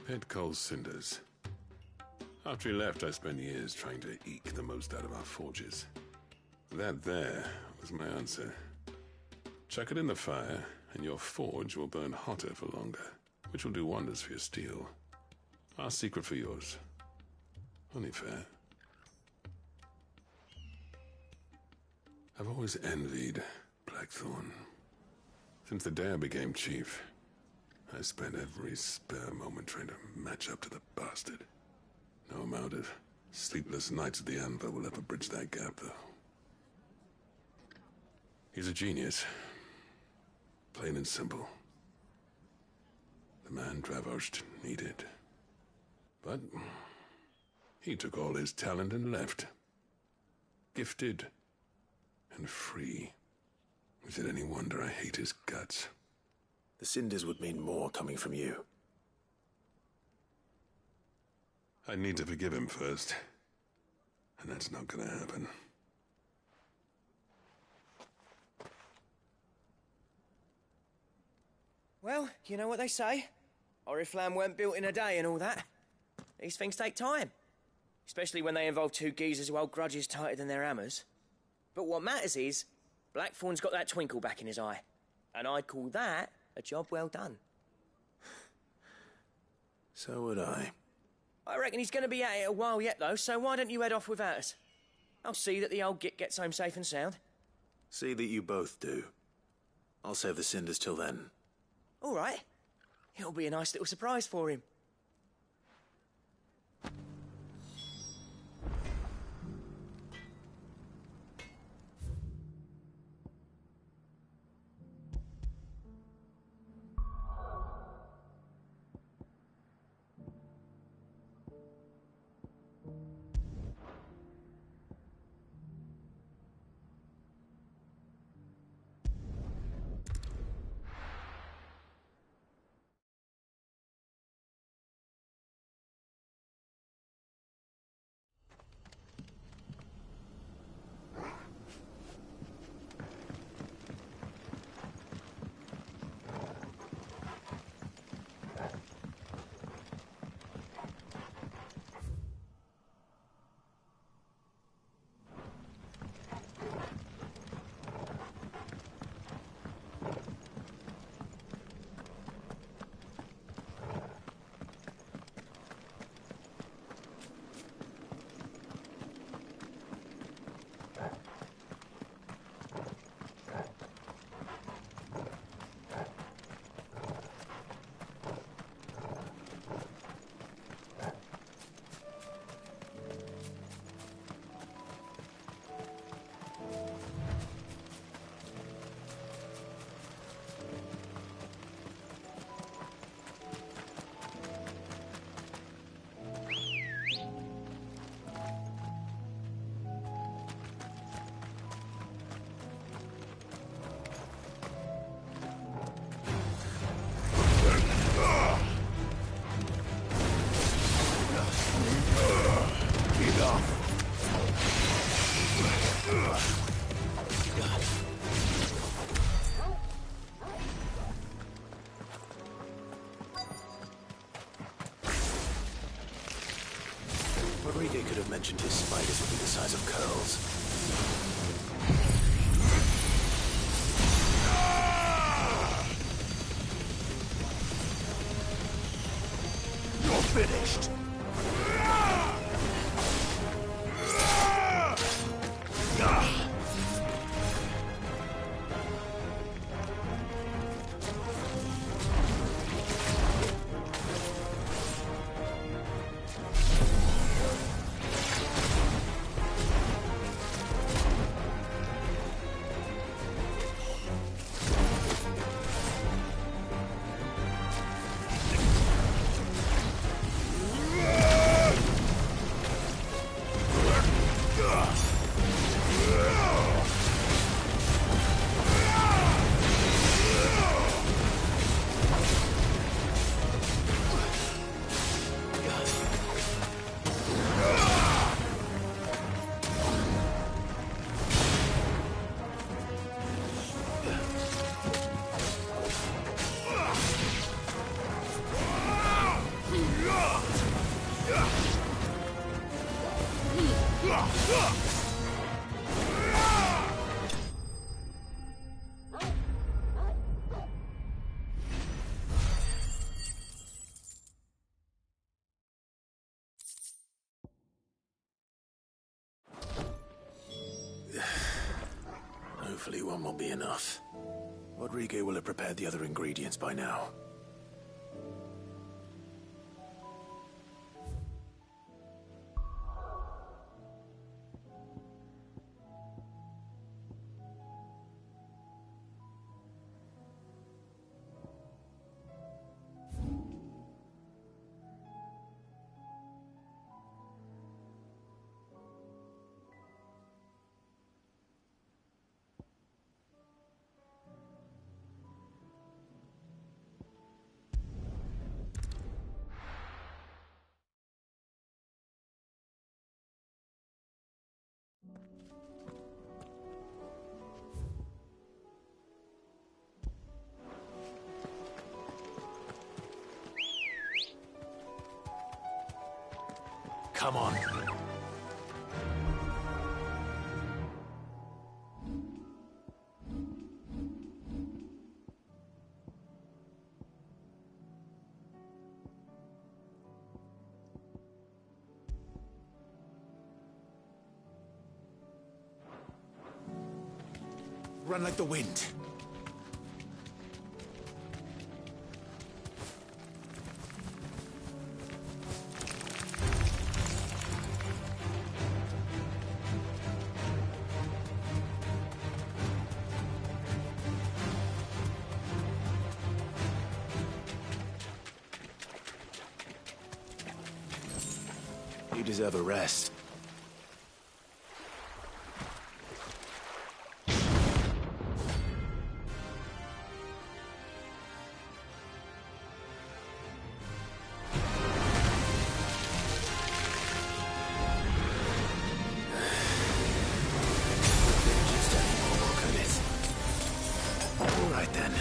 Pit Cole's cinders. After he left, I spent years trying to eke the most out of our forges. That there was my answer. Chuck it in the fire, and your forge will burn hotter for longer, which will do wonders for your steel. Our secret for yours. Only fair. I've always envied Blackthorn. Since the day I became chief, I spent every spare moment trying to match up to the bastard. No amount of sleepless nights at the anvil will ever bridge that gap, though. He's a genius. Plain and simple. The man Dravost needed. But he took all his talent and left. Gifted and free. Is it any wonder I hate his guts? The cinders would mean more coming from you. I need to forgive him first. And that's not gonna happen. Well, you know what they say. Oriflamme weren't built in a day and all that. These things take time. Especially when they involve two geezers who hold grudges tighter than their hammers. But what matters is, Blackthorn's got that twinkle back in his eye. And I'd call that a job well done. So would I. I reckon he's going to be at it a while yet, though, so why don't you head off without us? I'll see that the old git gets home safe and sound. See that you both do. I'll save the cinders till then. All right. It'll be a nice little surprise for him. Rodrigue could have mentioned his spiders would be the size of curls. You're finished! Hopefully one will be enough. Rodrigue will have prepared the other ingredients by now. Come on. Run like the wind. You deserve a rest. All right then.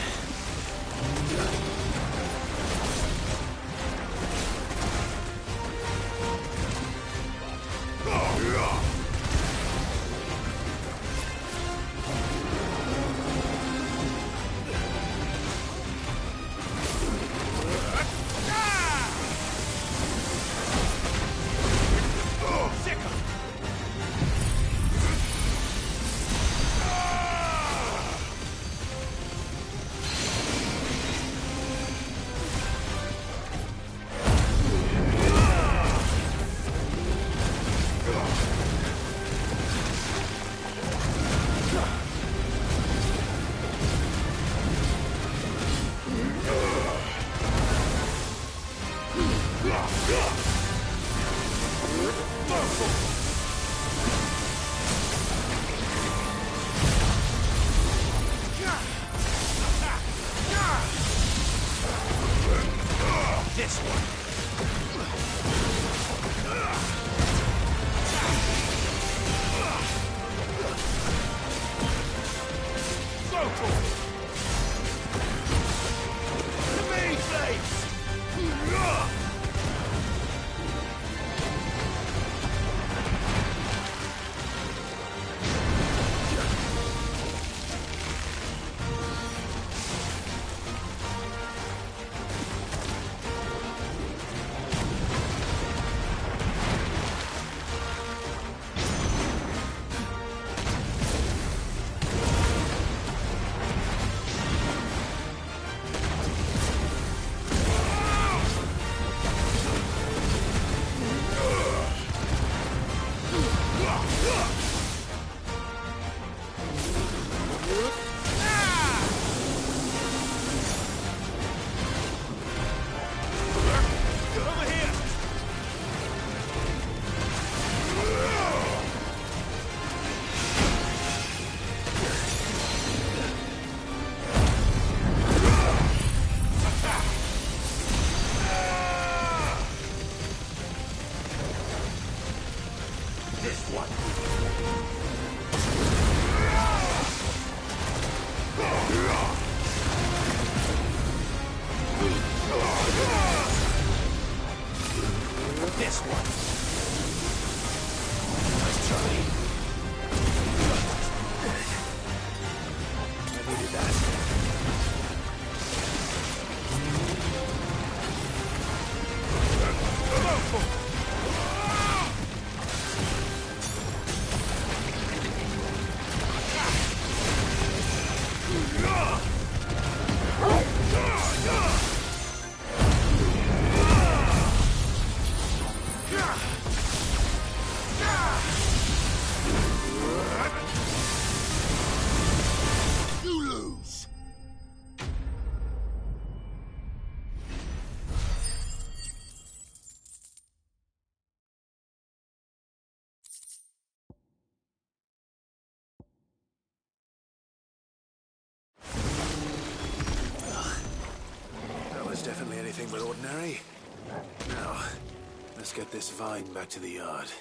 This one. one. This one. Nice try. I needed that. Definitely anything but ordinary. Now, let's get this vine back to the yard.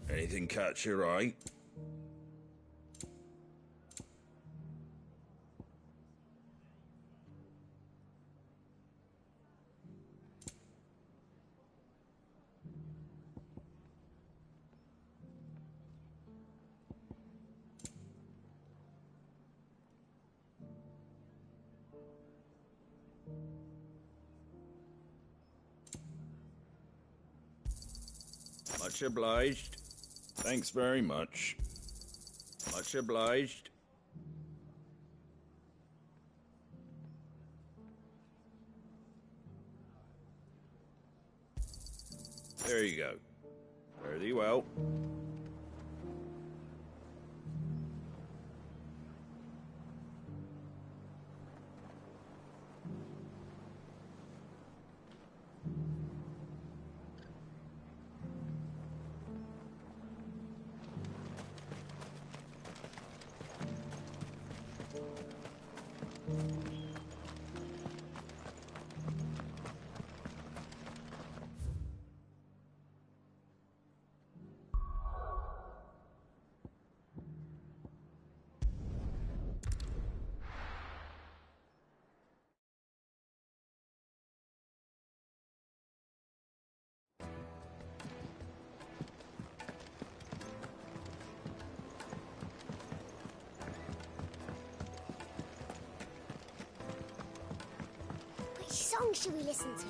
Anything catch your eye? Much obliged. Thanks very much. Much obliged. There you go. Fare thee well. Which song should we listen to?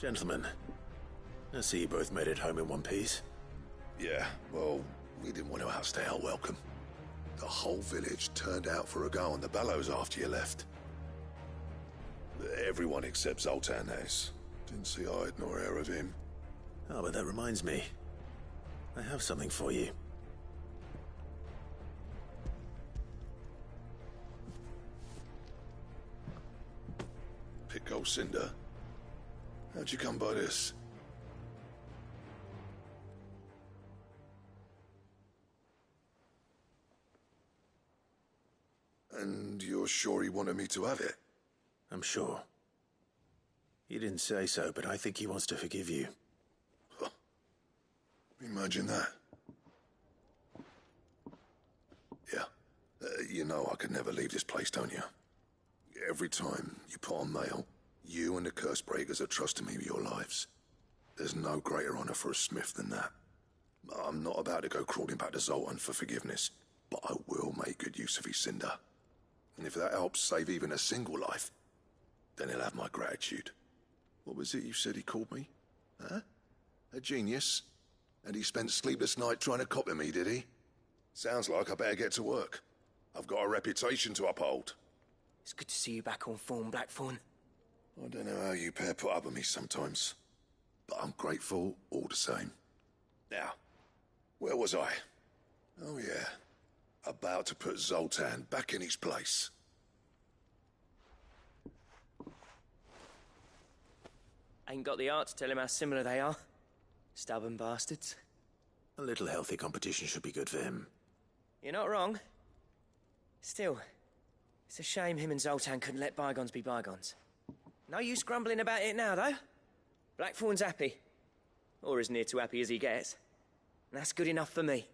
Gentlemen, I see you both made it home in one piece. Yeah, well, we didn't want to outstay our welcome. The whole village turned out for a go on the bellows after you left. Everyone except Zoltan has. Didn't see hide nor hair of him. Oh, but that reminds me. I have something for you. Pick old Cinder. How'd you come by this? And you're sure he wanted me to have it? I'm sure. He didn't say so, but I think he wants to forgive you. Huh. Imagine that. Yeah. You know I could never leave this place, don't you? Every time you put on mail, you and the Cursebreakers are trusting me with your lives. There's no greater honor for a smith than that. I'm not about to go crawling back to Zoltan for forgiveness, but I will make good use of his Cinder. And if that helps save even a single life, then he'll have my gratitude. What was it you said he called me? Huh? A genius? And he spent sleepless night trying to copy me, did he? Sounds like I better get to work. I've got a reputation to uphold. It's good to see you back on form, Blackthorn. I don't know how you pair put up with me sometimes, but I'm grateful all the same. Now, where was I? Oh yeah, about to put Zoltan back in his place. Ain't got the art to tell him how similar they are. Stubborn bastards. A little healthy competition should be good for him. You're not wrong. Still, it's a shame him and Zoltan couldn't let bygones be bygones. No use grumbling about it now, though. Blackthorn's happy. Or as near to happy as he gets. And that's good enough for me.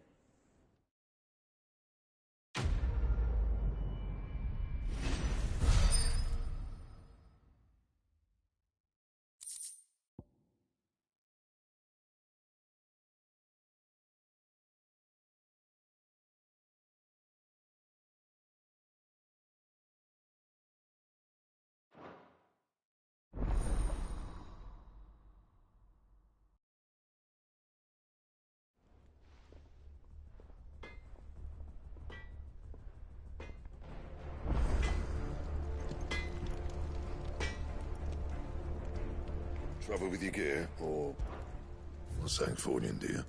Trouble with your gear, or Sancthornian, do you?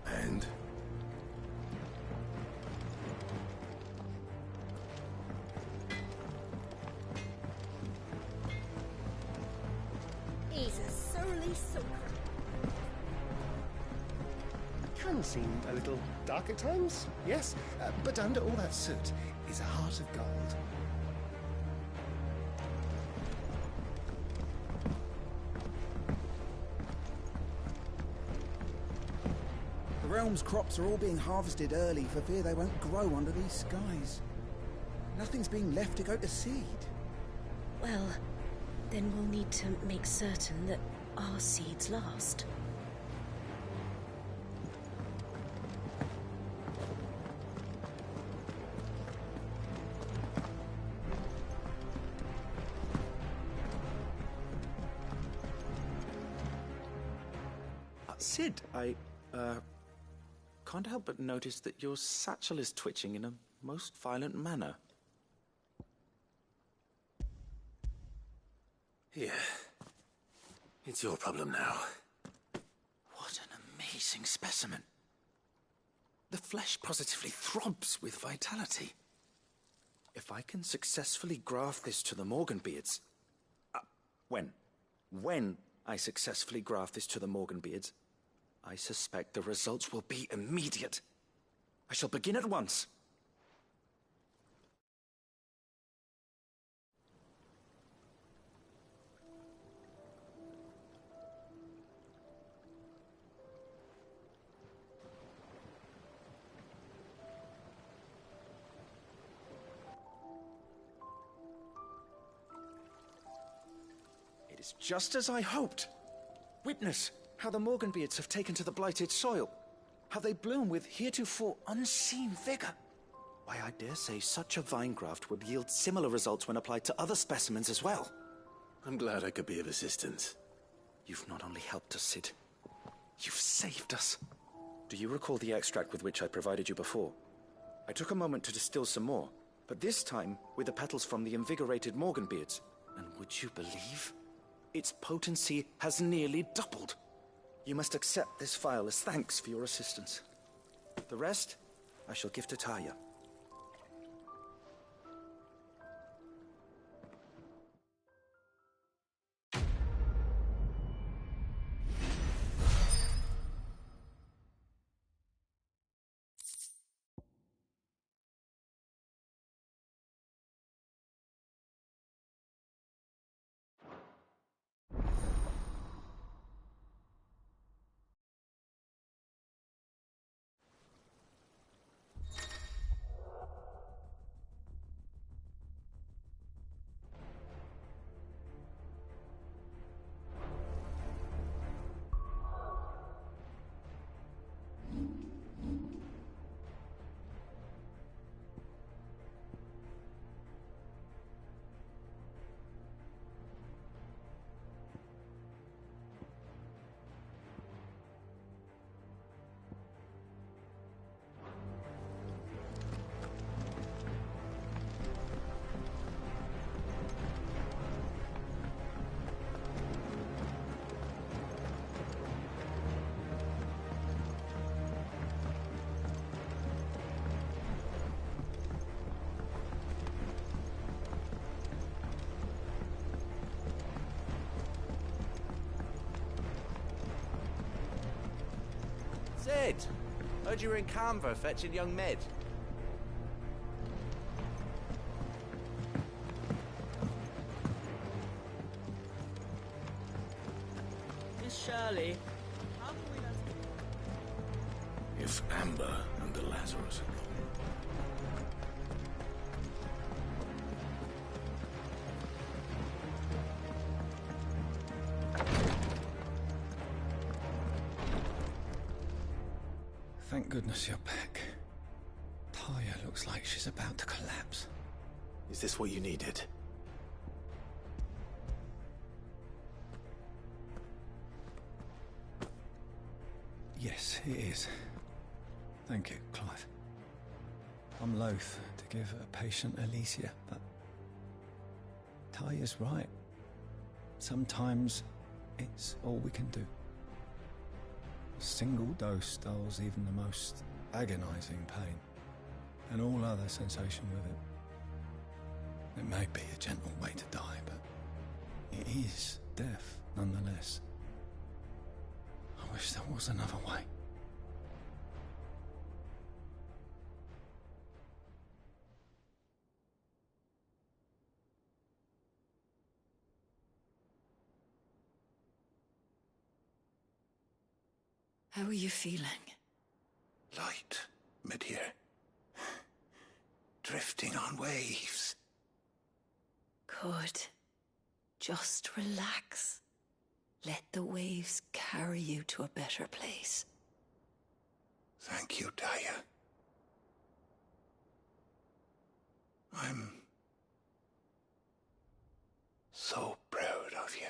And? He's a surly soaker. Can seem a little dark at times, yes, but under all that soot is a heart of gold. The realm's crops are all being harvested early for fear they won't grow under these skies. Nothing's being left to go to seed. Well, then we'll need to make certain that our seeds last. Sid, I can't help but notice that your satchel is twitching in a most violent manner. Here. It's your problem now. What an amazing specimen. The flesh positively throbs with vitality. If I can successfully graft this to the Morganbeards... When I successfully graft this to the Morganbeards, I suspect the results will be immediate. I shall begin at once. It is just as I hoped. Witness how the Morganbeards have taken to the blighted soil. How they bloom with heretofore unseen vigor. Why, I dare say such a vine graft would yield similar results when applied to other specimens as well. I'm glad I could be of assistance. You've not only helped us, Sid. You've saved us. Do you recall the extract with which I provided you before? I took a moment to distill some more, but this time with the petals from the invigorated Morganbeards. And would you believe? Its potency has nearly doubled. You must accept this vial as thanks for your assistance. The rest, I shall give to Taya. Sid! Heard you were in Canva fetching young Med. Miss Shirley, how can we let... If Amber and the Lazarus had gone. Thank goodness you're back. Taya looks like she's about to collapse. Is this what you needed? Yes, it is. Thank you, Clive. I'm loath to give a patient Alicia, but Taya's right. Sometimes it's all we can do. A single dose dulls even the most agonizing pain, and all other sensation with it. It may be a gentle way to die, but it is death nonetheless. I wish there was another way. How are you feeling? Light, mid-here. Drifting on waves. Good. Just relax. Let the waves carry you to a better place. Thank you, Taya. I'm so proud of you.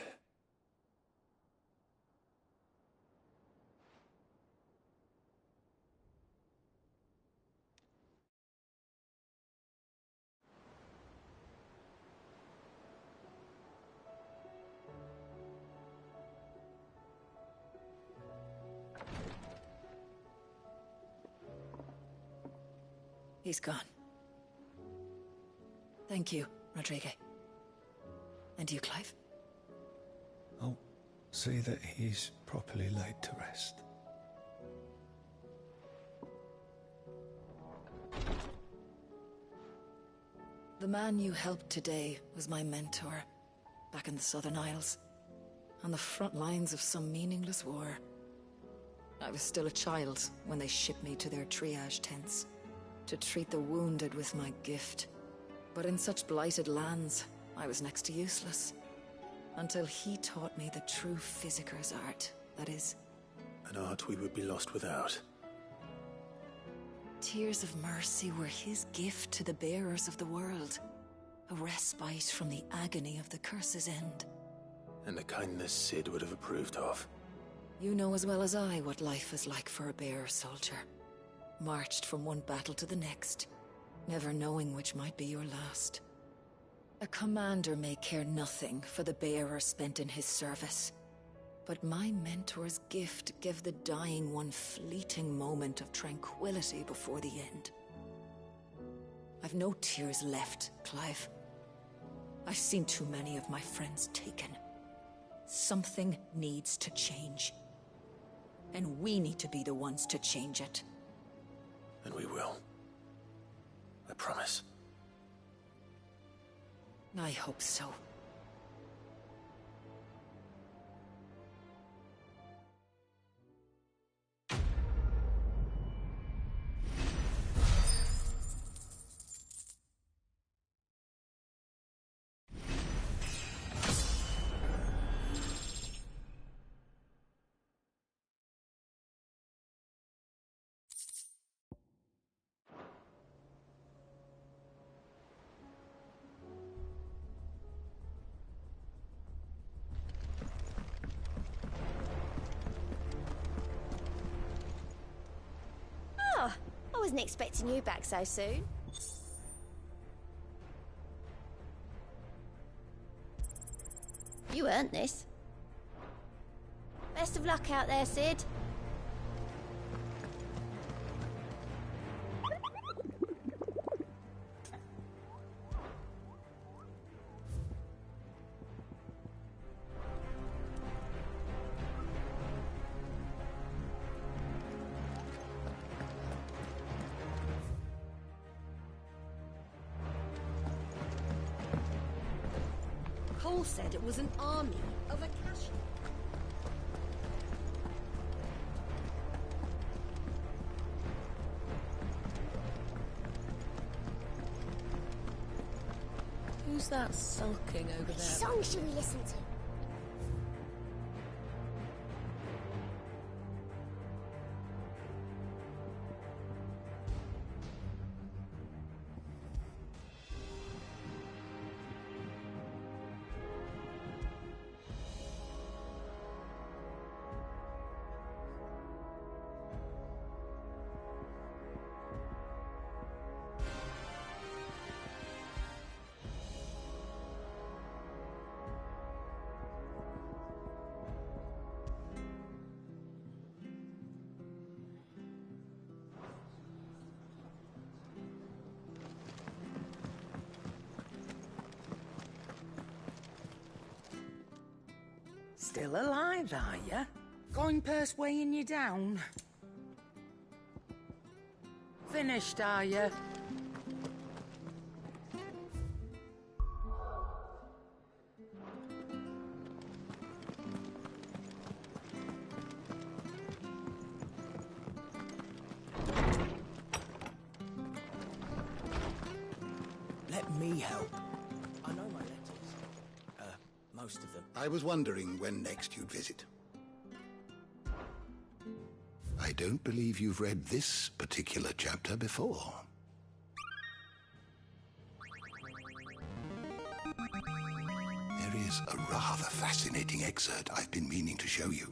He's gone. Thank you, Rodrigue. And you, Clive? I'll see that he's properly laid to rest. The man you helped today was my mentor, back in the Southern Isles, on the front lines of some meaningless war. I was still a child when they shipped me to their triage tents, to treat the wounded with my gift. But in such blighted lands, I was next to useless. Until he taught me the true physicker's art, that is. An art we would be lost without. Tears of mercy were his gift to the bearers of the world. A respite from the agony of the curse's end. And a kindness Sid would have approved of. You know as well as I what life is like for a bearer soldier. Marched from one battle to the next, never knowing which might be your last. A commander may care nothing for the bearer spent in his service. But my mentor's gift gave the dying one fleeting moment of tranquility before the end. I've no tears left, Clive. I've seen too many of my friends taken. Something needs to change. And we need to be the ones to change it. And we will. I promise. I hope so. I wasn't expecting you back so soon. You earned this. Best of luck out there, Sid. Cole said it was an army of a cash. Who's that sulking over there? Which song should we listen to? Still alive, are you? Going purse weighing you down? Finished, are you? Let me help. I know my letters. Most of them. I was wondering when next you'd visit. I don't believe you've read this particular chapter before. There is a rather fascinating excerpt I've been meaning to show you.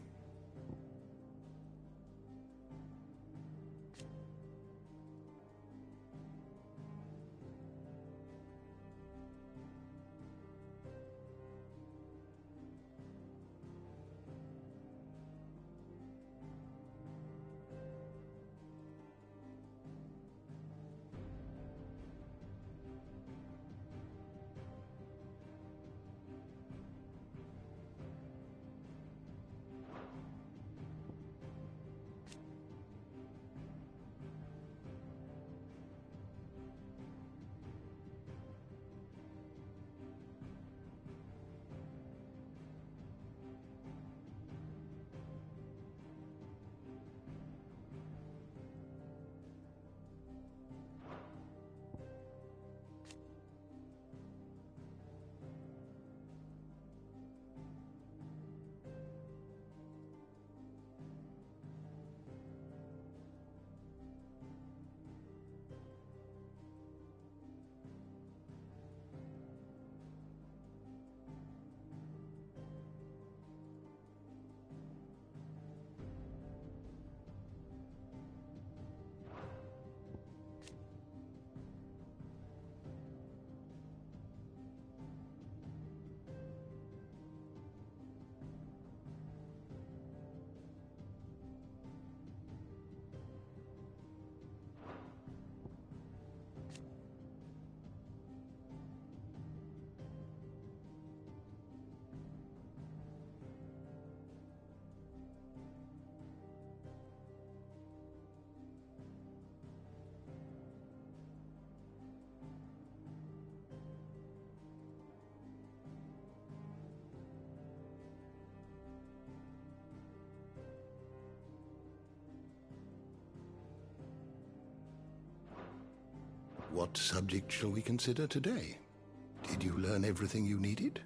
What subject shall we consider today? Did you learn everything you needed?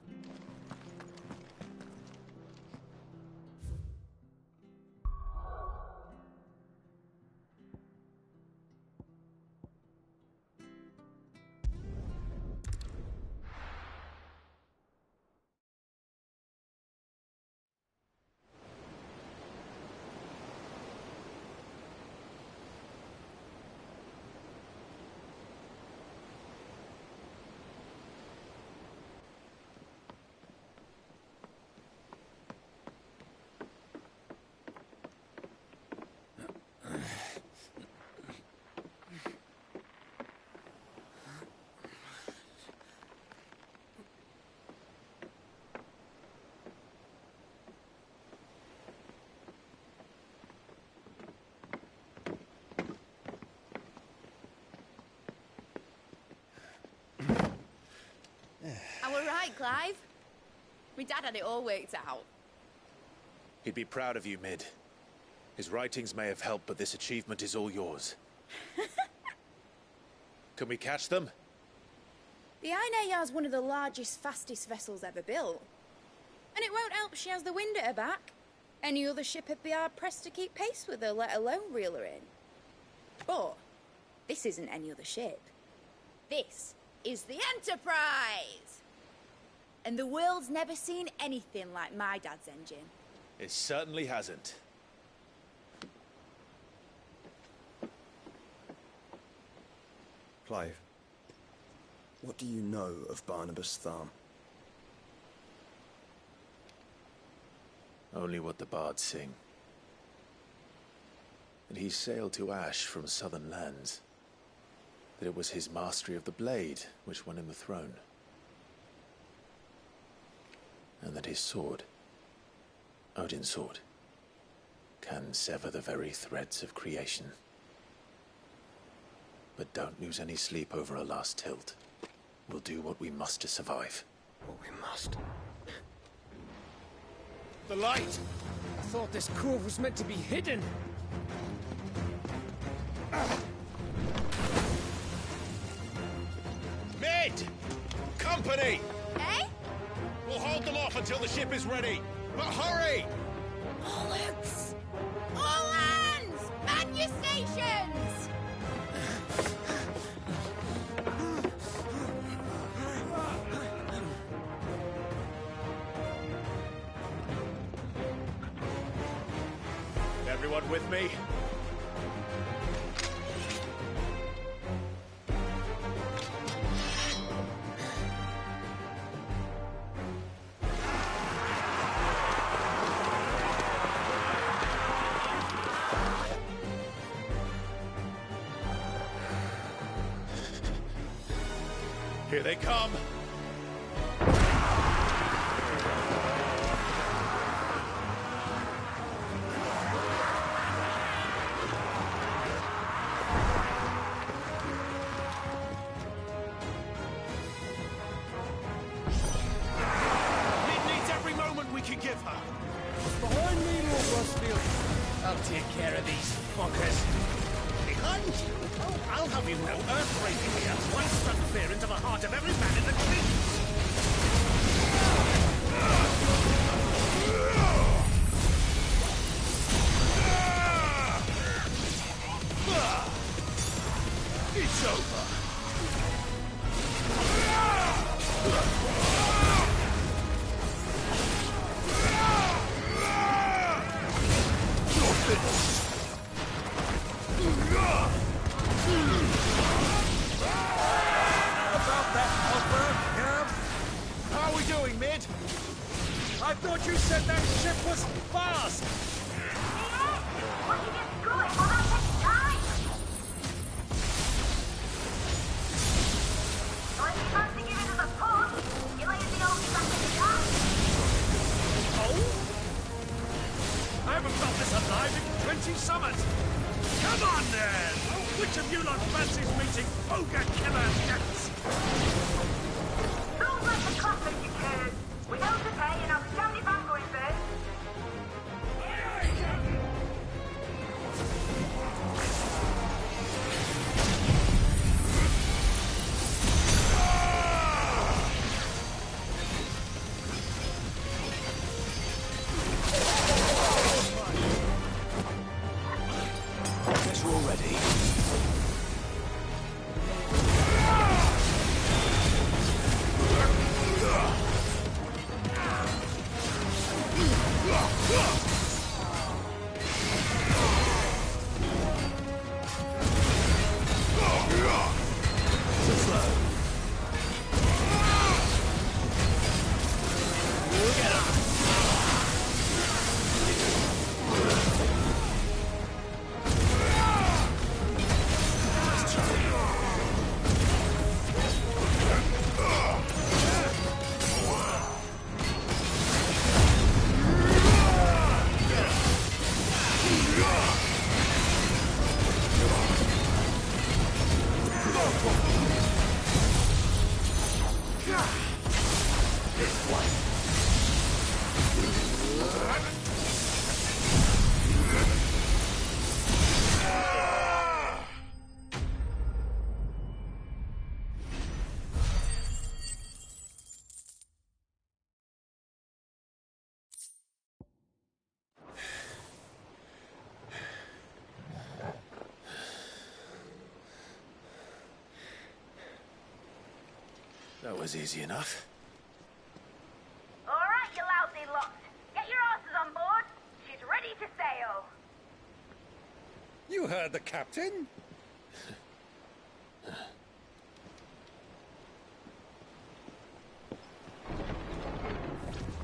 I were right, Clive. My dad had it all worked out. He'd be proud of you, Mid. His writings may have helped, but this achievement is all yours. Can we catch them? The Ainayar's one of the largest, fastest vessels ever built. And it won't help she has the wind at her back. Any other ship would be hard-pressed to keep pace with her, let alone reel her in. But this isn't any other ship. This is the Enterprise! And the world's never seen anything like my dad's engine. It certainly hasn't. Clive, what do you know of Barnabas Thumb? Only what the bards sing. That he sailed to Ash from southern lands. That it was his mastery of the blade which won him the throne. And that his sword, Odin's sword, can sever the very threads of creation. But don't lose any sleep over a last tilt. We'll do what we must to survive. What we must? The light! I thought this cove was meant to be hidden. Mid! Company! Eh? We'll hold them off until the ship is ready. But hurry! Bollocks! All hands! Man your stations! Everyone with me? Here they come! I'll take care of these fuckers. Behind you? Oh, I'll have you know earth-breaking here. One struck fear into the heart of every man in the trees. It's over. About that helper, Gav? How are we doing, Mid? I thought you said that ship was fast! What you get going? Well, that takes time! So if you fancy giving us a push, you'll leave the old back in the car. Oh? I haven't felt this alive in 20 summers! Come on, then! Which of you lot fancies meeting ogre killer jets? Don't let the clappers you can. We don't prepare you now. Stand if I'm going first. That was easy enough. All right, you lousy lot. Get your asses on board. She's ready to sail. You heard the captain.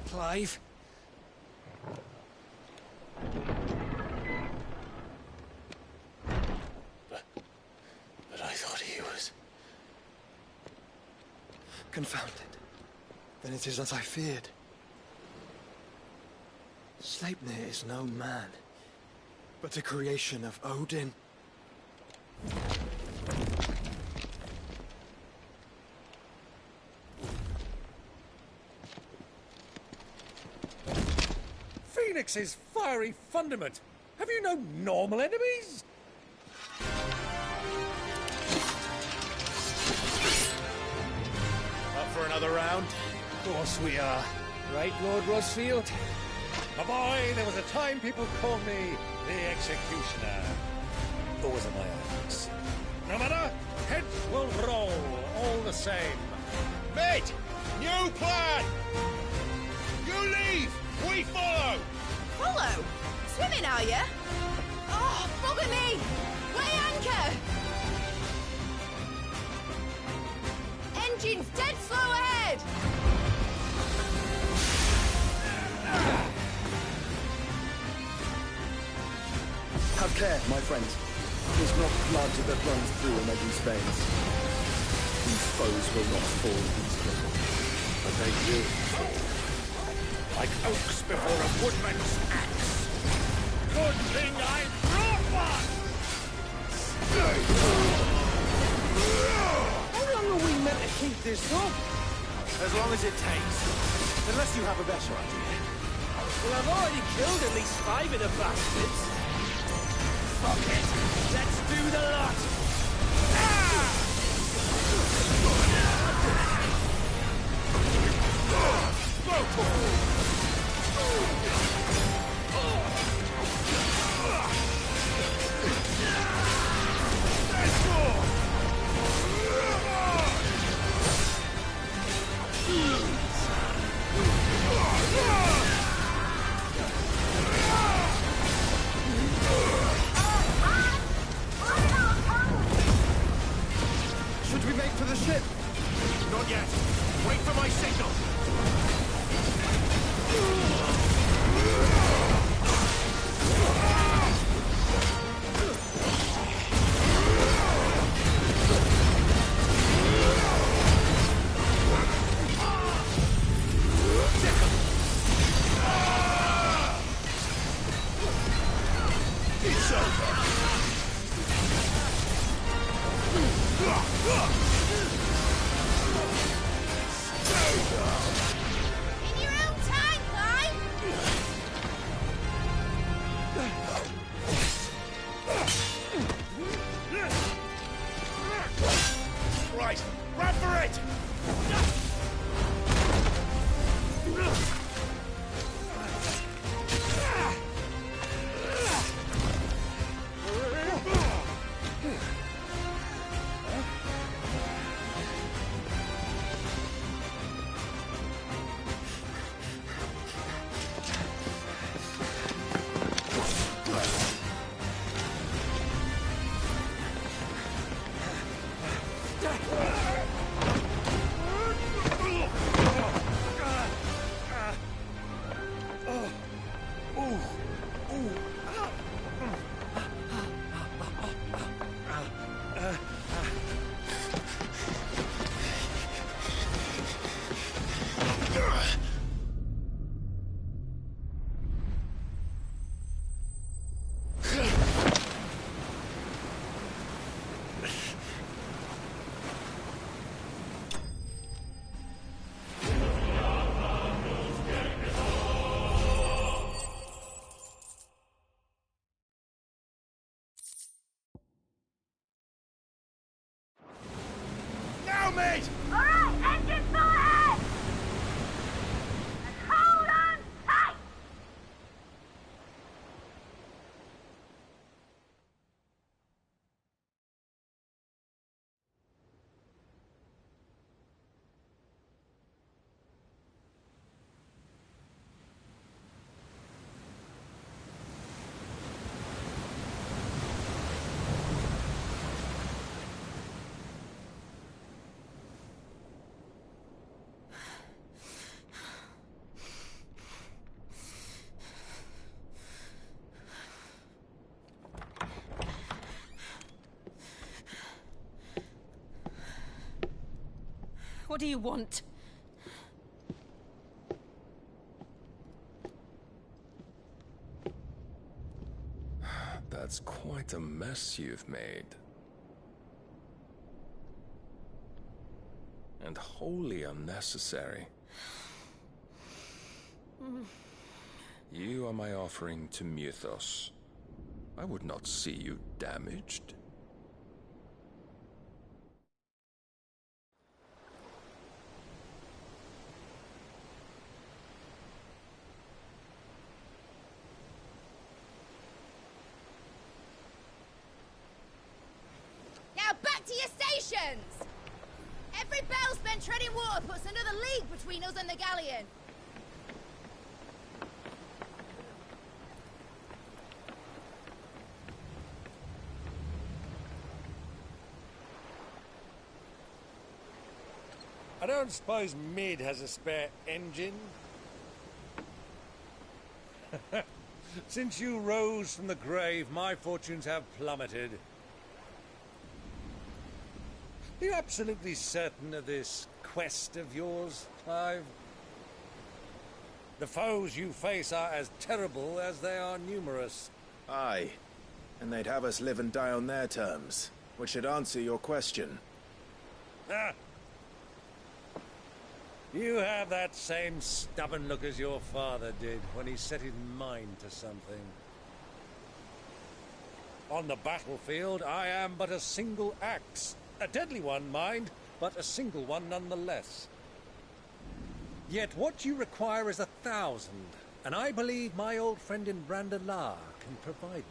Clive? But I thought he was... Confounded. Then it is as I feared. Sleipnir is no man, but a creation of Odin. Phoenix's fiery fundament. Have you no normal enemies? Up for another round? Of course we are. Right, Lord Rosfield? My boy, there was a time people called me the Executioner. Those are my eyes. No matter, heads will roll, all the same. Mate! New plan! You leave! We follow! Follow? Swimming, are you? Oh, bugger me! Weigh anchor! Engine's dead slow ahead! Have care, my friends. Tis not blood that runs through Omegan's veins. These foes will not fall easily, but they will fall. Like oaks before a woodman's axe. Good thing I brought one! How long are we meant to keep this up? As long as it takes. Unless you have a better idea. Well, I've already killed at least 5 of the bastards. Fuck it. Let's do the lot. Should we make for the ship? Not yet. Wait for my signal. What do you want? That's quite a mess you've made. And wholly unnecessary. You are my offering to Mythos. I would not see you damaged. Now back to your stations! Every bell spent treading water puts another league between us and the galleon. I don't suppose Mid has a spare engine? Since you rose from the grave, my fortunes have plummeted. Are you absolutely certain of this quest of yours, Clive? The foes you face are as terrible as they are numerous. Aye, and they'd have us live and die on their terms, which should answer your question. Ah! You have that same stubborn look as your father did when he set his mind to something. On the battlefield, I am but a single axe. A deadly one, mind, but a single one nonetheless. Yet what you require is 1,000, and I believe my old friend in Brandalar can provide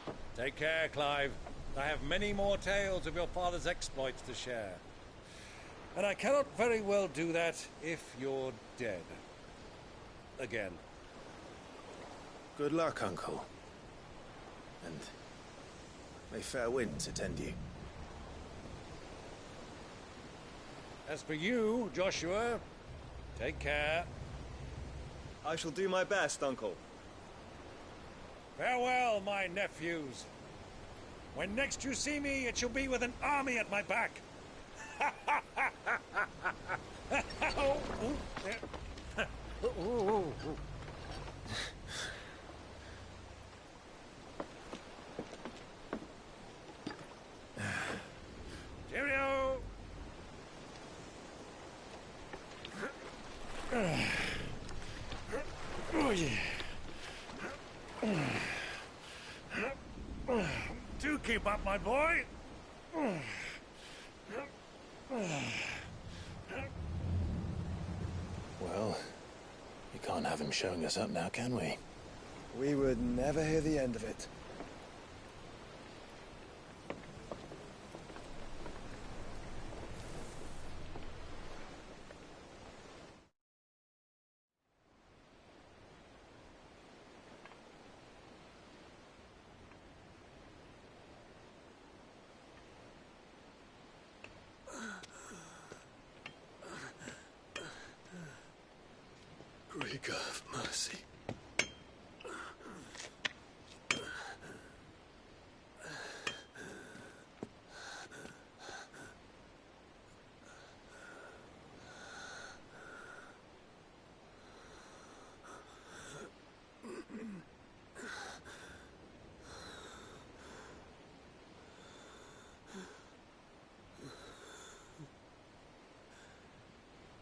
them. Take care, Clive. I have many more tales of your father's exploits to share. And I cannot very well do that if you're dead. Again. Good luck, Uncle. And may fair winds attend you. As for you, Joshua, take care. I shall do my best, Uncle. Farewell, my nephews. When next you see me, it shall be with an army at my back. Cheerio! Oh, yeah. Do keep up, my boy. Well, we can't have him showing us up now, can we? We would never hear the end of it. Greek of mercy.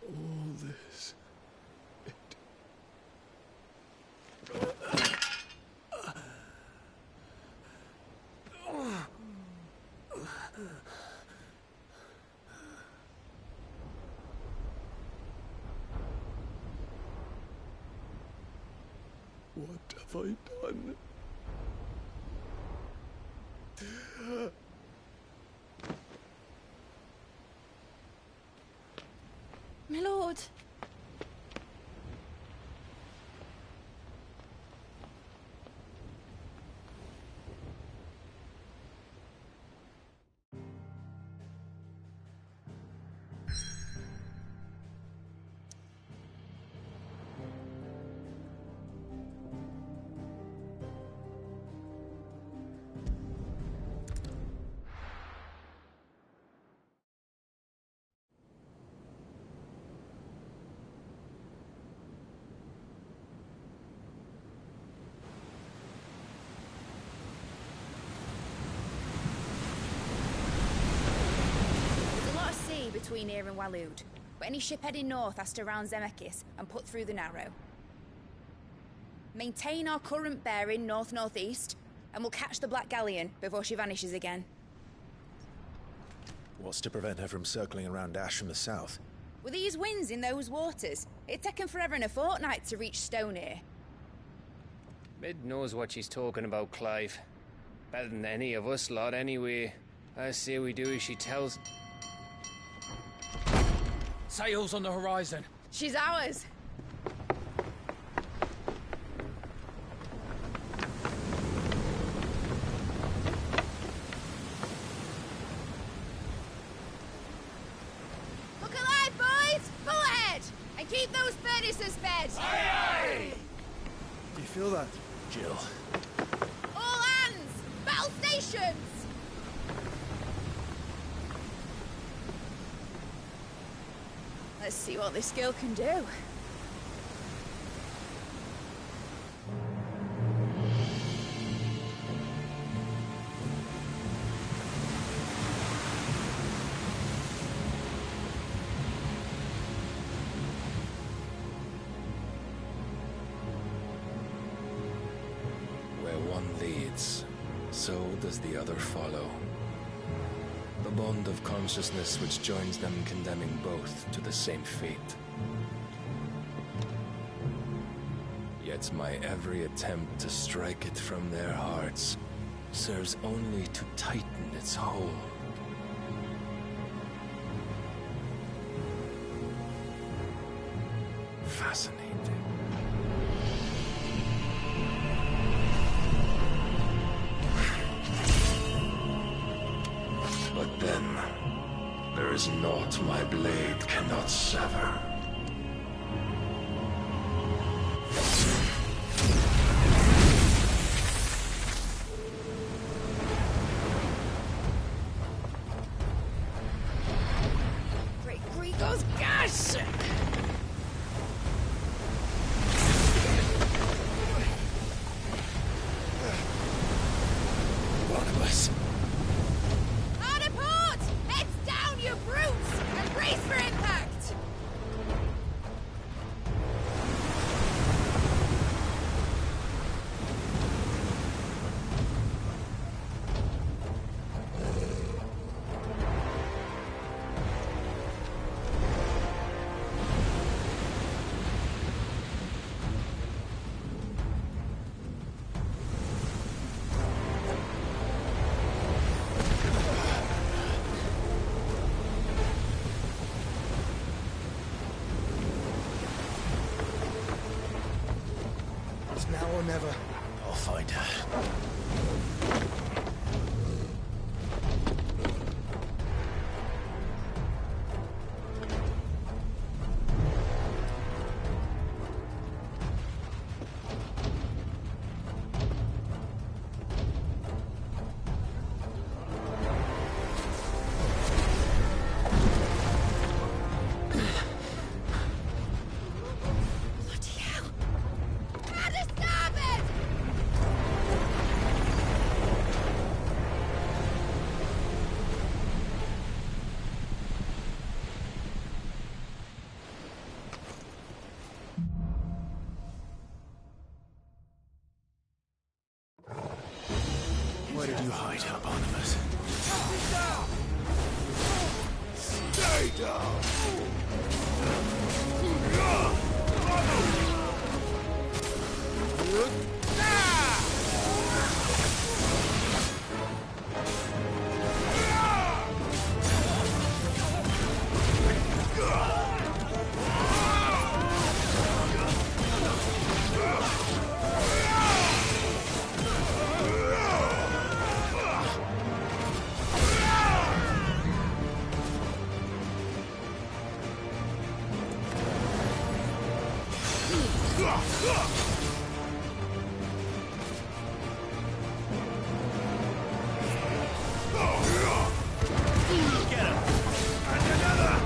All this. What have I done? My lord. between here and Waloed, but any ship heading north has to round Zemeckis and put through the Narrow. Maintain our current bearing north-northeast, and we'll catch the Black Galleon before she vanishes again. What's to prevent her from circling around Ash from the south? With these winds in those waters, it'd taken forever and a fortnight to reach Stonehere. Mid knows what she's talking about, Clive. Better than any of us lot, anyway. I say we do as she tells. Sails on the horizon. She's ours. Look alive, boys! Pull ahead! And keep those furnaces fed! Aye, aye! Do you feel that? Jill. All hands! Battle stations! Let's see what this girl can do. Where one leads, so does the other follow. The bond of consciousness which joins them condemning both to the same fate. Yet my every attempt to strike it from their hearts serves only to tighten its hold. Fascinating. But then, there is naught my blade cannot sever. Great Grigos, gosh! Welcome us. Hard a port! Heads down, you brutes! And brace for impact! It's now or never. I'll find her. Bloody hell! How to stop it! Where did you hide her, Barnabas? Stay down! Get him! And another!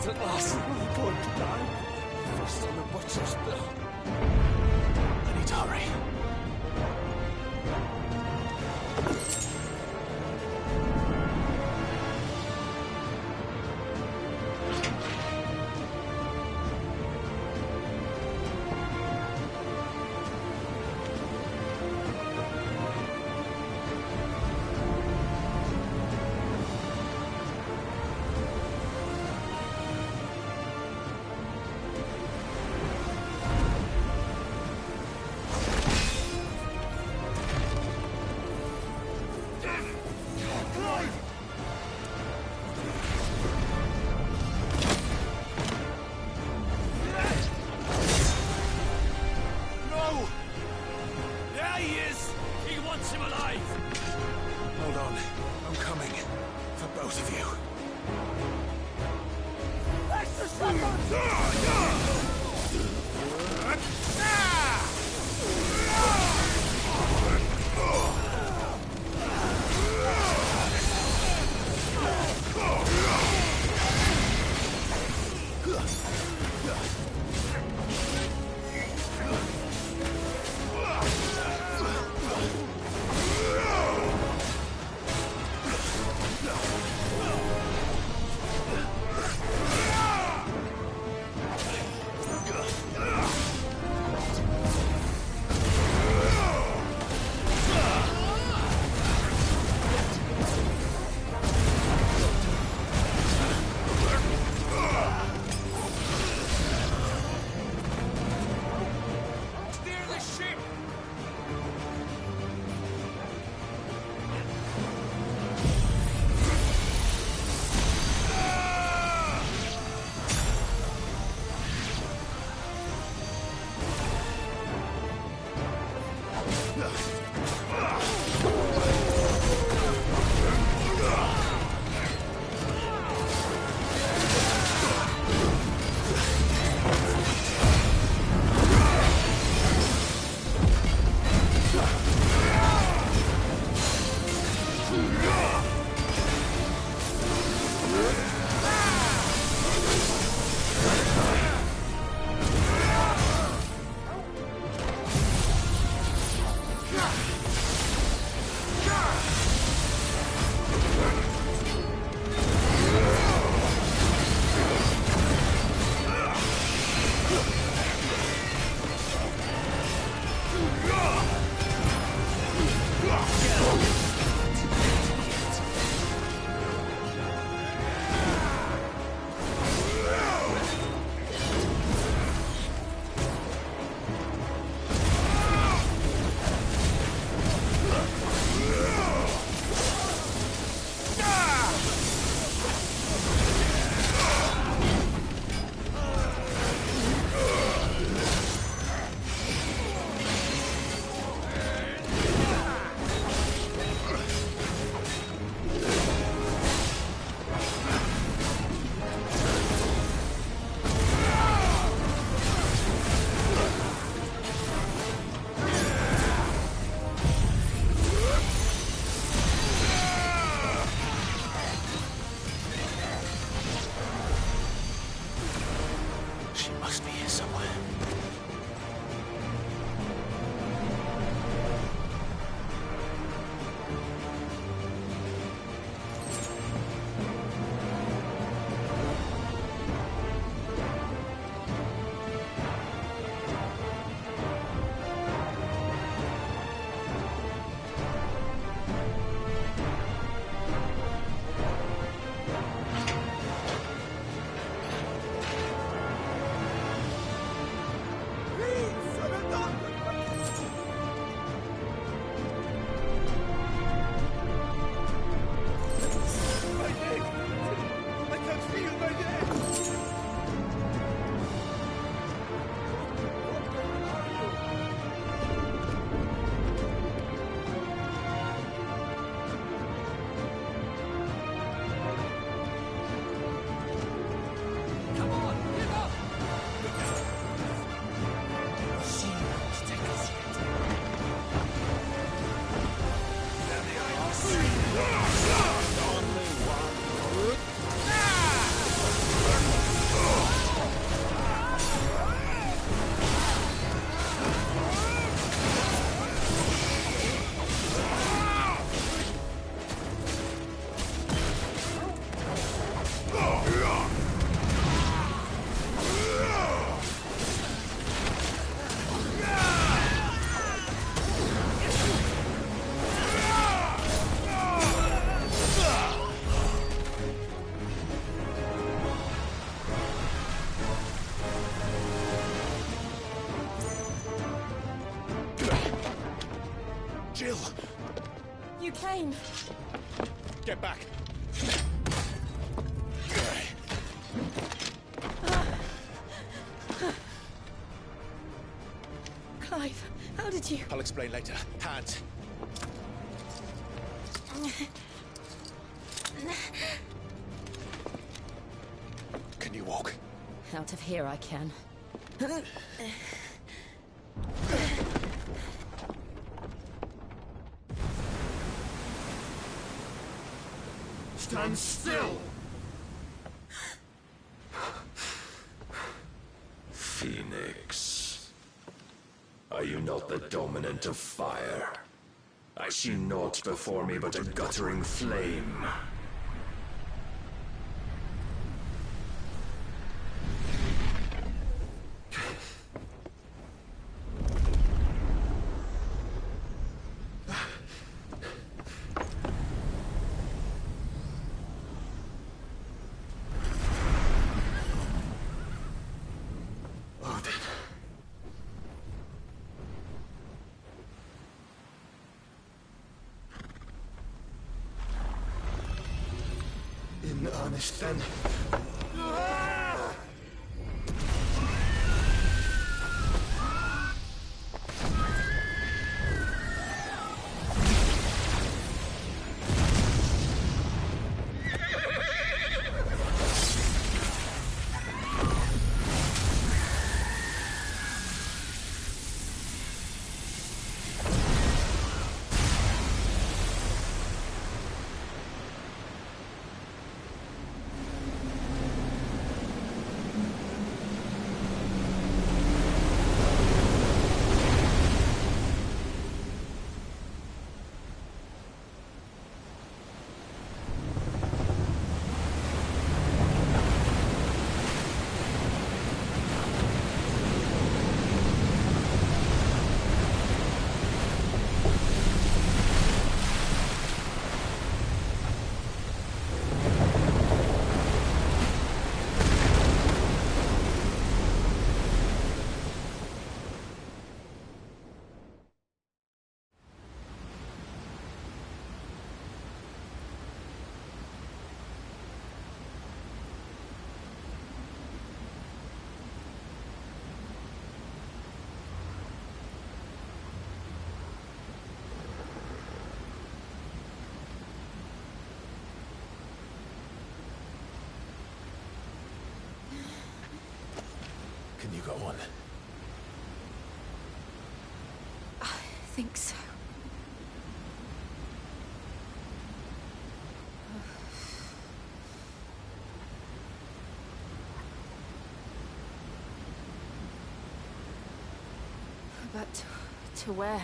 At last, I'm going to die. First on the butcher's bill. I need to hurry. flame! Get back! Clive, how did you... I'll explain later. Hands. Can you walk? Out of here I can. Stand still! Phoenix. Are you not the dominant of fire? I see naught before me but a guttering flame. In earnest, then. Can you go on? I think so. But to where?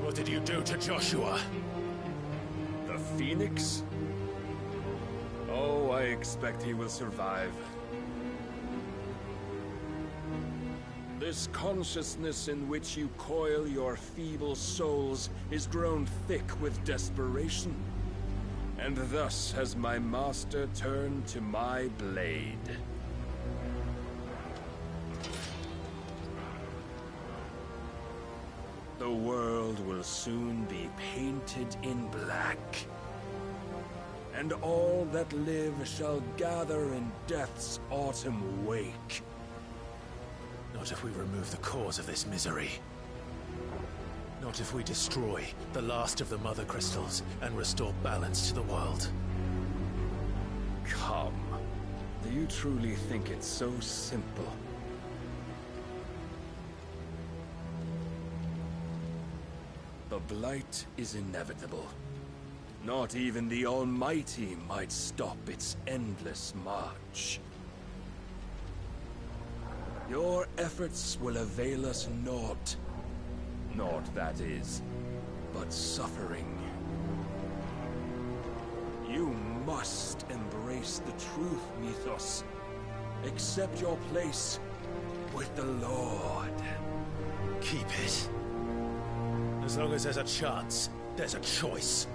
What did you do to Joshua? The Phoenix? Oh, I expect he will survive. This consciousness in which you coil your feeble souls is grown thick with desperation. And thus has my master turned to my blade. The world will soon be painted in black. And all that live shall gather in death's autumn wake. Not if we remove the cause of this misery. Not if we destroy the last of the Mother Crystals and restore balance to the world. Come. Do you truly think it's so simple? The Blight is inevitable. Not even the Almighty might stop its endless march. Your efforts will avail us naught. Naught, that is, but suffering. You must embrace the truth, Mythos. Accept your place with the Lord. Keep it. As long as there's a chance, there's a choice.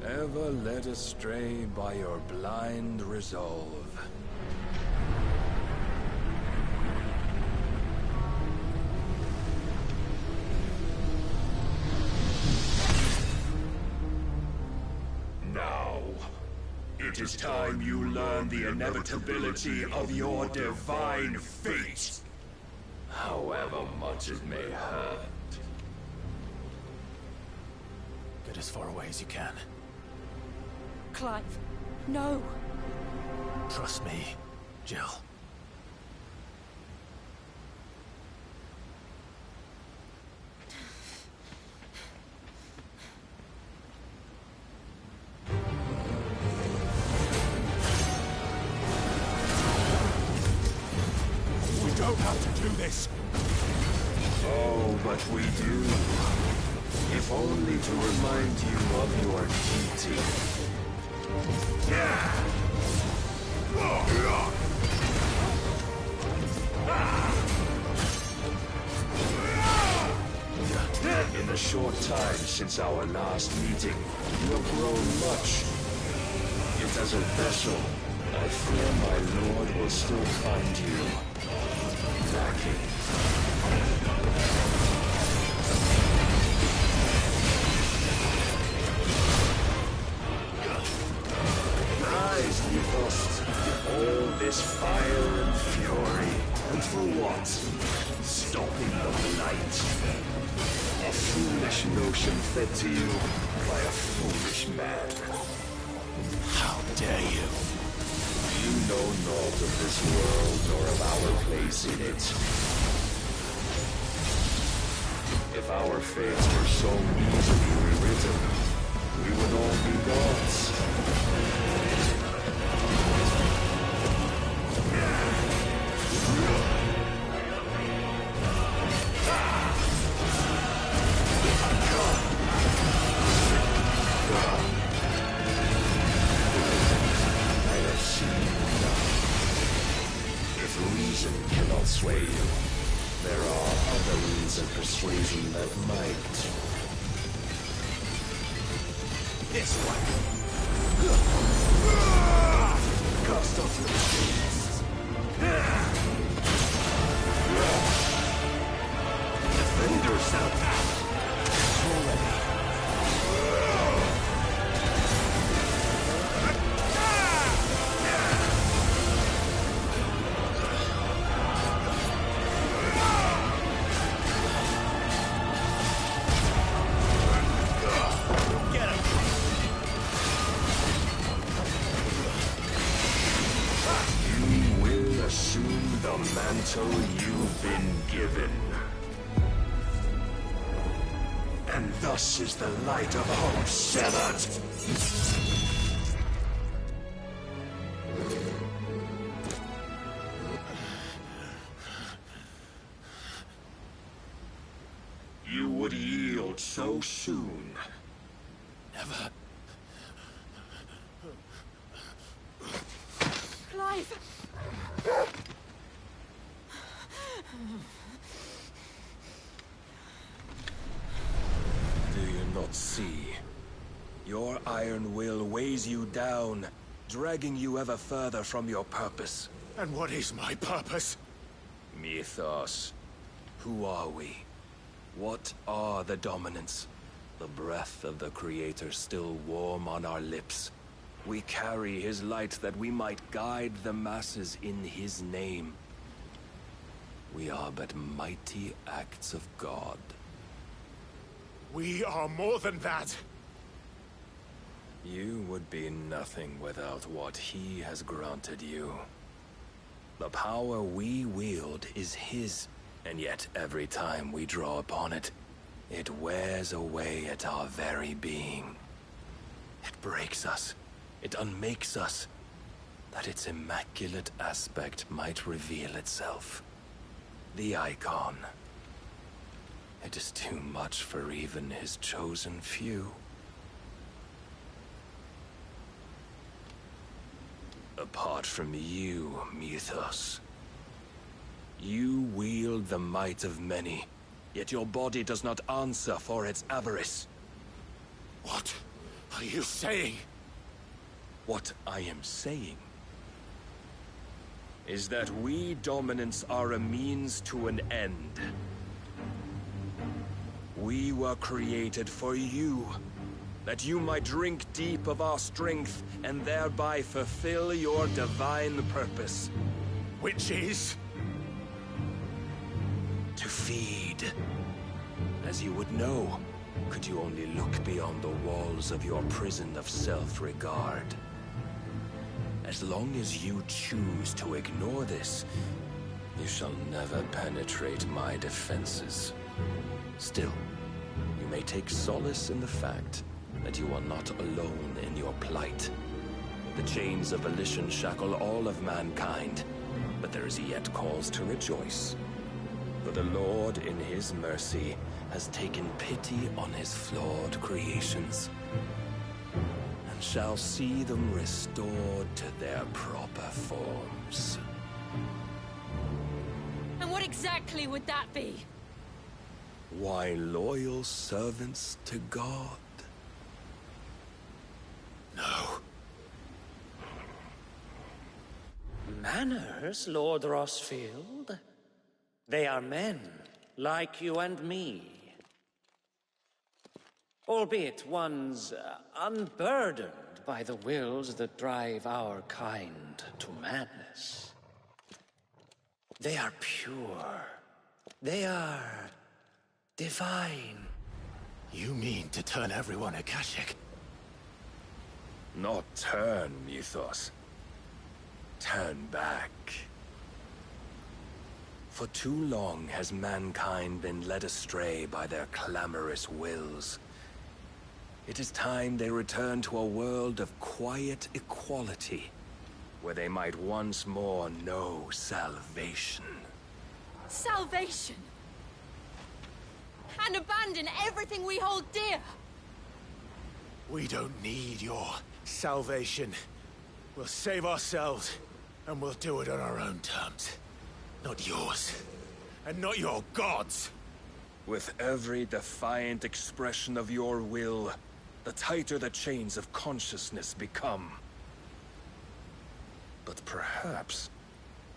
Ever led astray by your blind resolve. Now, it is time you learn the inevitability of your divine fate. However much it may hurt. Get as far away as you can. Clive, no. Trust me, Jill. We don't have to do this. Oh, but we do. If only to remind you of your duty. In the short time since our last meeting, you have grown much. Yet as a vessel, I fear my lord will still find you lacking. Rise, Mythos. All this fire and fury. And for what? Stopping the light. A foolish notion fed to you by a foolish man. How dare you? You know naught of this world nor of our place in it. If our fates were so easily rewritten, we would all be gods. Cannot sway you. There are other means of persuasion that might. This way. Cast off your shields. Defend yourself. Already. You've been given. And thus is the light of hope severed. You would yield so soon. Never. Clive! Do you not see? Your iron will weighs you down, dragging you ever further from your purpose. And what is my purpose? Mythos. Who are we? What are the dominants? The breath of the Creator still warm on our lips. We carry his light that we might guide the masses in his name. We are but mighty acts of God. We are more than that. You would be nothing without what he has granted you. The power we wield is his, and yet every time we draw upon it, it wears away at our very being. It breaks us. It unmakes us, that its immaculate aspect might reveal itself. The icon. It is too much for even his chosen few. apart from you, Mythos. You wield the might of many, yet your body does not answer for its avarice. What are you saying? What I am saying is that we dominants are a means to an end. We were created for you, that you might drink deep of our strength and thereby fulfill your divine purpose. Which is? To feed. As you would know, could you only look beyond the walls of your prison of self-regard. As long as you choose to ignore this, you shall never penetrate my defenses. Still, you may take solace in the fact that you are not alone in your plight. The chains of volition shackle all of mankind, but there is yet cause to rejoice. For the Lord, in his mercy, has taken pity on his flawed creations, and shall see them restored to their proper forms. And what exactly would that be? Why, loyal servants to God. No. Manners, Lord Rosfield? They are men, like you and me. Albeit ones unburdened by the wills that drive our kind to madness. They are pure. They are divine. You mean to turn everyone Akashic? Not turn, Mythos. Turn back. For too long has mankind been led astray by their clamorous wills. It is time they return to a world of quiet equality, where they might once more know salvation. Salvation? And abandon everything we hold dear? We don't need your salvation. We'll save ourselves, and we'll do it on our own terms. Not yours. And not your gods! With every defiant expression of your will, the tighter the chains of consciousness become. But perhaps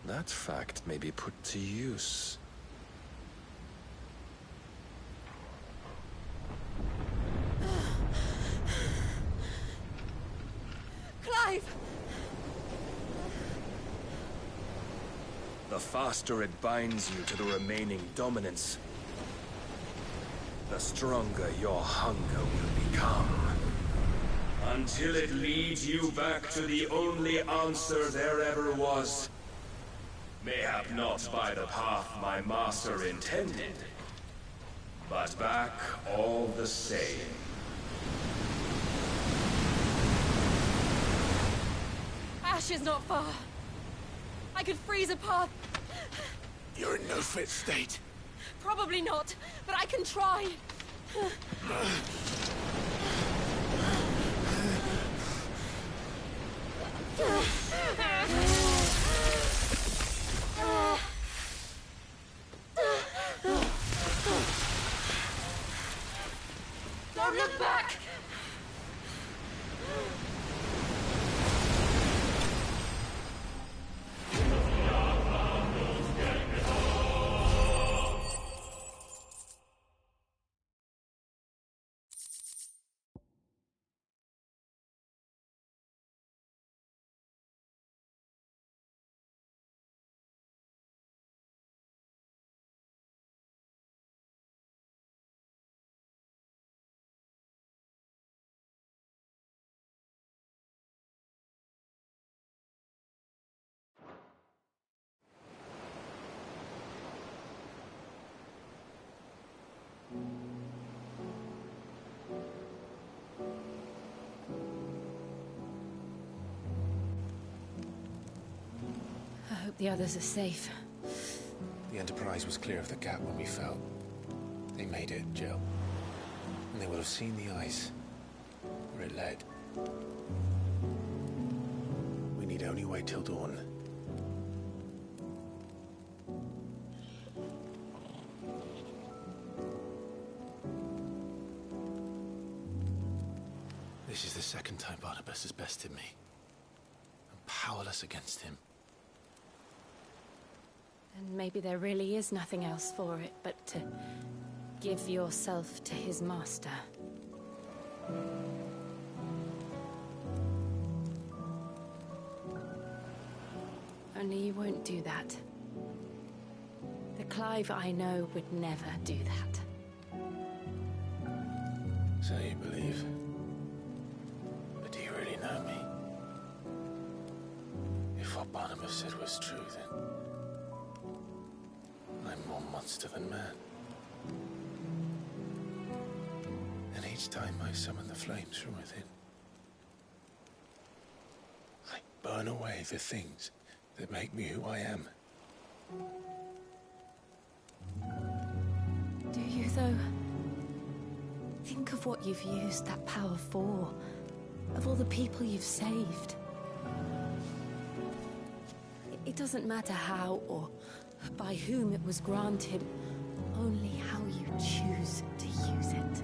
that fact may be put to use. Clive! The faster it binds you to the remaining dominance, the stronger your hunger will become. Until it leads you back to the only answer there ever was. Mayhap not by the path my master intended, but back all the same. Ash is not far. I could freeze a path. You're in no fit state. Probably not, but I can try. Don't look back! I hope the others are safe. The Enterprise was clear of the gap when we fell. They made it, Jill. And they will have seen the ice, where it led. We need need only wait till dawn. This is the second time Barnabas has bested me. I'm powerless against him. And maybe there really is nothing else for it but to give yourself to his master. Only you won't do that. The Clive I know would never do that. So you believe? But do you really know me? If what Barnabas said was true, then I'm more monster than man. And each time I summon the flames from within, I burn away the things that make me who I am. Do you, though? Think of what you've used that power for. Of all the people you've saved. It doesn't matter how or by whom it was granted, only how you choose to use it.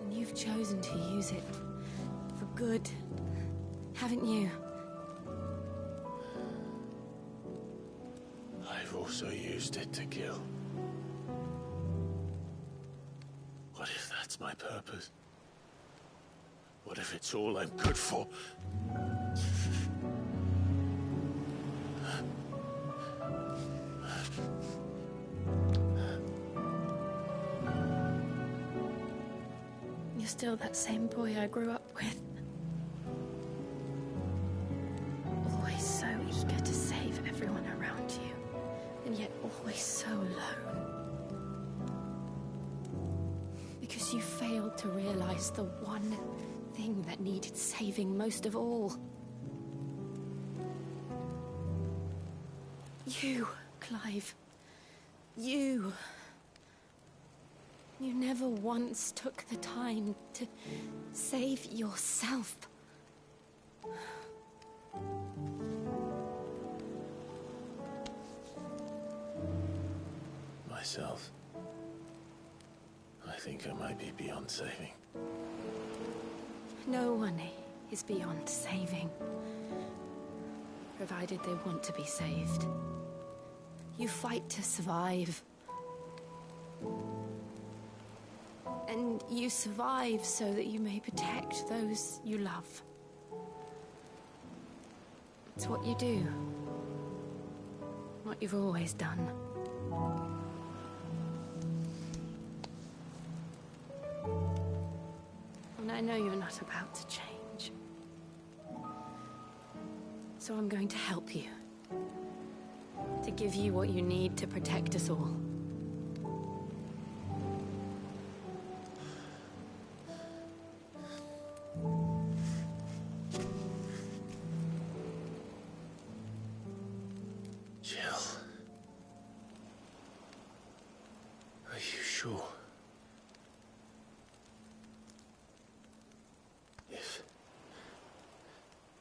And you've chosen to use it for good, haven't you? I've also used it to kill. What if that's my purpose? What if it's all I'm good for? You're still that same boy I grew up with. Always so eager to save everyone around you, and yet always so alone. Because you failed to realize the one thing that needed saving most of all. You, Clive. You. You never once took the time to save yourself. Myself? I think I might be beyond saving. No one is beyond saving, provided they want to be saved. You fight to survive. And you survive so that you may protect those you love. It's what you do. What you've always done. And I know you're not about to change. So I'm going to help you. To give you what you need to protect us all.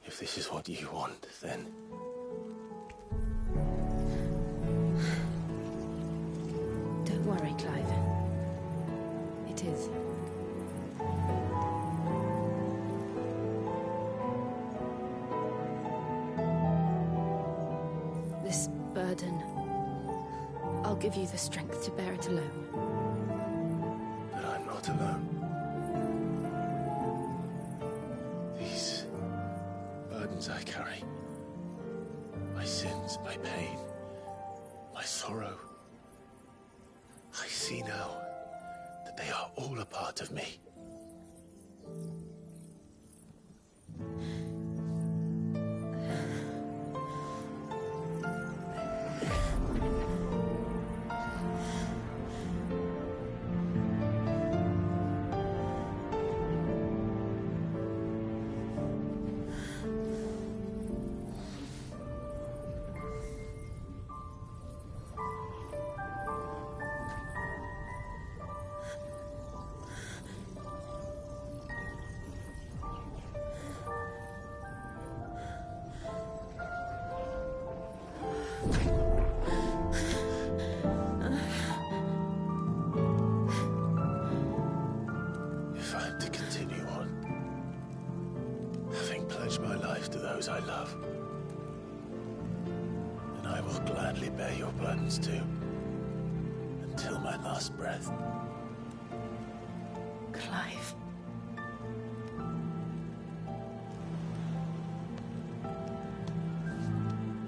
If this is what you want, then... Don't worry, Clive. It is. This burden, I'll give you the strength to bear it alone. But I'm not alone. These burdens I carry, my sins, my pain, my sorrow, I see now that they are all a part of me. those I love. And I will gladly bear your burdens too, until my last breath. Clive.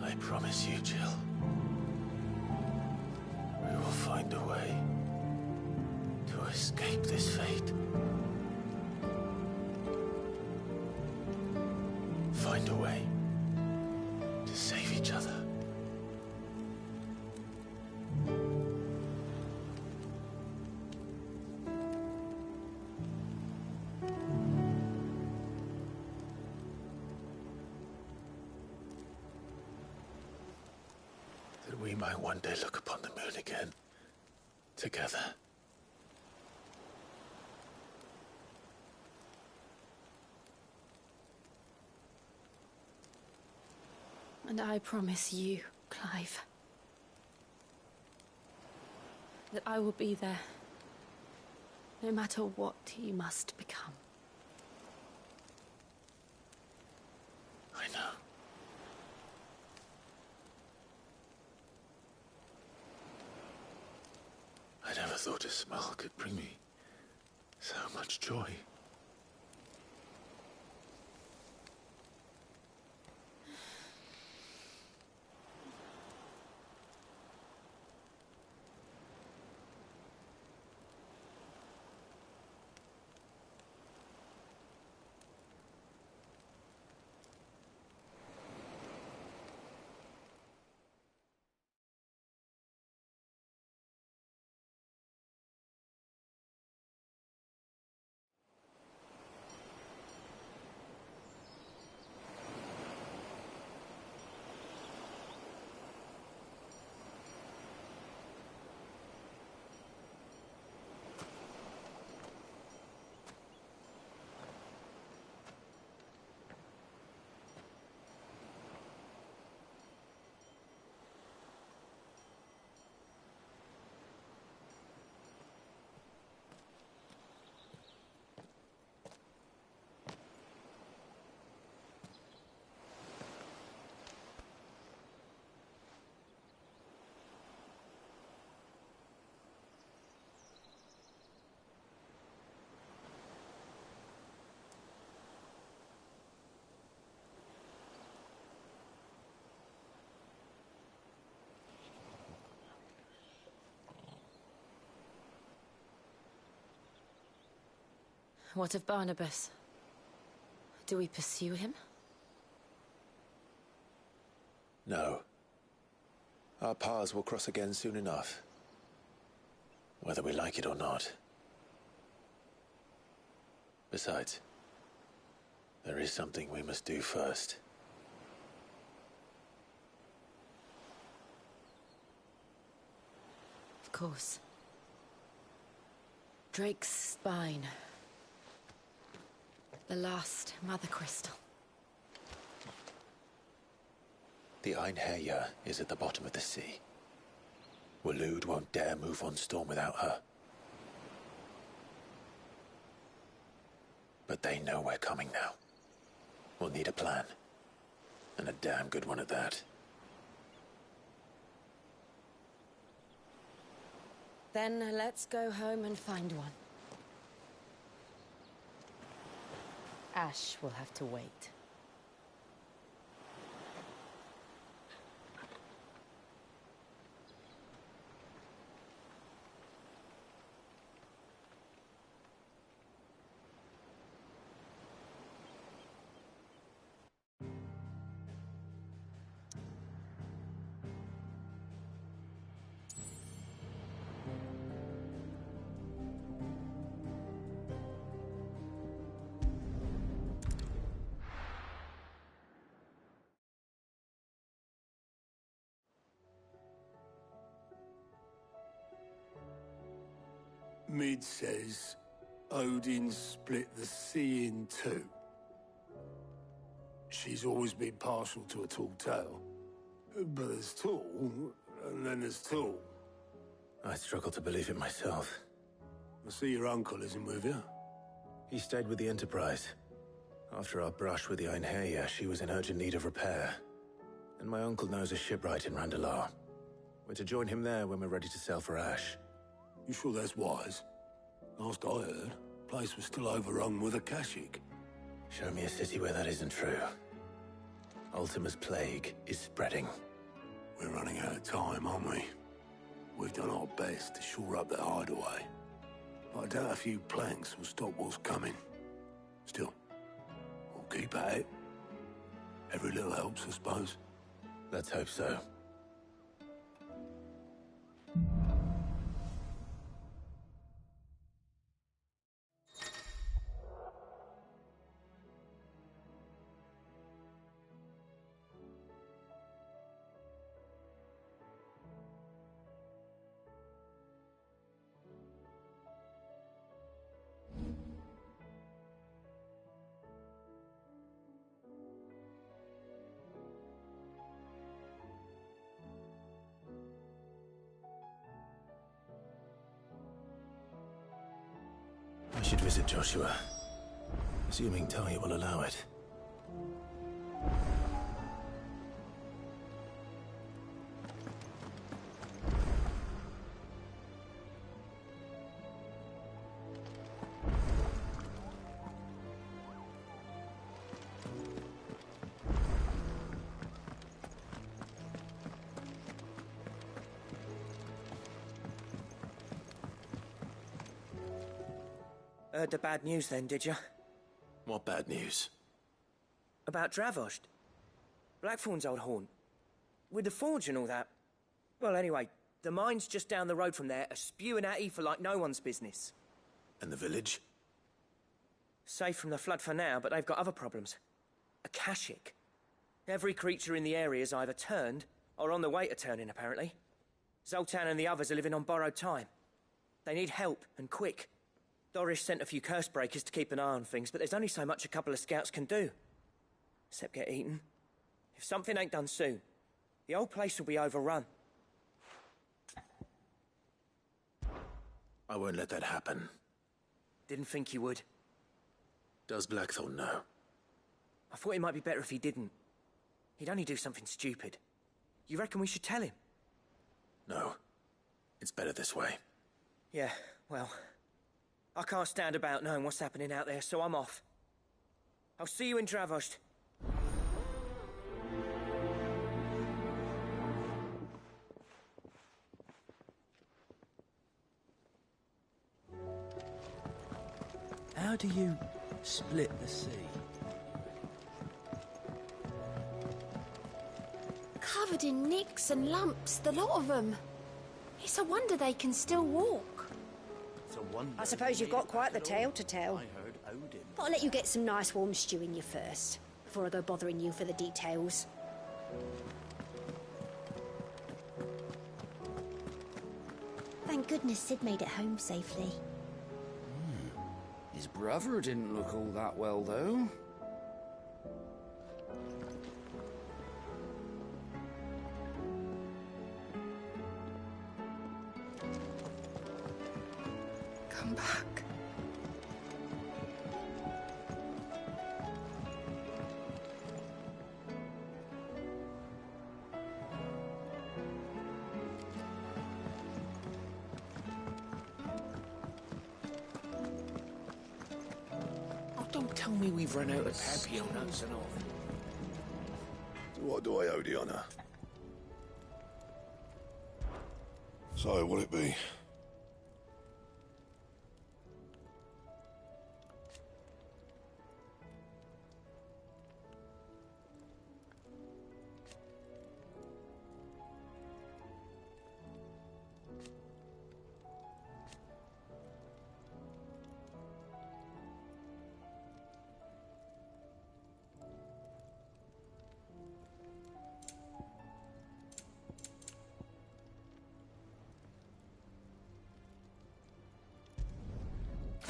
I promise you, Jill. We will find a way to escape this fate. Find a way to save each other. That we might one day look upon the moon again, together. And I promise you, Clive, that I will be there, no matter what you must become. I know. I never thought a smile could bring me so much joy. What of Barnabas? Do we pursue him? No. Our paths will cross again soon enough. Whether we like it or not. Besides, there is something we must do first. Of course. Drake's spine. The last Mother Crystal. The Einherjar is at the bottom of the sea. Waloed won't dare move on Storm without her. But they know we're coming now. We'll need a plan. And a damn good one at that. Then let's go home and find one. Ash will have to wait. Mid says Odin split the sea in two. She's always been partial to a tall tale. But there's tall, and then there's tall. I struggle to believe it myself. I see your uncle isn't with you. He stayed with the Enterprise. After our brush with the Einherja, she was in urgent need of repair. And my uncle knows a shipwright in Randalar. We're to join him there when we're ready to sail for Ash. You sure that's wise? Last I heard, the place was still overrun with Akashic. Show me a city where that isn't true. Ultima's plague is spreading. We're running out of time, aren't we? We've done our best to shore up that hideaway. But I doubt a few planks will stop what's coming. Still, we'll keep at it. Every little helps, I suppose. Let's hope so. I should visit Joshua, assuming Talia will allow it. Heard the bad news then, did you? What bad news? About Dravost. Blackthorn's old haunt. With the forge and all that. Well, anyway, the mines just down the road from there are spewing out ether like no one's business. And the village? Safe from the flood for now, but they've got other problems. Akashic. Every creature in the area is either turned or on the way to turning, apparently. Zoltan and the others are living on borrowed time. They need help, and quick. Dorish sent a few curse breakers to keep an eye on things, but there's only so much a couple of scouts can do. Except get eaten. If something ain't done soon, the whole place will be overrun. I won't let that happen. Didn't think you would. Does Blackthorn know? I thought it might be better if he didn't. He'd only do something stupid. You reckon we should tell him? No. It's better this way. Yeah, well... I can't stand about knowing what's happening out there, so I'm off. I'll see you in Dravost. How do you split the sea? Covered in nicks and lumps, the lot of them. It's a wonder they can still walk. I suppose you've got quite the tale to tell. I heard Odin. But I'll let you get some nice warm stew in you first, before I go bothering you for the details. Thank goodness Sid made it home safely. His brother didn't look all that well, though. Come back. Oh, don't tell me we've run out of Papillons and all. What do I owe the honour? So, what'll it be?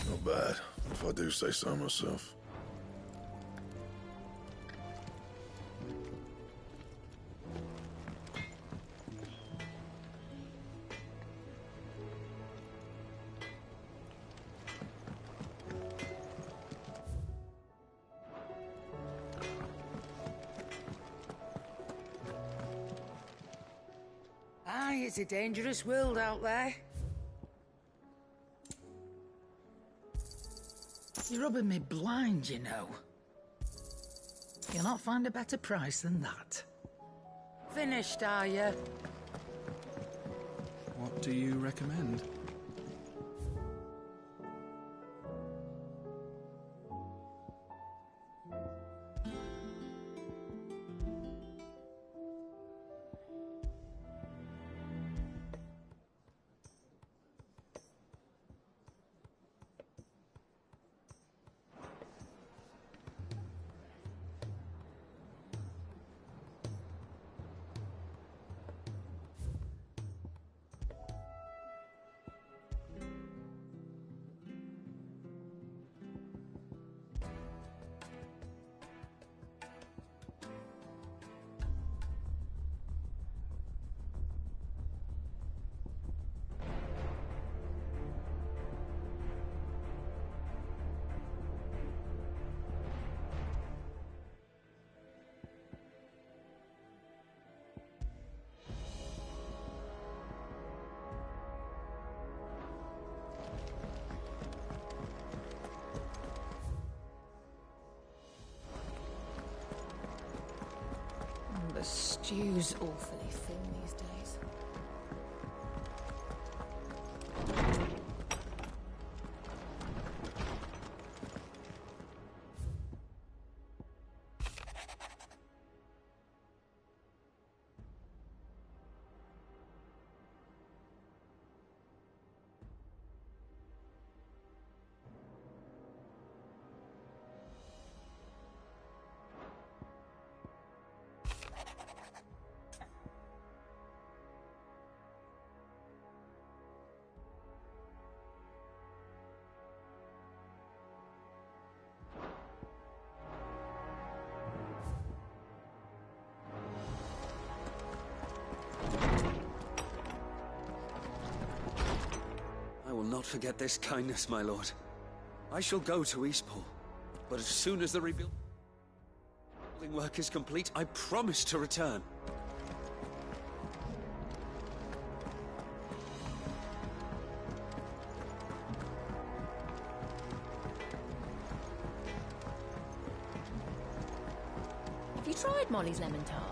Not bad, if I do say so myself. it's a dangerous world out there. You're rubbing me blind, you know. You'll not find a better price than that. Finished, are you? What do you recommend? The stew's awfully thin these days. I will not forget this kindness, my lord. I shall go to Eastpool, but as soon as the rebuilding work is complete, I promise to return. Have you tried Molly's lemon tarts?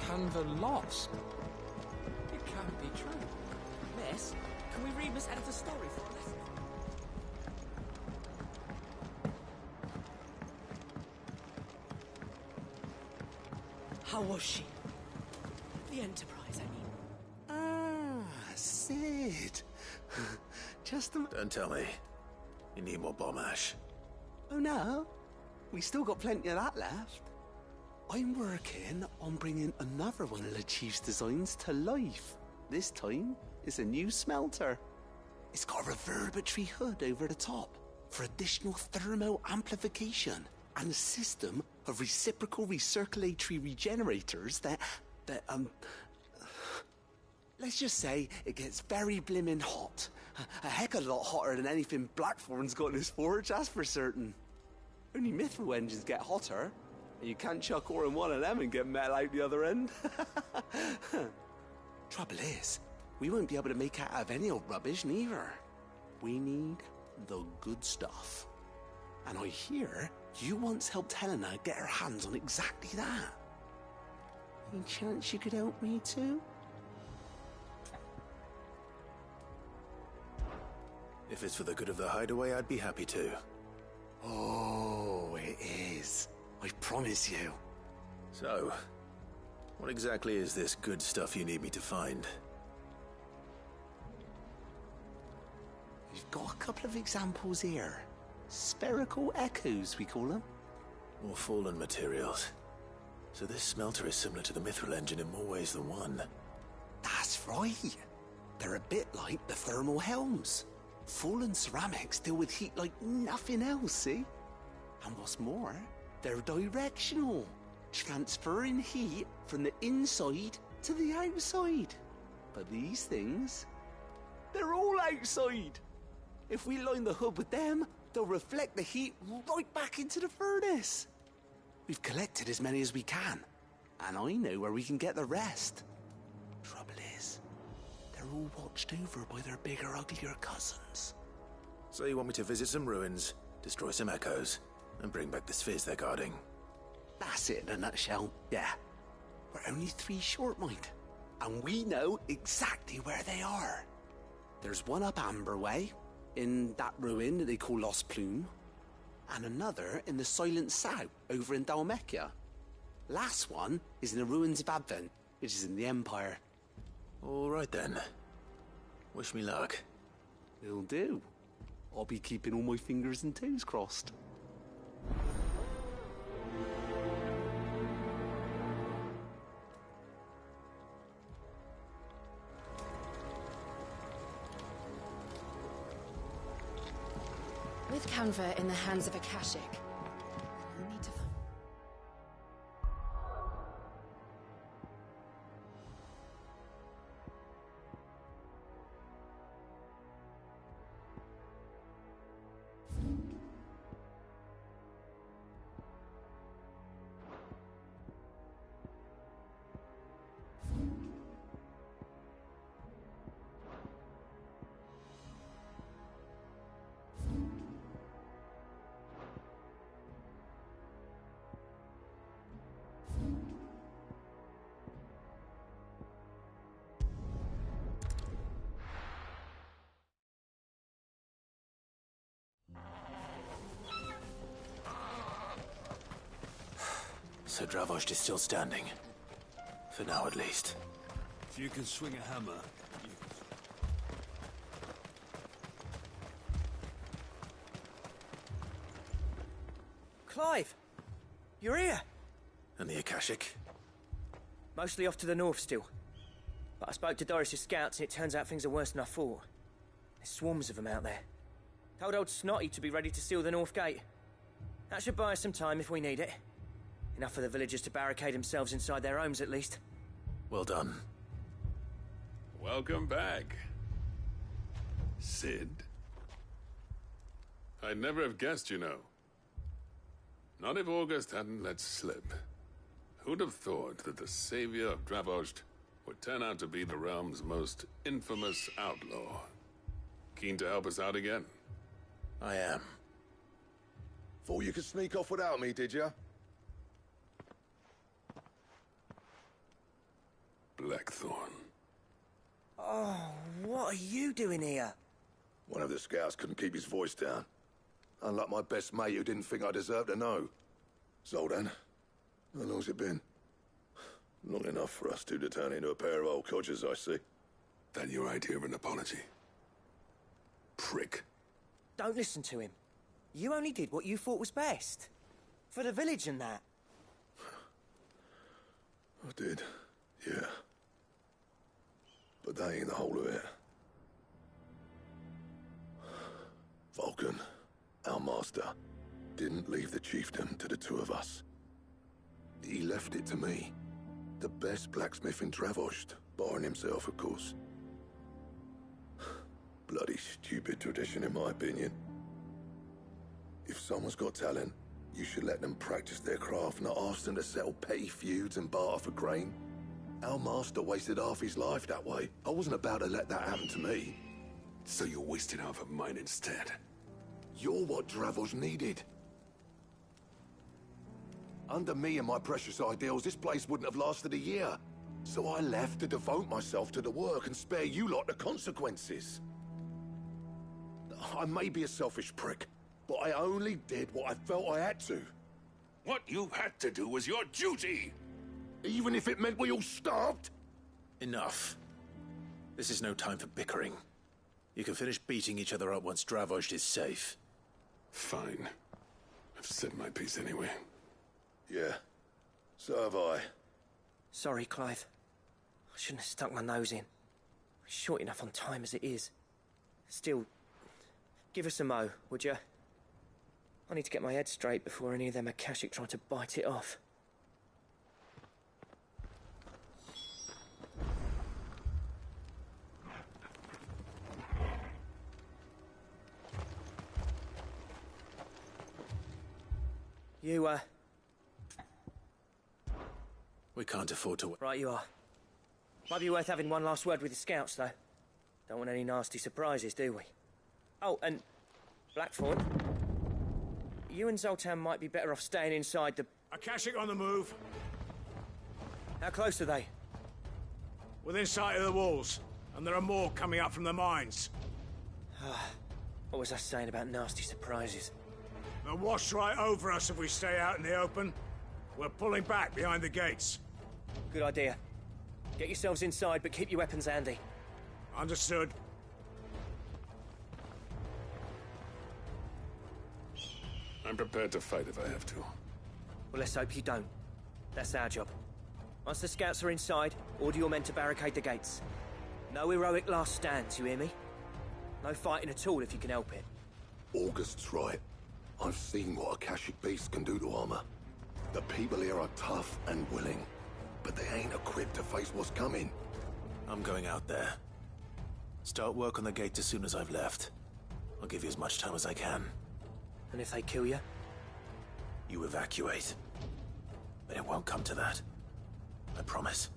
Canva lost? It can't be true. Miss, can we read Miss Editor's story for a lesson? How was she? The Enterprise, I mean. Ah, Sid. Just a... Don't tell me. You need more bomb ash. Oh no, we still got plenty of that left. I'm working on bringing another one of the Chief's designs to life. This time, it's a new smelter. It's got a reverberatory hood over the top for additional thermal amplification and a system of reciprocal recirculatory regenerators that let's just say it gets very blimmin' hot. A heck of a lot hotter than anything Blackthorn's got in his forge, that's for certain. Only mithril engines get hotter. You can't chuck ore in one of them and get metal out the other end. Trouble is, we won't be able to make it out of any old rubbish neither. We need the good stuff. And I hear you once helped Helena get her hands on exactly that. Any chance you could help me too? If it's for the good of the hideaway, I'd be happy to. Oh, it is. I promise you. So, what exactly is this good stuff you need me to find? We've got a couple of examples here. Spherical echoes, we call them. More fallen materials. So this smelter is similar to the mithril engine in more ways than one. That's right. They're a bit like the thermal helms. Fallen ceramics deal with heat like nothing else, see? And what's more, they're directional, transferring heat from the inside to the outside. But these things, they're all outside. If we line the hood with them, they'll reflect the heat right back into the furnace. We've collected as many as we can, and I know where we can get the rest. Trouble is, they're all watched over by their bigger, uglier cousins. So you want me to visit some ruins, destroy some echoes, and bring back the spheres they're guarding? That's it in a nutshell, yeah. We're only 3 short, mind, and we know exactly where they are. There's one up Amber Way, in that ruin that they call Lost Plume, and another in the Silent South, over in Dalmekia. Last one is in the ruins of Advent, which is in the Empire. All right then. Wish me luck. Will do. I'll be keeping all my fingers and toes crossed. With Canva in the hands of Akashic, we'll need to find... So Dravost is still standing. For now, at least. If you can swing a hammer, you can... Clive! You're here! And the Akashic? Mostly off to the north still. But I spoke to Doris's scouts and it turns out things are worse than I thought. There's swarms of them out there. Told old Snotty to be ready to seal the north gate. That should buy us some time if we need it. Enough for the villagers to barricade themselves inside their homes, at least. Well done. Welcome back, Sid. I'd never have guessed, you know. Not if August hadn't let slip. Who'd have thought that the savior of Dravost would turn out to be the realm's most infamous outlaw? Keen to help us out again? I am. Thought you could sneak off without me, did you? Blackthorn. Oh, what are you doing here? One of the scouts couldn't keep his voice down. Unlike my best mate who didn't think I deserved to know. So then, how long's it been? Long enough for us two to turn into a pair of old codgers, I see. That your idea of an apology? Prick. Don't listen to him. You only did what you thought was best. For the village and that. I did, yeah. But that ain't the whole of it. Vulcan, our master, didn't leave the chiefdom to the two of us. He left it to me. The best blacksmith in Dravost, barring himself, of course. Bloody stupid tradition, in my opinion. If someone's got talent, you should let them practice their craft, not ask them to settle petty feuds and barter for grain. Our master wasted half his life that way. I wasn't about to let that happen to me. So you wasted half of mine instead? You're what Dravost needed. Under me and my precious ideals, this place wouldn't have lasted a year. So I left to devote myself to the work and spare you lot the consequences. I may be a selfish prick, but I only did what I felt I had to. What you had to do was your duty! Even if it meant we all starved? Enough. This is no time for bickering. You can finish beating each other up once Dravost is safe. Fine. I've said my piece anyway. Yeah. So have I. Sorry, Clive. I shouldn't have stuck my nose in. We're short enough on time as it is. Still, give us a mo, would you? I need to get my head straight before any of them Akashic try to bite it off. You, We can't afford to... Right you are. Might be worth having one last word with the scouts, though. Don't want any nasty surprises, do we? Oh, and... Blackthorn. You and Zoltan might be better off staying inside the... Akashic on the move. How close are they? Within sight of the walls. And there are more coming up from the mines. What was I saying about nasty surprises? They'll wash right over us if we stay out in the open. We're pulling back behind the gates. Good idea. Get yourselves inside, but keep your weapons handy. Understood. I'm prepared to fight if I have to. Well, let's hope you don't. That's our job. Once the scouts are inside, order your men to barricade the gates. No heroic last stands, you hear me? No fighting at all if you can help it. August's right. I've seen what Akashic beasts can do to armor. The people here are tough and willing, but they ain't equipped to face what's coming. I'm going out there. Start work on the gate as soon as I've left. I'll give you as much time as I can. And if they kill you? You evacuate. But it won't come to that. I promise.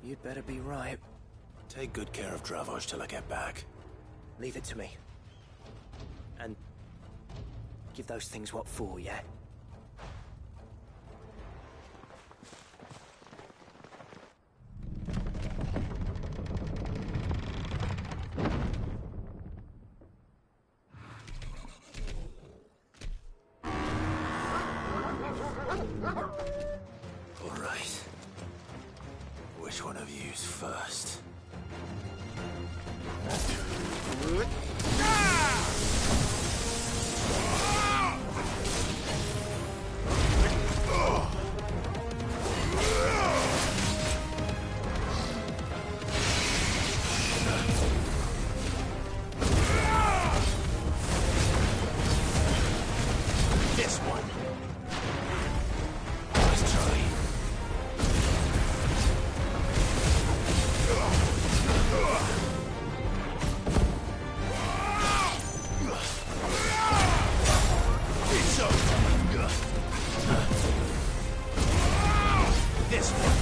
You'd better be right. Take good care of Dravoj till I get back. Leave it to me. And give those things what for, yeah? All right. Which one of you's first? This one. Nice try. It's over. This one.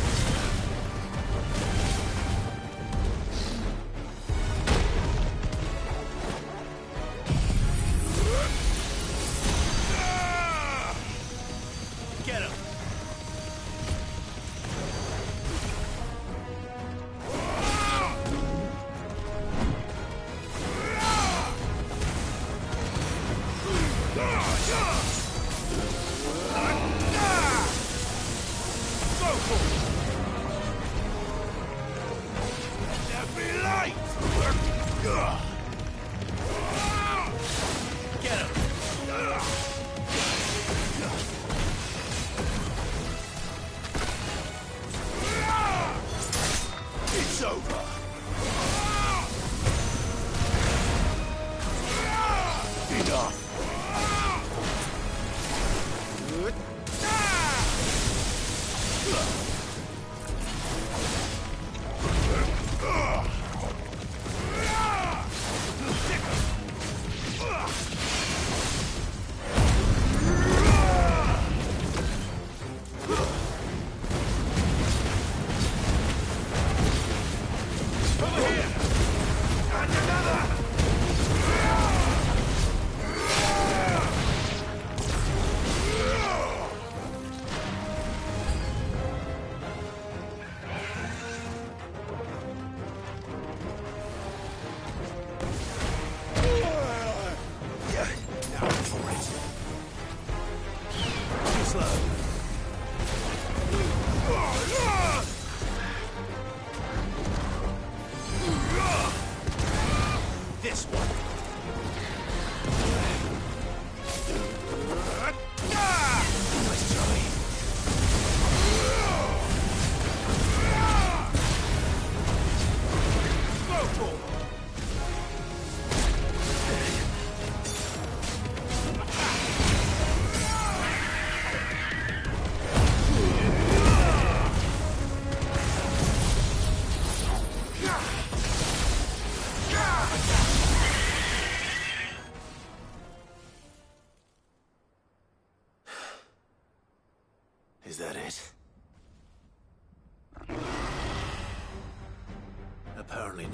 Get him! Go for it! There be light! Get him! It's over. Enough. Over here! And another! Now for it. Too slow. This one. Nice try. Go for it.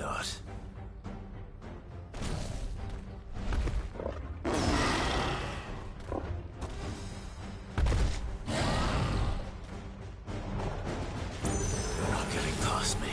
not? You're not getting past me.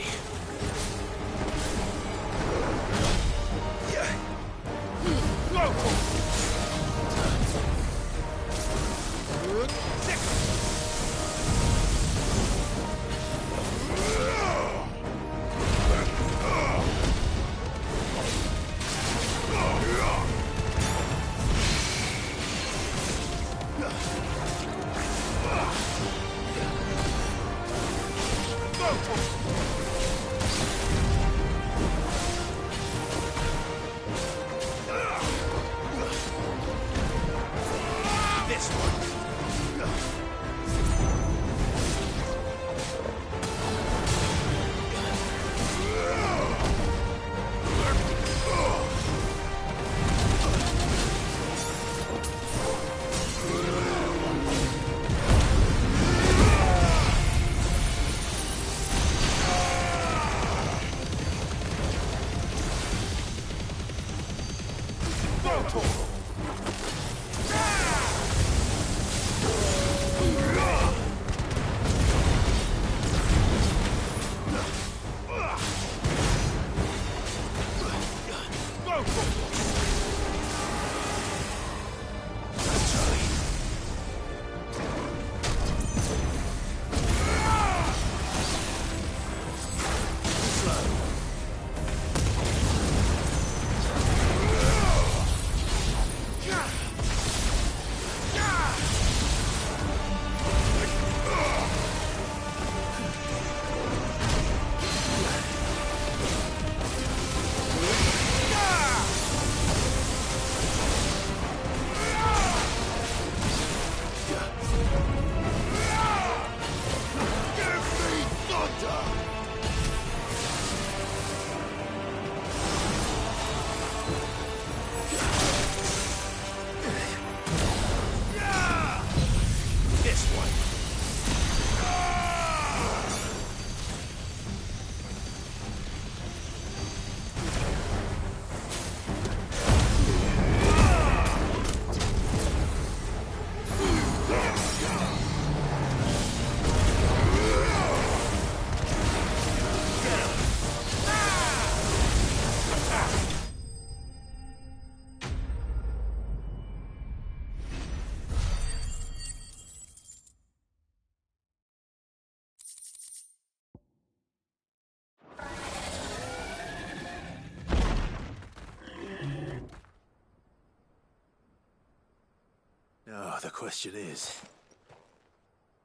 Now, the question is,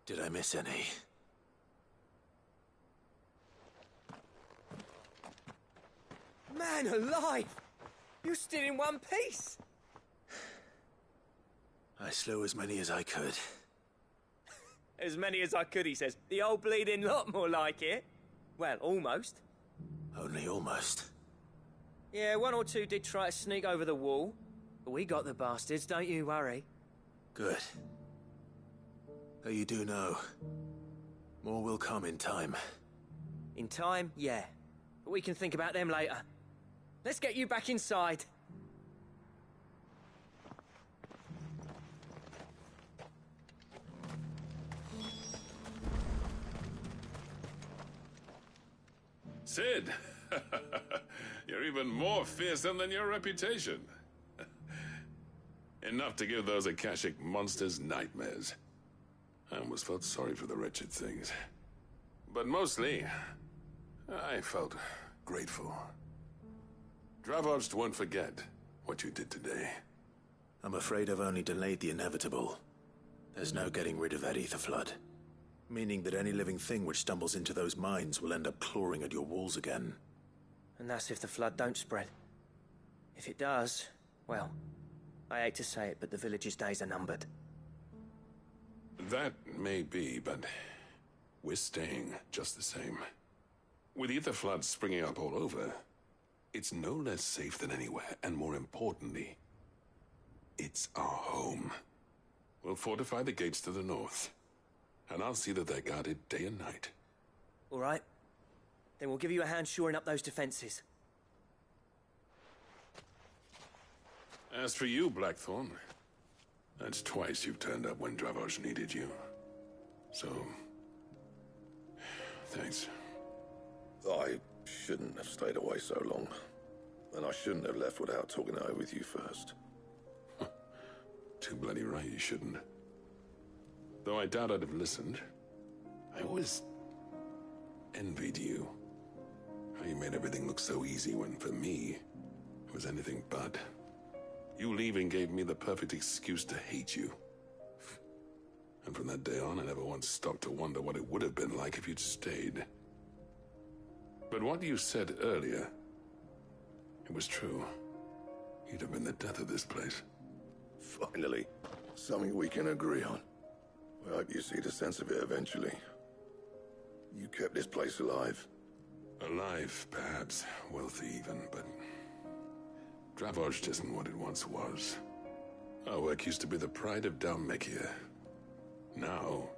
did I miss any? Man alive! You're still in one piece! I slew as many as I could. As many as I could, he says. The old bleeding lot, more like it. Well, almost. Only almost. Yeah, one or two did try to sneak over the wall. But we got the bastards, don't you worry. Good. Though you do know, more will come in time. In time, yeah. But we can think about them later. Let's get you back inside. Sid! You're even more fearsome than your reputation. Enough to give those Akashic monsters nightmares. I almost felt sorry for the wretched things. But mostly, I felt grateful. Dravost won't forget what you did today. I'm afraid I've only delayed the inevitable. There's no getting rid of that ether flood. Meaning that any living thing which stumbles into those mines will end up clawing at your walls again. And that's if the flood don't spread. If it does, well, I hate to say it, but the village's days are numbered. That may be, but we're staying just the same. With ether floods springing up all over, it's no less safe than anywhere, and more importantly, it's our home. We'll fortify the gates to the north, and I'll see that they're guarded day and night. All right. Then we'll give you a hand shoring up those defenses. As for you, Blackthorn, that's twice you've turned up when Dravosh needed you. So, thanks. I shouldn't have stayed away so long. And I shouldn't have left without talking it over with you first. Too bloody right you shouldn't. Though I doubt I'd have listened. I always envied you. How you made everything look so easy when, for me, it was anything but. You leaving gave me the perfect excuse to hate you. And from that day on, I never once stopped to wonder what it would have been like if you'd stayed. But what you said earlier, it was true. You'd have been the death of this place. Finally, something we can agree on. I hope you see the sense of it eventually. You kept this place alive. Alive, perhaps. Wealthy even, but Dravosh isn't what it once was. Our work used to be the pride of Dalmekia. Now,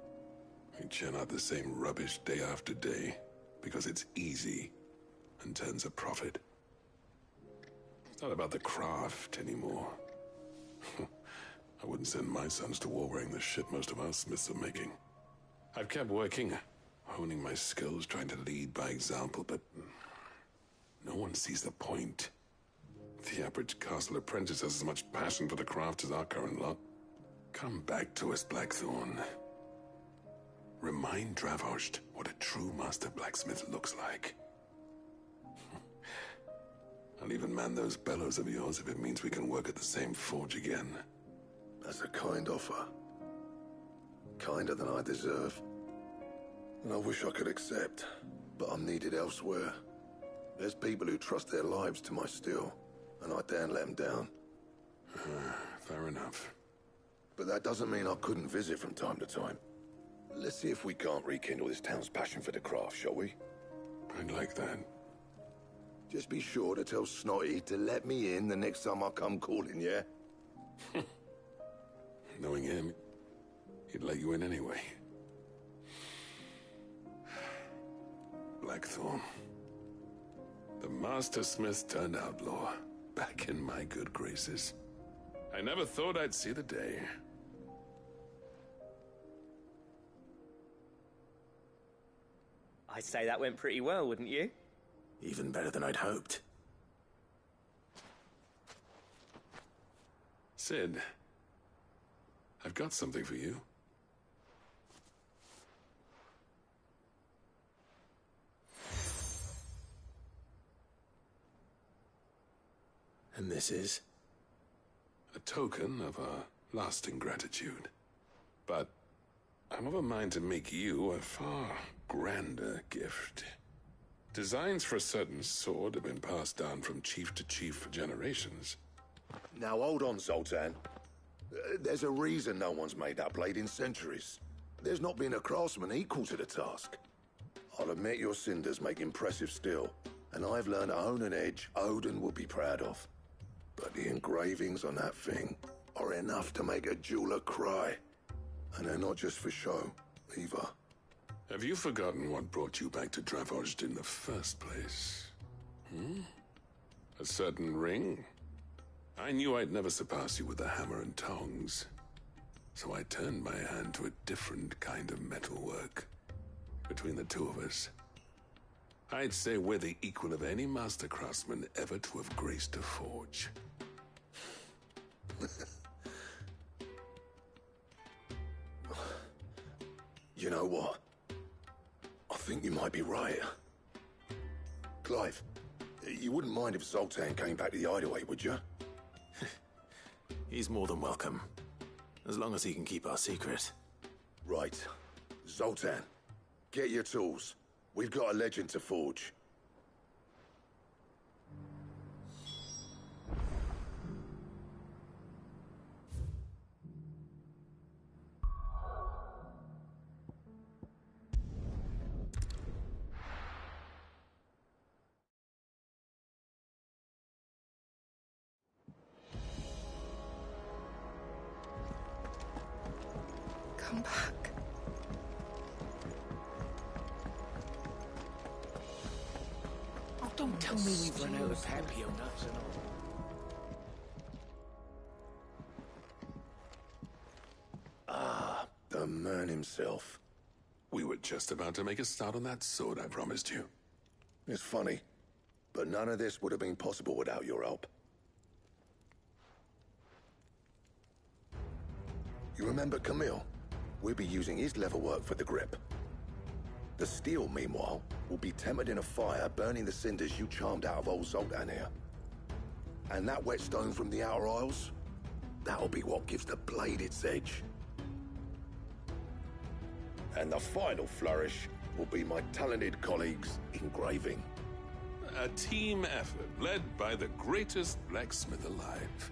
we churn out the same rubbish day after day because it's easy and turns a profit. It's not about the craft anymore. I wouldn't send my sons to war wearing the shit most of our smiths are making. I've kept working, honing my skills, trying to lead by example, but no one sees the point. The average castle apprentice has as much passion for the craft as our current lot. Come back to us, Blackthorn. Remind Dravosh what a true master blacksmith looks like. I'll even man those bellows of yours if it means we can work at the same forge again. That's a kind offer. Kinder than I deserve. And I wish I could accept, but I'm needed elsewhere. There's people who trust their lives to my steel, and I daren't let them down. Fair enough. But that doesn't mean I couldn't visit from time to time. Let's see if we can't rekindle this town's passion for the craft, shall we? I'd like that. Just be sure to tell Snotty to let me in the next time I come calling, yeah? Knowing him, he'd let you in anyway. Blackthorn. The Master Smith turned outlaw, back in my good graces. I never thought I'd see the day. I'd say that went pretty well, wouldn't you? Even better than I'd hoped. Sid, I've got something for you. And this is? A token of our lasting gratitude. But I'm of a mind to make you a far grander gift. Designs for a certain sword have been passed down from chief to chief for generations. Now hold on, Zoltan. There's a reason no one's made that blade in centuries. There's not been a craftsman equal to the task. I'll admit your cinders make impressive steel, and I've learned to own an edge Odin will be proud of. But the engravings on that thing are enough to make a jeweler cry. And they're not just for show, either. Have you forgotten what brought you back to Dravosh in the first place? A certain ring? I knew I'd never surpass you with the hammer and tongs. So I turned my hand to a different kind of metalwork. Between the two of us, I'd say we're the equal of any master craftsman ever to have graced a forge. You know what? I think you might be right. Clive, you wouldn't mind if Zoltan came back to the hideaway, would you? He's more than welcome. As long as he can keep our secret. Right. Zoltan, get your tools. We've got a legend to forge. Come back. Oh, don't tell me we've run out of Papio nuts and all. himself. We were just about to make a start on that sword I promised you. It's funny, but none of this would have been possible without your help. You remember Camille? We'll be using his leatherwork for the grip. The steel, meanwhile, will be tempered in a fire, burning the cinders you charmed out of old Zoltan here. And that whetstone from the Outer Isles, that'll be what gives the blade its edge. And the final flourish will be my talented colleagues' engraving. A team effort led by the greatest blacksmith alive.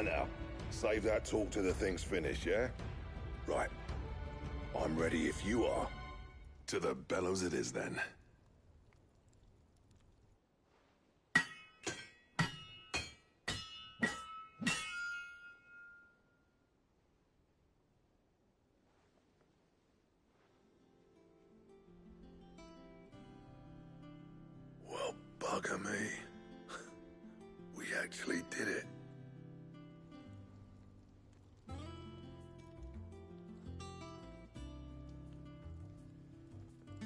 Now, save that talk till the thing's finished, yeah? Right. I'm ready if you are. To the bellows it is, then. Well, bugger me. We actually did it.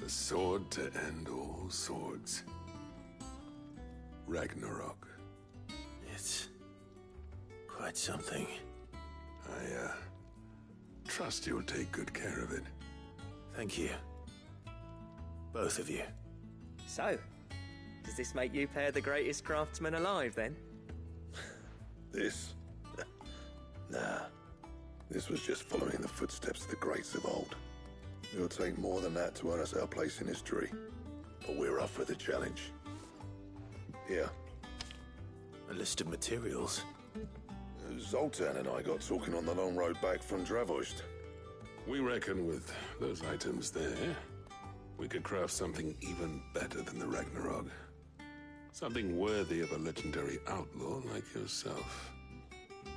The sword to end all swords. Ragnarok. It's quite something. I trust you'll take good care of it. Thank you. Both of you. So, does this make you pair the greatest craftsmen alive, then? This? Nah. This was just following the footsteps of the greats of old. It'll take more than that to earn us our place in history. But we're up for the challenge. Here. A list of materials. Zoltan and I got talking on the long road back from Dravost. We reckon with those items there, we could craft something even better than the Ragnarok. Something worthy of a legendary outlaw like yourself.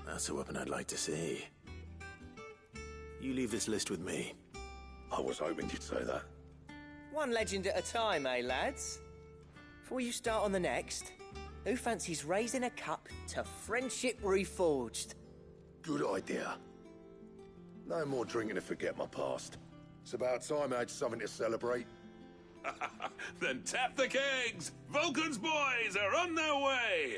That's a weapon I'd like to see. You leave this list with me. I was hoping you'd say that. One legend at a time, eh, lads? Before you start on the next, who fancies raising a cup to friendship reforged? Good idea. No more drinking to forget my past. It's about time I had something to celebrate. Then tap the kegs! Vulcan's boys are on their way!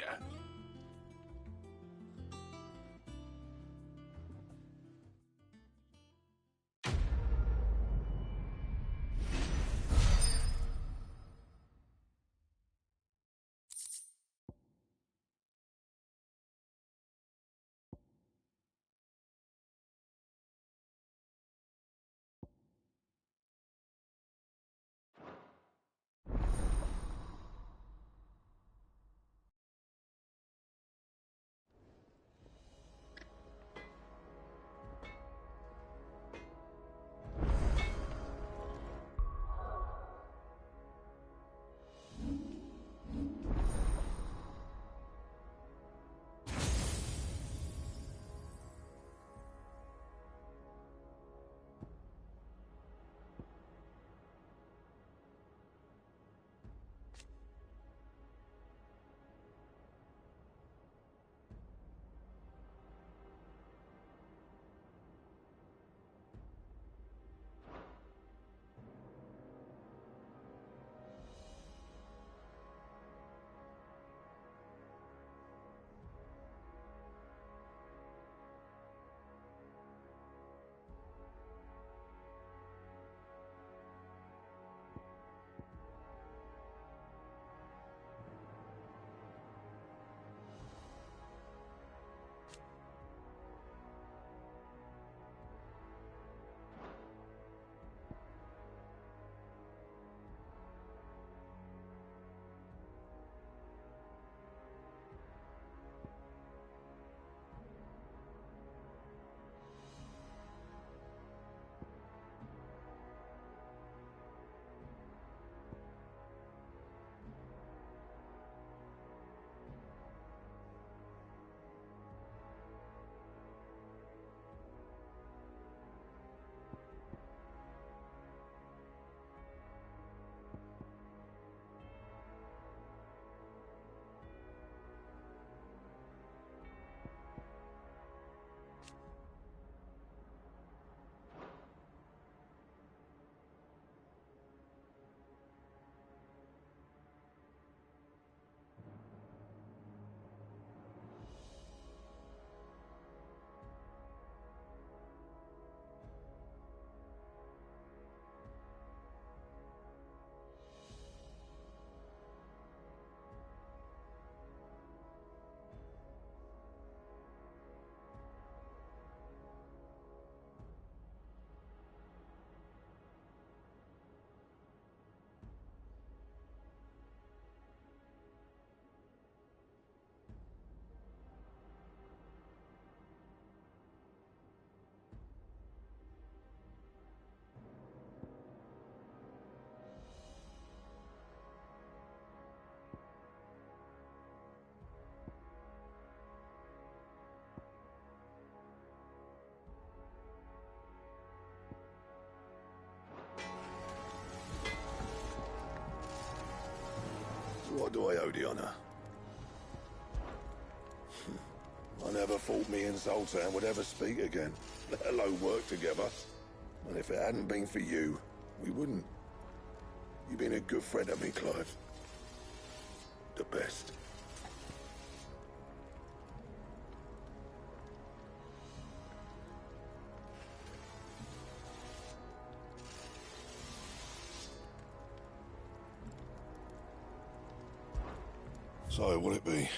What do I owe the honour? I never thought me and Zoltan would ever speak again, let alone work together. And if it hadn't been for you, we wouldn't. You've been a good friend of me, Clive. The best. So, will it be?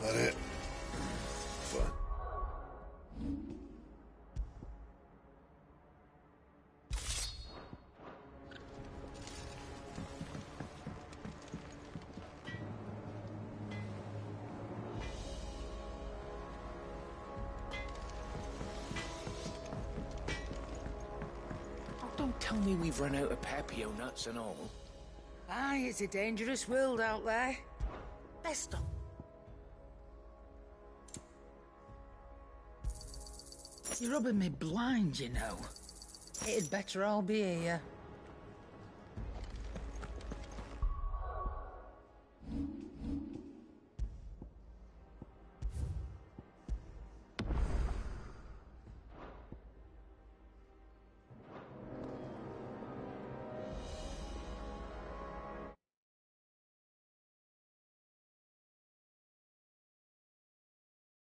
That it? Fine. Oh, don't tell me we've run out of papio nuts and all. Aye, it's a dangerous world out there. Best of. You're rubbing me blind, you know. It'd better all be here.